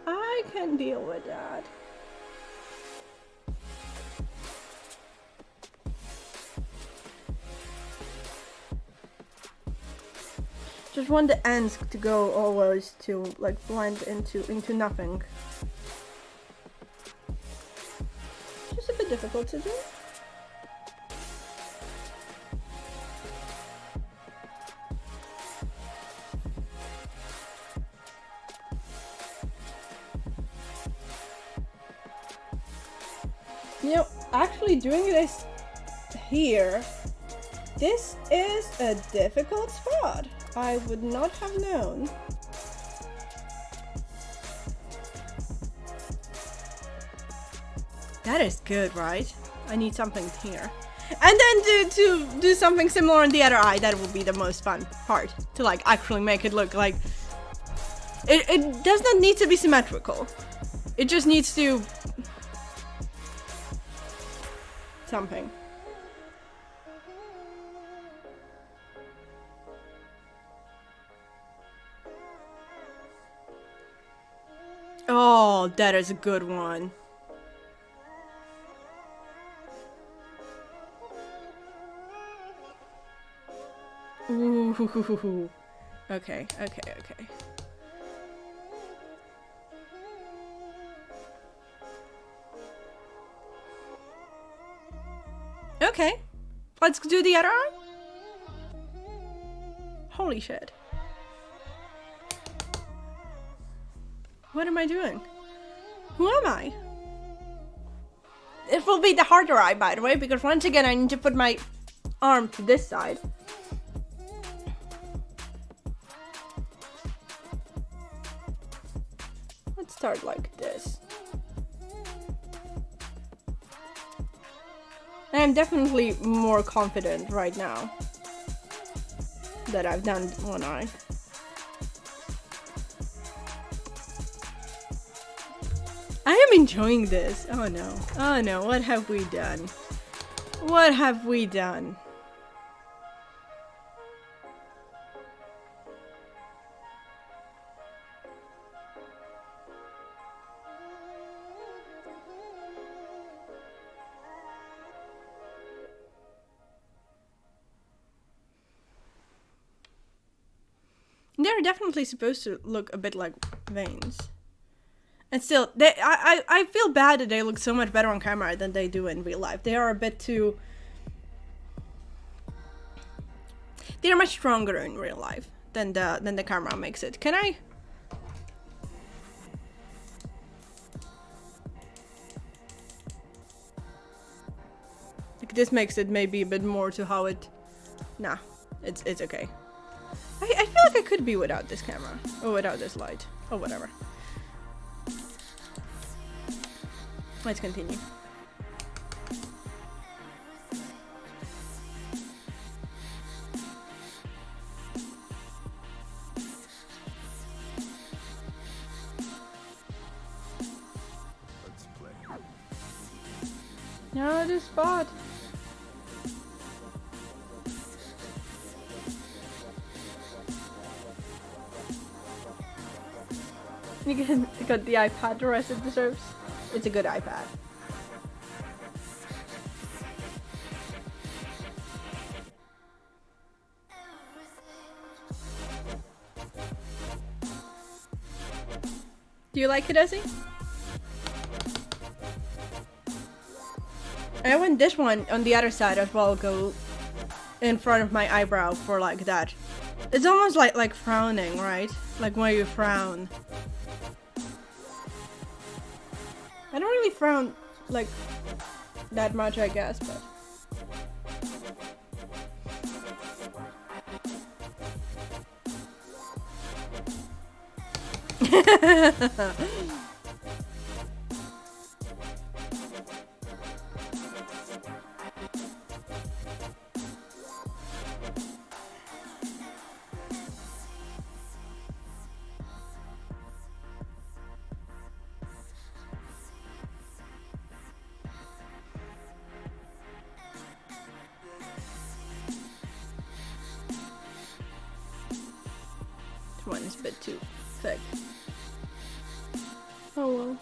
I can deal with that. Just want the ends to go always to like blend into nothing. Just a bit difficult to do. You know, actually doing this here, this is a difficult spot. I would not have known. That is good, right? I need something here. And then to do something similar on the other eye, that will be the most fun part. To like actually make it look like... It does not need to be symmetrical. It just needs to... something. Oh, that is a good one. Ooh. Okay. Okay, let's do the other eye. Holy shit. What am I doing? Who am I? It will be the harder eye, by the way, because once again I need to put my arm to this side. Let's start like this. And I'm definitely more confident right now that I've done one eye. I am enjoying this. Oh no. Oh no, what have we done? What have we done? They're definitely supposed to look a bit like veins. And still, I feel bad that they look so much better on camera than they do in real life. They are a bit too... They're much stronger in real life than the camera makes it. Can I... this makes it maybe a bit more to how it... Nah, it's okay. I feel like I could be without this camera. Or without this light. Or whatever. Let's continue. Let's play. No, this spot. You got the iPad the rest it deserves. It's a good iPad. Do you like it, Essie? I want this one on the other side as well, go in front of my eyebrow for like that. It's almost like frowning, right? Like when you frown. I don't really frown like that much, I guess, but. One is a bit too thick. Oh well.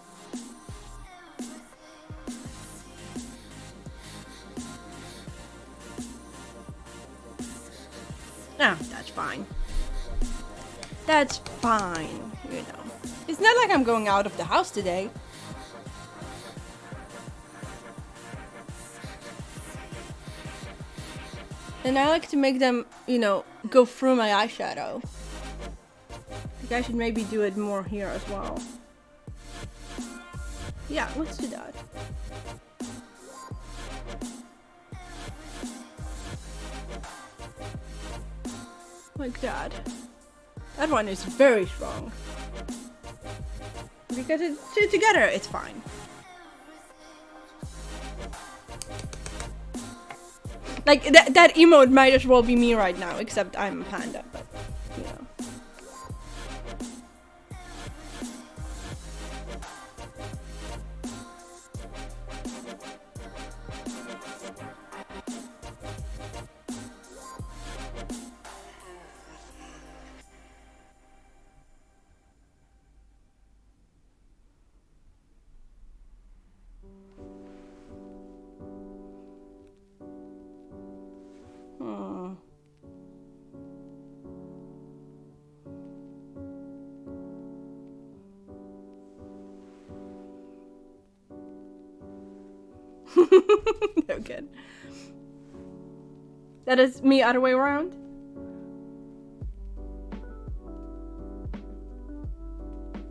Ah, that's fine. That's fine, you know. It's not like I'm going out of the house today. And I like to make them, you know, go through my eyeshadow. I should maybe do it more here as well. Yeah, let's do that. Like that. That one is very strong. Because it's together, it's fine. Like, that emote might as well be me right now, except I'm a panda, but, you know. No good. That is me other way around.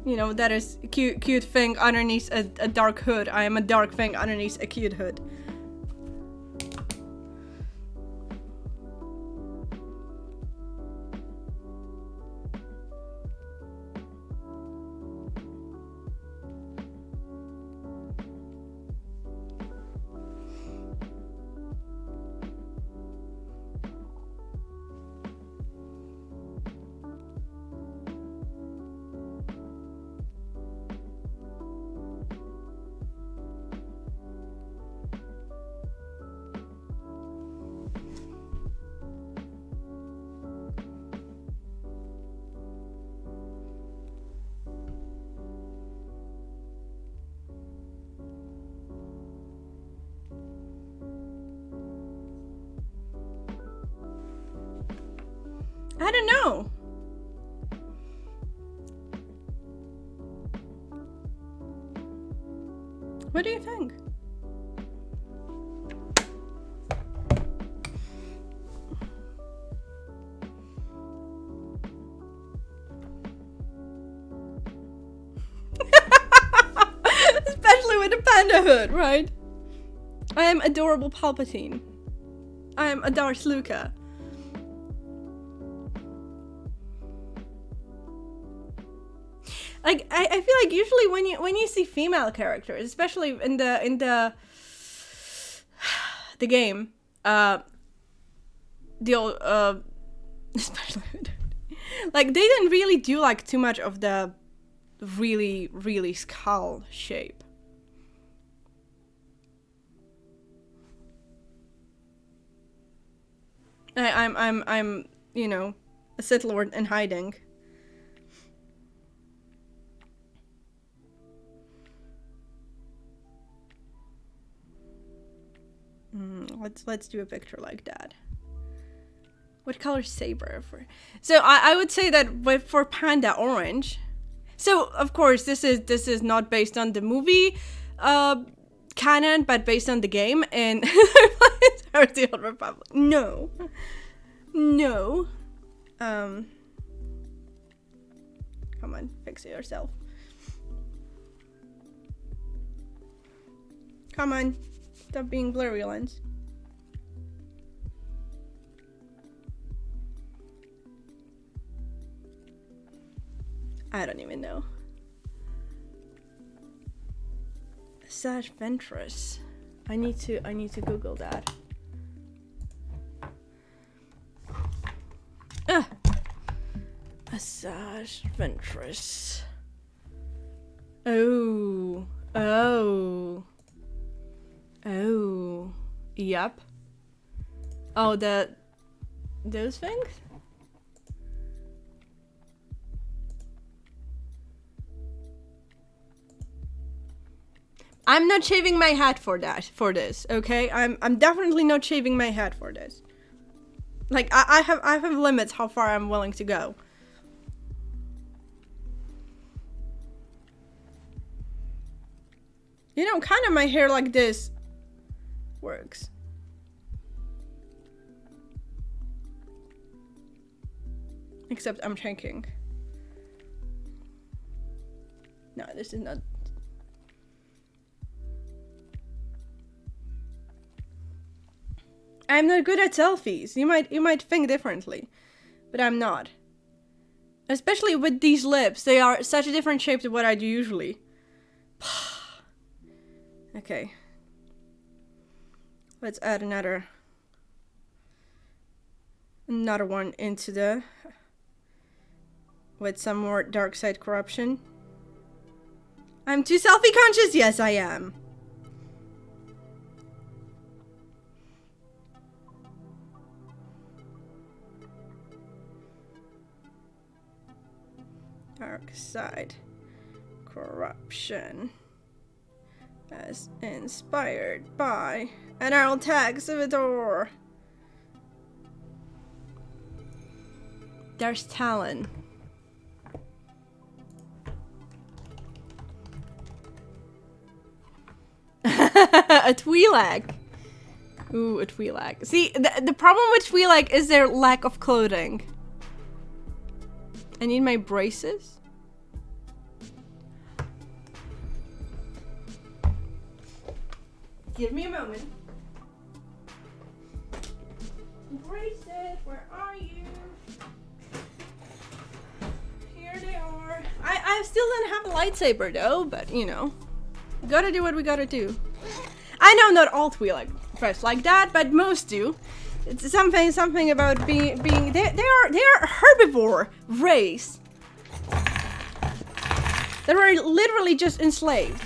You know, that is cute thing underneath a dark hood. I am a dark thing underneath a cute hood. I don't know. What do you think? Especially with the panda hood, right? I am adorable Palpatine. I am a Darth Luca. Like I feel like usually when you see female characters, especially in the game, the old especially like they didn't really do like too much of the really skull shape. I'm you know, a Sith Lord in hiding. Let's do a picture like that. What color saber for? So I would say that for Panda orange. So of course this is not based on the movie canon, but based on the game and the Old Republic. No. Come on, fix it yourself. Come on. Stop being blurry, Lens. I don't even know. Sage Ventress. I need to Google that. Sage Ventress. Oh. Yep. Oh, those things? I'm not shaving my head for this, okay? I'm definitely not shaving my head for this. Like I have limits how far I'm willing to go. You know, kind of my hair like this works. Except I'm shrinking. No, this is not. I'm not good at selfies. You might think differently, but I'm not. Especially with these lips, they are such a different shape to what I do usually. Okay. Let's add another one into the with some more dark side corruption. I'm too selfie conscious. Yes, I am. Dark side corruption. As inspired by an I'll tag Civitor. There's Talon. A Twi'lek. Ooh, a Twi'lek. See, the problem with Twi'lek is their lack of clothing. I need my braces. Give me a moment. Braces, where are you? Here they are. I still don't have a lightsaber though, but you know. Gotta do what we gotta do. I know not all Twi'lek dress like that, but most do. It's something about being they are herbivore race. They were literally just enslaved.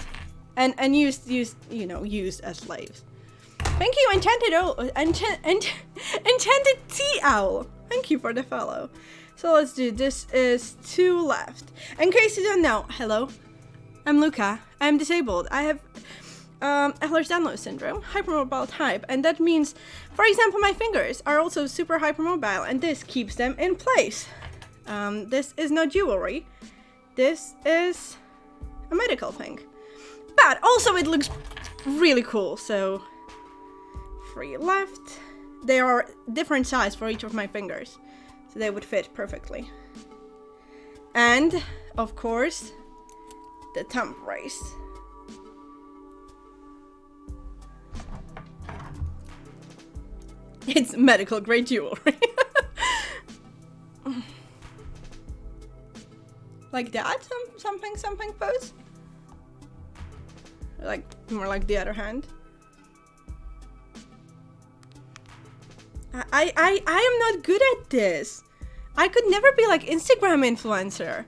And used as slaves. Thank you, enchanted tea owl. Thank you for the follow. So let's do this. Is 2 left. In case you don't know, hello, I'm Luca. I'm disabled. I have Ehlers-Danlos syndrome, hypermobile type, and that means, for example, my fingers are also super hypermobile, and this keeps them in place. This is not jewelry. This is a medical thing. But also it looks really cool, so 3 left. They are different size for each of my fingers, so they would fit perfectly. And, of course, the thumb brace. It's medical grade jewelry. Like that? Something pose? Like, more like the other hand. I am not good at this. I could never be like Instagram influencer.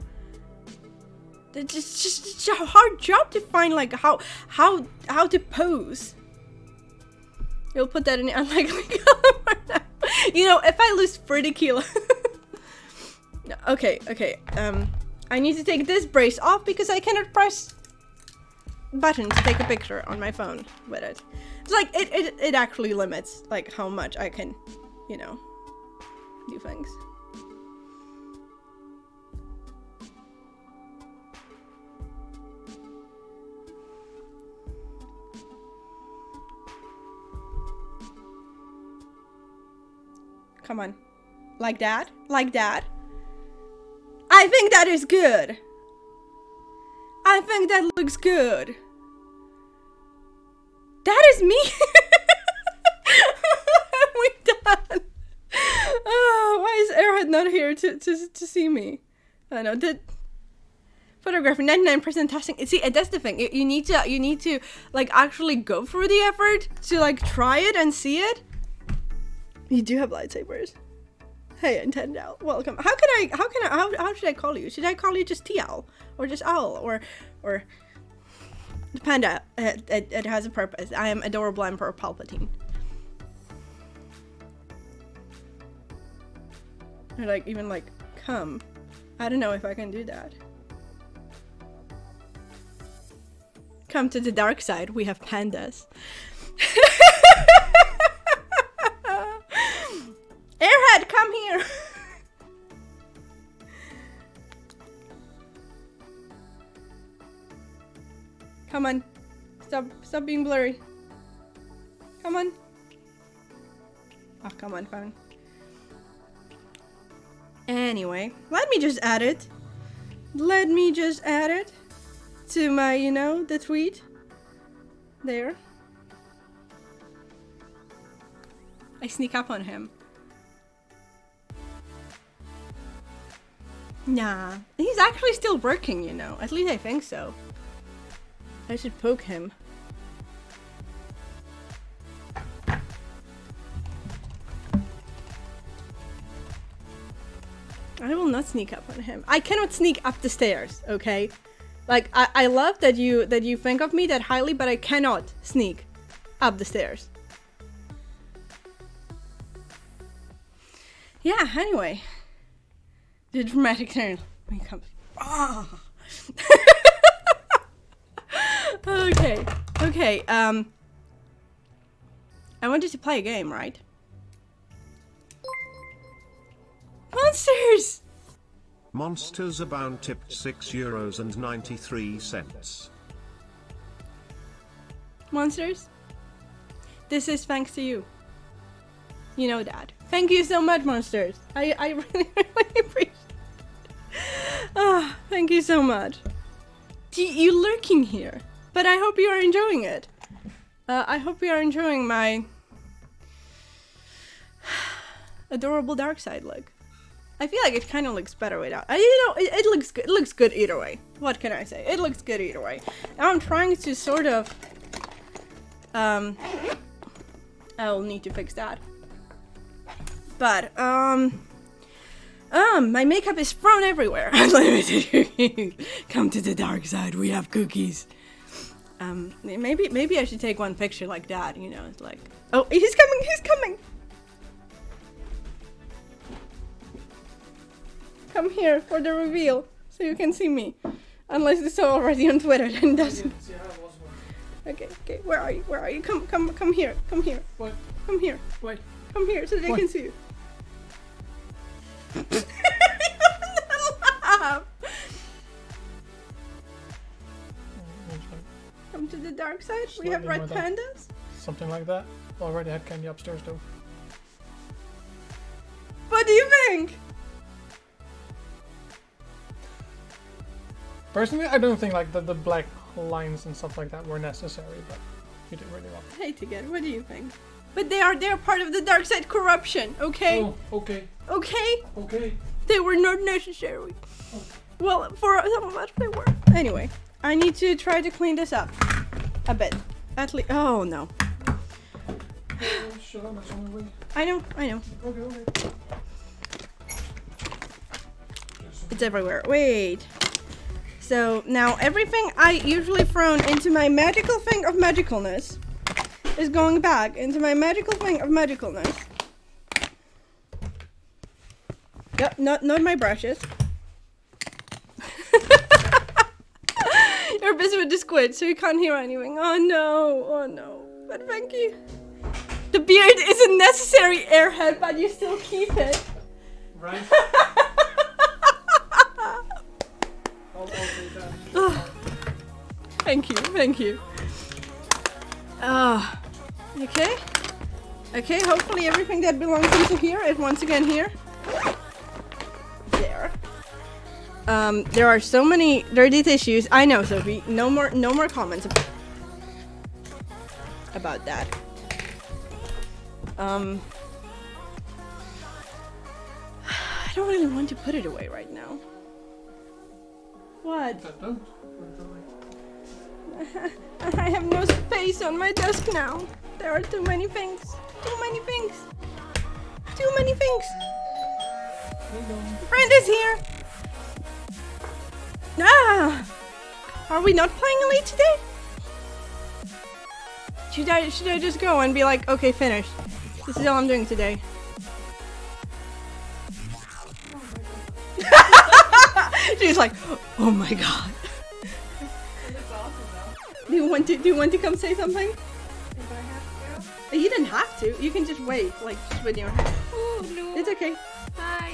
It's just a hard job to find like how to pose. You'll put that in the unlikely color. You know, if I lose 30 kilos. Okay. I need to take this brace off because I cannot press button to take a picture on my phone with it. It's like it actually limits like how much I can, you know, do things. Come on. Like that? Like that? I think that is good. I think that looks good. That is me. We done. Oh, why is Airhead not here to see me? I know that photography 99% testing. See, that's the thing. You need to like actually go through the effort to like try it and see it. You do have lightsabers. Hey, Nintendo, welcome. How should I call you? Should I call you just TL or just Owl or the panda? It has a purpose. I am adorable Emperor Palpatine. Or like even like come. I don't know if I can do that. Come to the dark side. We have pandas. Airhead, come here! Come on. Stop being blurry. Come on. Oh, come on, phone. Anyway, let me just add it. Let me just add it to my, you know, the tweet. There. I sneak up on him. Nah, he's actually still working, you know. At least I think so. I should poke him. I will not sneak up on him. I cannot sneak up the stairs, okay? Like, I love that you think of me that highly, but I cannot sneak up the stairs. Yeah, anyway. The dramatic turn. When it comes. Oh. Okay. I wanted to play a game, right? Monsters! Monsters Abound tipped €6.93. Monsters? This is thanks to you. You know that. Thank you so much, Monsters. I really appreciate it. Thank you so much. You lurking here. But I hope you are enjoying it. I hope you are enjoying my adorable dark side look. I feel like it kind of looks better without. You know, it looks good. It looks good either way. What can I say? It looks good either way. Now I'm trying to sort of. I'll need to fix that. But my makeup is thrown everywhere. Unlimited. Come to the dark side. We have cookies. Maybe I should take one picture like that. You know, it's like, oh, he's coming. He's coming. Come here for the reveal, so you can see me. Unless it's already on Twitter, then doesn't. Okay. Where are you? Where are you? Come here. Come here. What? Come here. What? Come here so they can see you. Laugh. Come to the dark side. We have red pandas. Something like that. Already had candy upstairs though. What do you think? Personally, I don't think like the black lines and stuff like that were necessary, but you did really well. I hate to get. What do you think? But they're part of the dark side corruption, okay? Oh, okay. Okay? Okay. They were not necessary. Well, for some of us they were. Anyway, I need to try to clean this up a bit. At least. Oh no. Shut up, that's the only way. I know. Okay. It's everywhere. Wait. So now everything I usually thrown into my magical thing of magicalness is going back into my magical thing of magicalness. Yep, not my brushes. You're busy with the squid, so you can't hear anything. Oh no. But thank you. The beard is a necessary airhead, but you still keep it. Right. I'll take that. Thank you. Okay, hopefully everything that belongs into here is once again here. There. There are so many dirty tissues. I know, Sophie. No more comments about that. I don't really want to put it away right now. What? I have no space on my desk now. There are too many things. Friend is here. Are we not playing Elite today? Should I just go and be like, okay, finished. This is all I'm doing today. She's like, oh my god. Do you want to come say something? If I have to. You didn't have to. You can just wave, like just with your hand. Oh no. It's okay. Hi.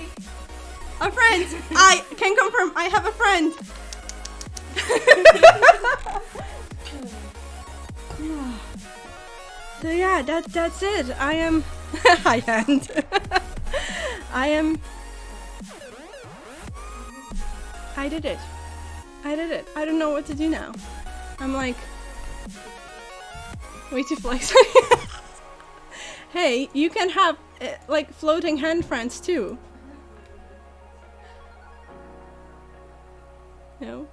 A friend. I can confirm. I have a friend. So yeah, that's it. I am. I can't. I am. I did it. I don't know what to do now. I'm like way too flexible. Hey, you can have like floating hand friends too. No?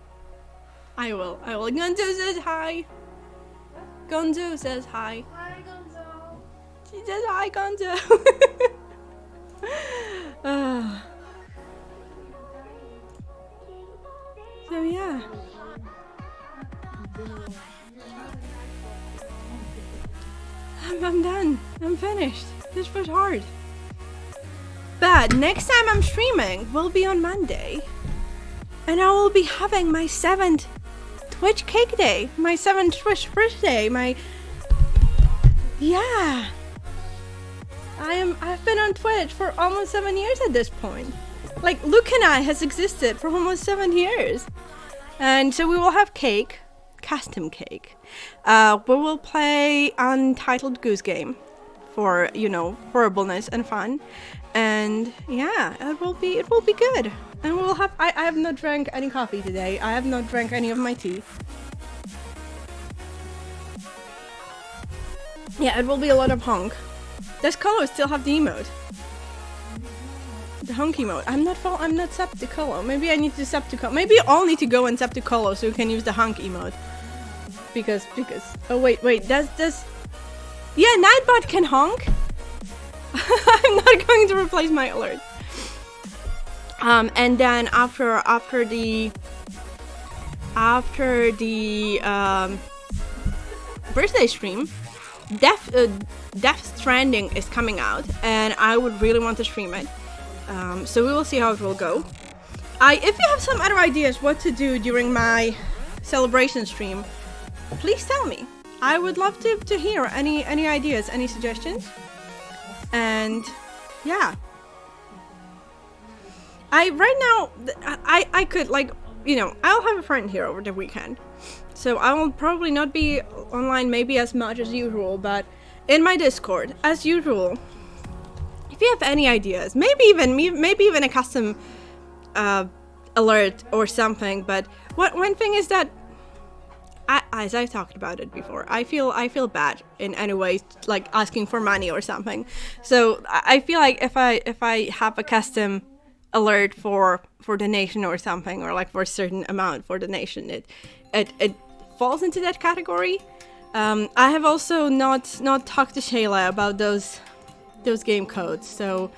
I will. Gonzo says hi. Gonzo says hi. Hi, Gonzo. She says hi, Gonzo. So yeah. I'm done. I'm finished. This was hard. But next time I'm streaming will be on Monday. And I will be having my 7th Twitch cake day. My 7th Twitch birthday. Yeah. I've been on Twitch for almost 7 years at this point. Like, Luke and I has existed for almost 7 years. And so we will have cake. Custom cake. We will play Untitled Goose Game for, you know, horribleness and fun. And yeah, it will be good. And we'll have I have not drank any coffee today. I have not drank any of my tea. Yeah, it will be a lot of honk. Does Colo still have the emote? The honk emote. I'm not sub to Colo. Maybe I need to sub to Colo. Maybe you all need to go and sub to Colo so you can use the honk emote. Because oh wait, does yeah, Nightbot can honk? I'm not going to replace my alert. And then after the birthday stream, Death Stranding is coming out, and I would really want to stream it. So we will see how it will go. If you have some other ideas what to do during my celebration stream, please tell me. I would love to hear any ideas, any suggestions. And yeah. I could, like, you know, I'll have a friend here over the weekend. So I will probably not be online maybe as much as usual, but in my Discord, as usual, if you have any ideas, maybe even a custom alert or something, but one thing is that as I talked about it before, I feel bad in any way, like asking for money or something. So I feel like if I have a custom alert for donation or something, or like for a certain amount for donation, it falls into that category. I have also not talked to Shayla about those game codes, so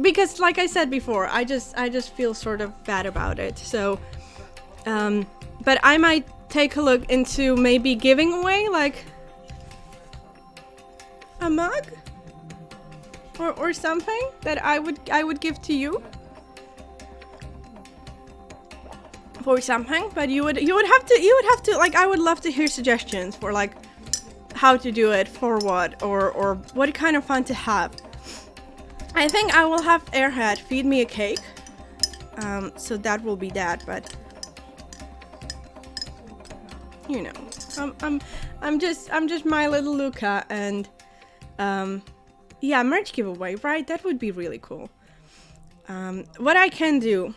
because like I said before, I just feel sort of bad about it. So but I might take a look into maybe giving away like a mug or something that I would give to you for something. But you would have to like, I would love to hear suggestions for like how to do it, for what, or what kind of fun to have. I think I will have Airhead feed me a cake, so that will be that. But you know, I'm just my little Luca, and yeah, merch giveaway, right? That would be really cool. What I can do,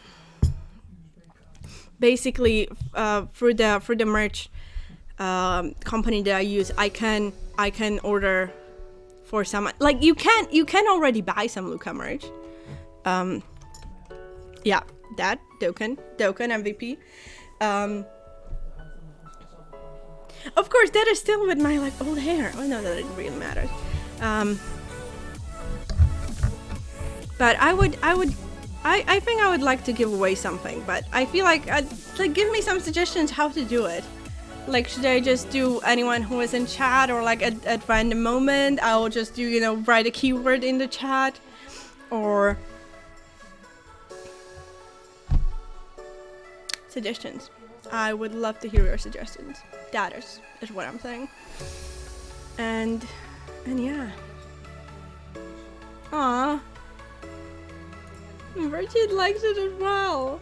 basically, for the merch company that I use, I can order for some, like you can already buy some Luca merch. Yeah, that Dokkan MVP. Of course, that is still with my like old hair. Oh no, that didn't really matter. But I think I would like to give away something, but I feel like give me some suggestions how to do it. Like, should I just do anyone who is in chat, or like at random moment I will just do, you know, write a keyword in the chat, or suggestions. I would love to hear your suggestions. That is what I'm saying. And yeah. Aww. Virgin likes it as well.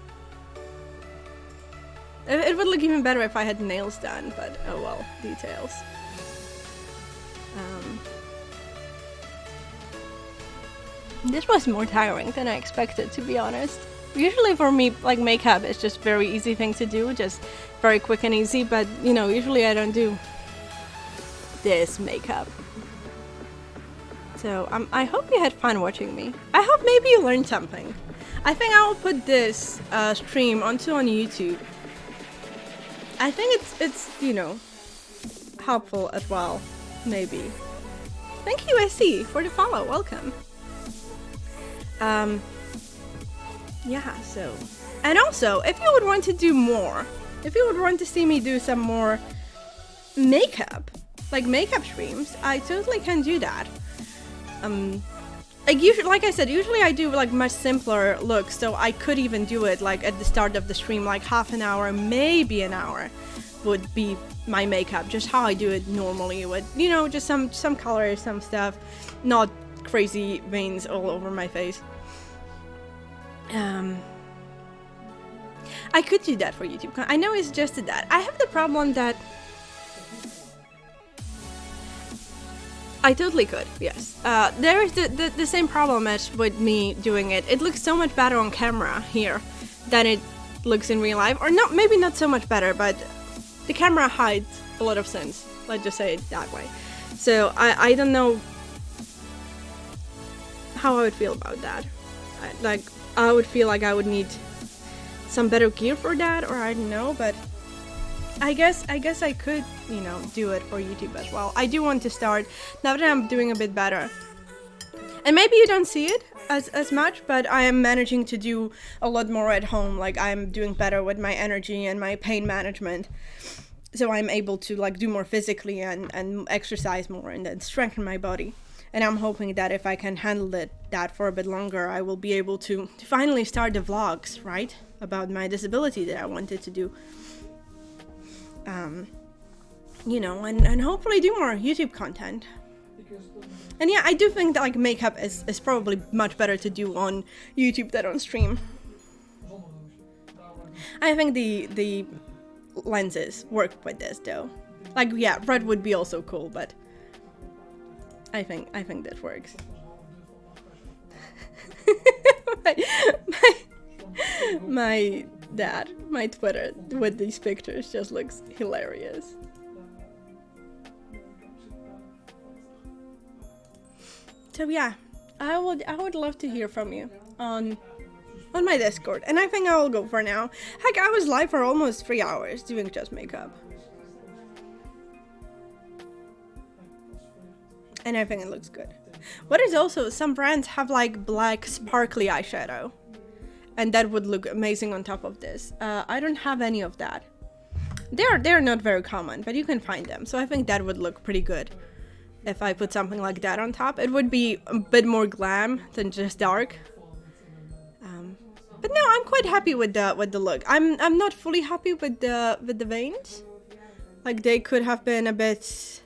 It would look even better if I had nails done, but oh well, details. This was more tiring than I expected, to be honest. Usually for me, like, makeup is just very easy thing to do, just very quick and easy, but you know, usually I don't do this makeup. So I hope you had fun watching me. I hope maybe you learned something. I think I will put this stream on YouTube. I think it's you know, helpful as well, maybe. Thank you, SC, for the follow. Welcome. Yeah, so, and also, if you would want to do more, if you would want to see me do some more makeup, like makeup streams, I totally can do that. Like usually, like I said, usually I do like much simpler looks, so I could even do it like at the start of the stream, like half an hour, maybe an hour would be my makeup, just how I do it normally with, you know, just some colors, some stuff, not crazy veins all over my face. I could do that for YouTube. I know I suggested that. I have the problem that I totally could, yes. There is the same problem as with me doing it. It looks so much better on camera here than it looks in real life. Or not, maybe not so much better, but the camera hides a lot of sins. Let's just say it that way. So I don't know how I would feel about that. I would feel like I would need some better gear for that, or I don't know, but I guess I could, you know, do it for YouTube as well. I do want to start, now that I'm doing a bit better. And maybe you don't see it as much, but I am managing to do a lot more at home. Like, I'm doing better with my energy and my pain management. So I'm able to, like, do more physically and exercise more and then strengthen my body. And I'm hoping that if I can handle that for a bit longer, I will be able to finally start the vlogs, right? About my disability that I wanted to do. You know, and hopefully do more YouTube content. And yeah, I do think that like makeup is probably much better to do on YouTube than on stream. I think the lenses work with this though. Like, yeah, red would be also cool, but I think that works. my that. My Twitter with these pictures just looks hilarious. So yeah, I would love to hear from you on my Discord, and I think I will go for now. Heck, I was live for almost 3 hours doing just makeup. And I think it looks good. What is also, some brands have like black sparkly eyeshadow. And that would look amazing on top of this. I don't have any of that. They're not very common, but you can find them. So I think that would look pretty good. If I put something like that on top, it would be a bit more glam than just dark. But no, I'm quite happy with the look. I'm not fully happy with the veins. Like they could have been a bit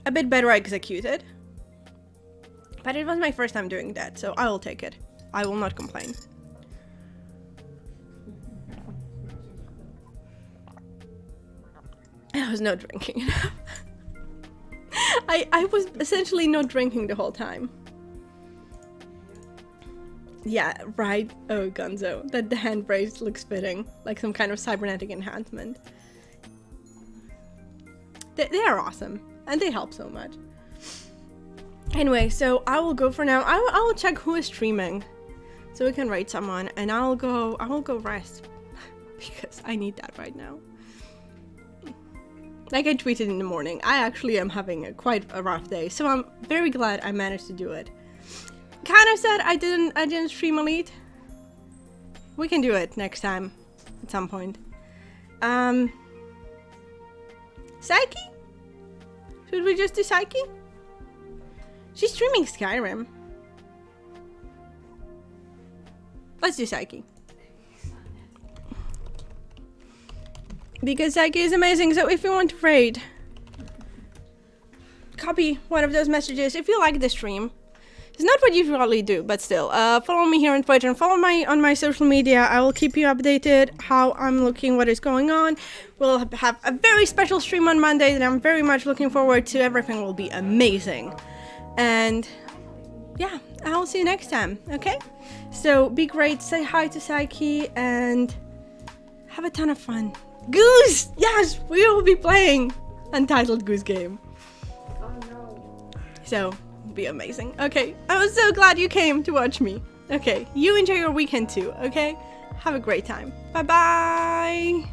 better executed. But it was my first time doing that, so I will take it. I will not complain. I was not drinking enough. I was essentially not drinking the whole time. Yeah, right. Oh, Gonzo. That the hand brace looks fitting. Like some kind of cybernetic enhancement. They are awesome. And they help so much. Anyway, so I will go for now. I will check who is streaming. So we can rate someone. And I will go rest. Because I need that right now. Like I tweeted in the morning, I actually am having quite a rough day. So I'm very glad I managed to do it. Kind of sad I didn't stream Elite. We can do it next time. At some point. Psyche? Should we just do Psyche? She's streaming Skyrim. Let's do Psyche. Because Psyche is amazing, so if you want to raid, copy one of those messages if you like the stream. It's not what you usually do, but still. Follow me here on Twitter and follow on my social media. I will keep you updated how I'm looking, what is going on. We'll have a very special stream on Monday that I'm very much looking forward to. Everything will be amazing. And yeah, I'll see you next time, okay? So be great, say hi to Psyche, and have a ton of fun. Goose! Yes, we will be playing Untitled Goose Game. Oh no. So, it'll be amazing. Okay, I was so glad you came to watch me. Okay, you enjoy your weekend too, okay? Have a great time. Bye-bye!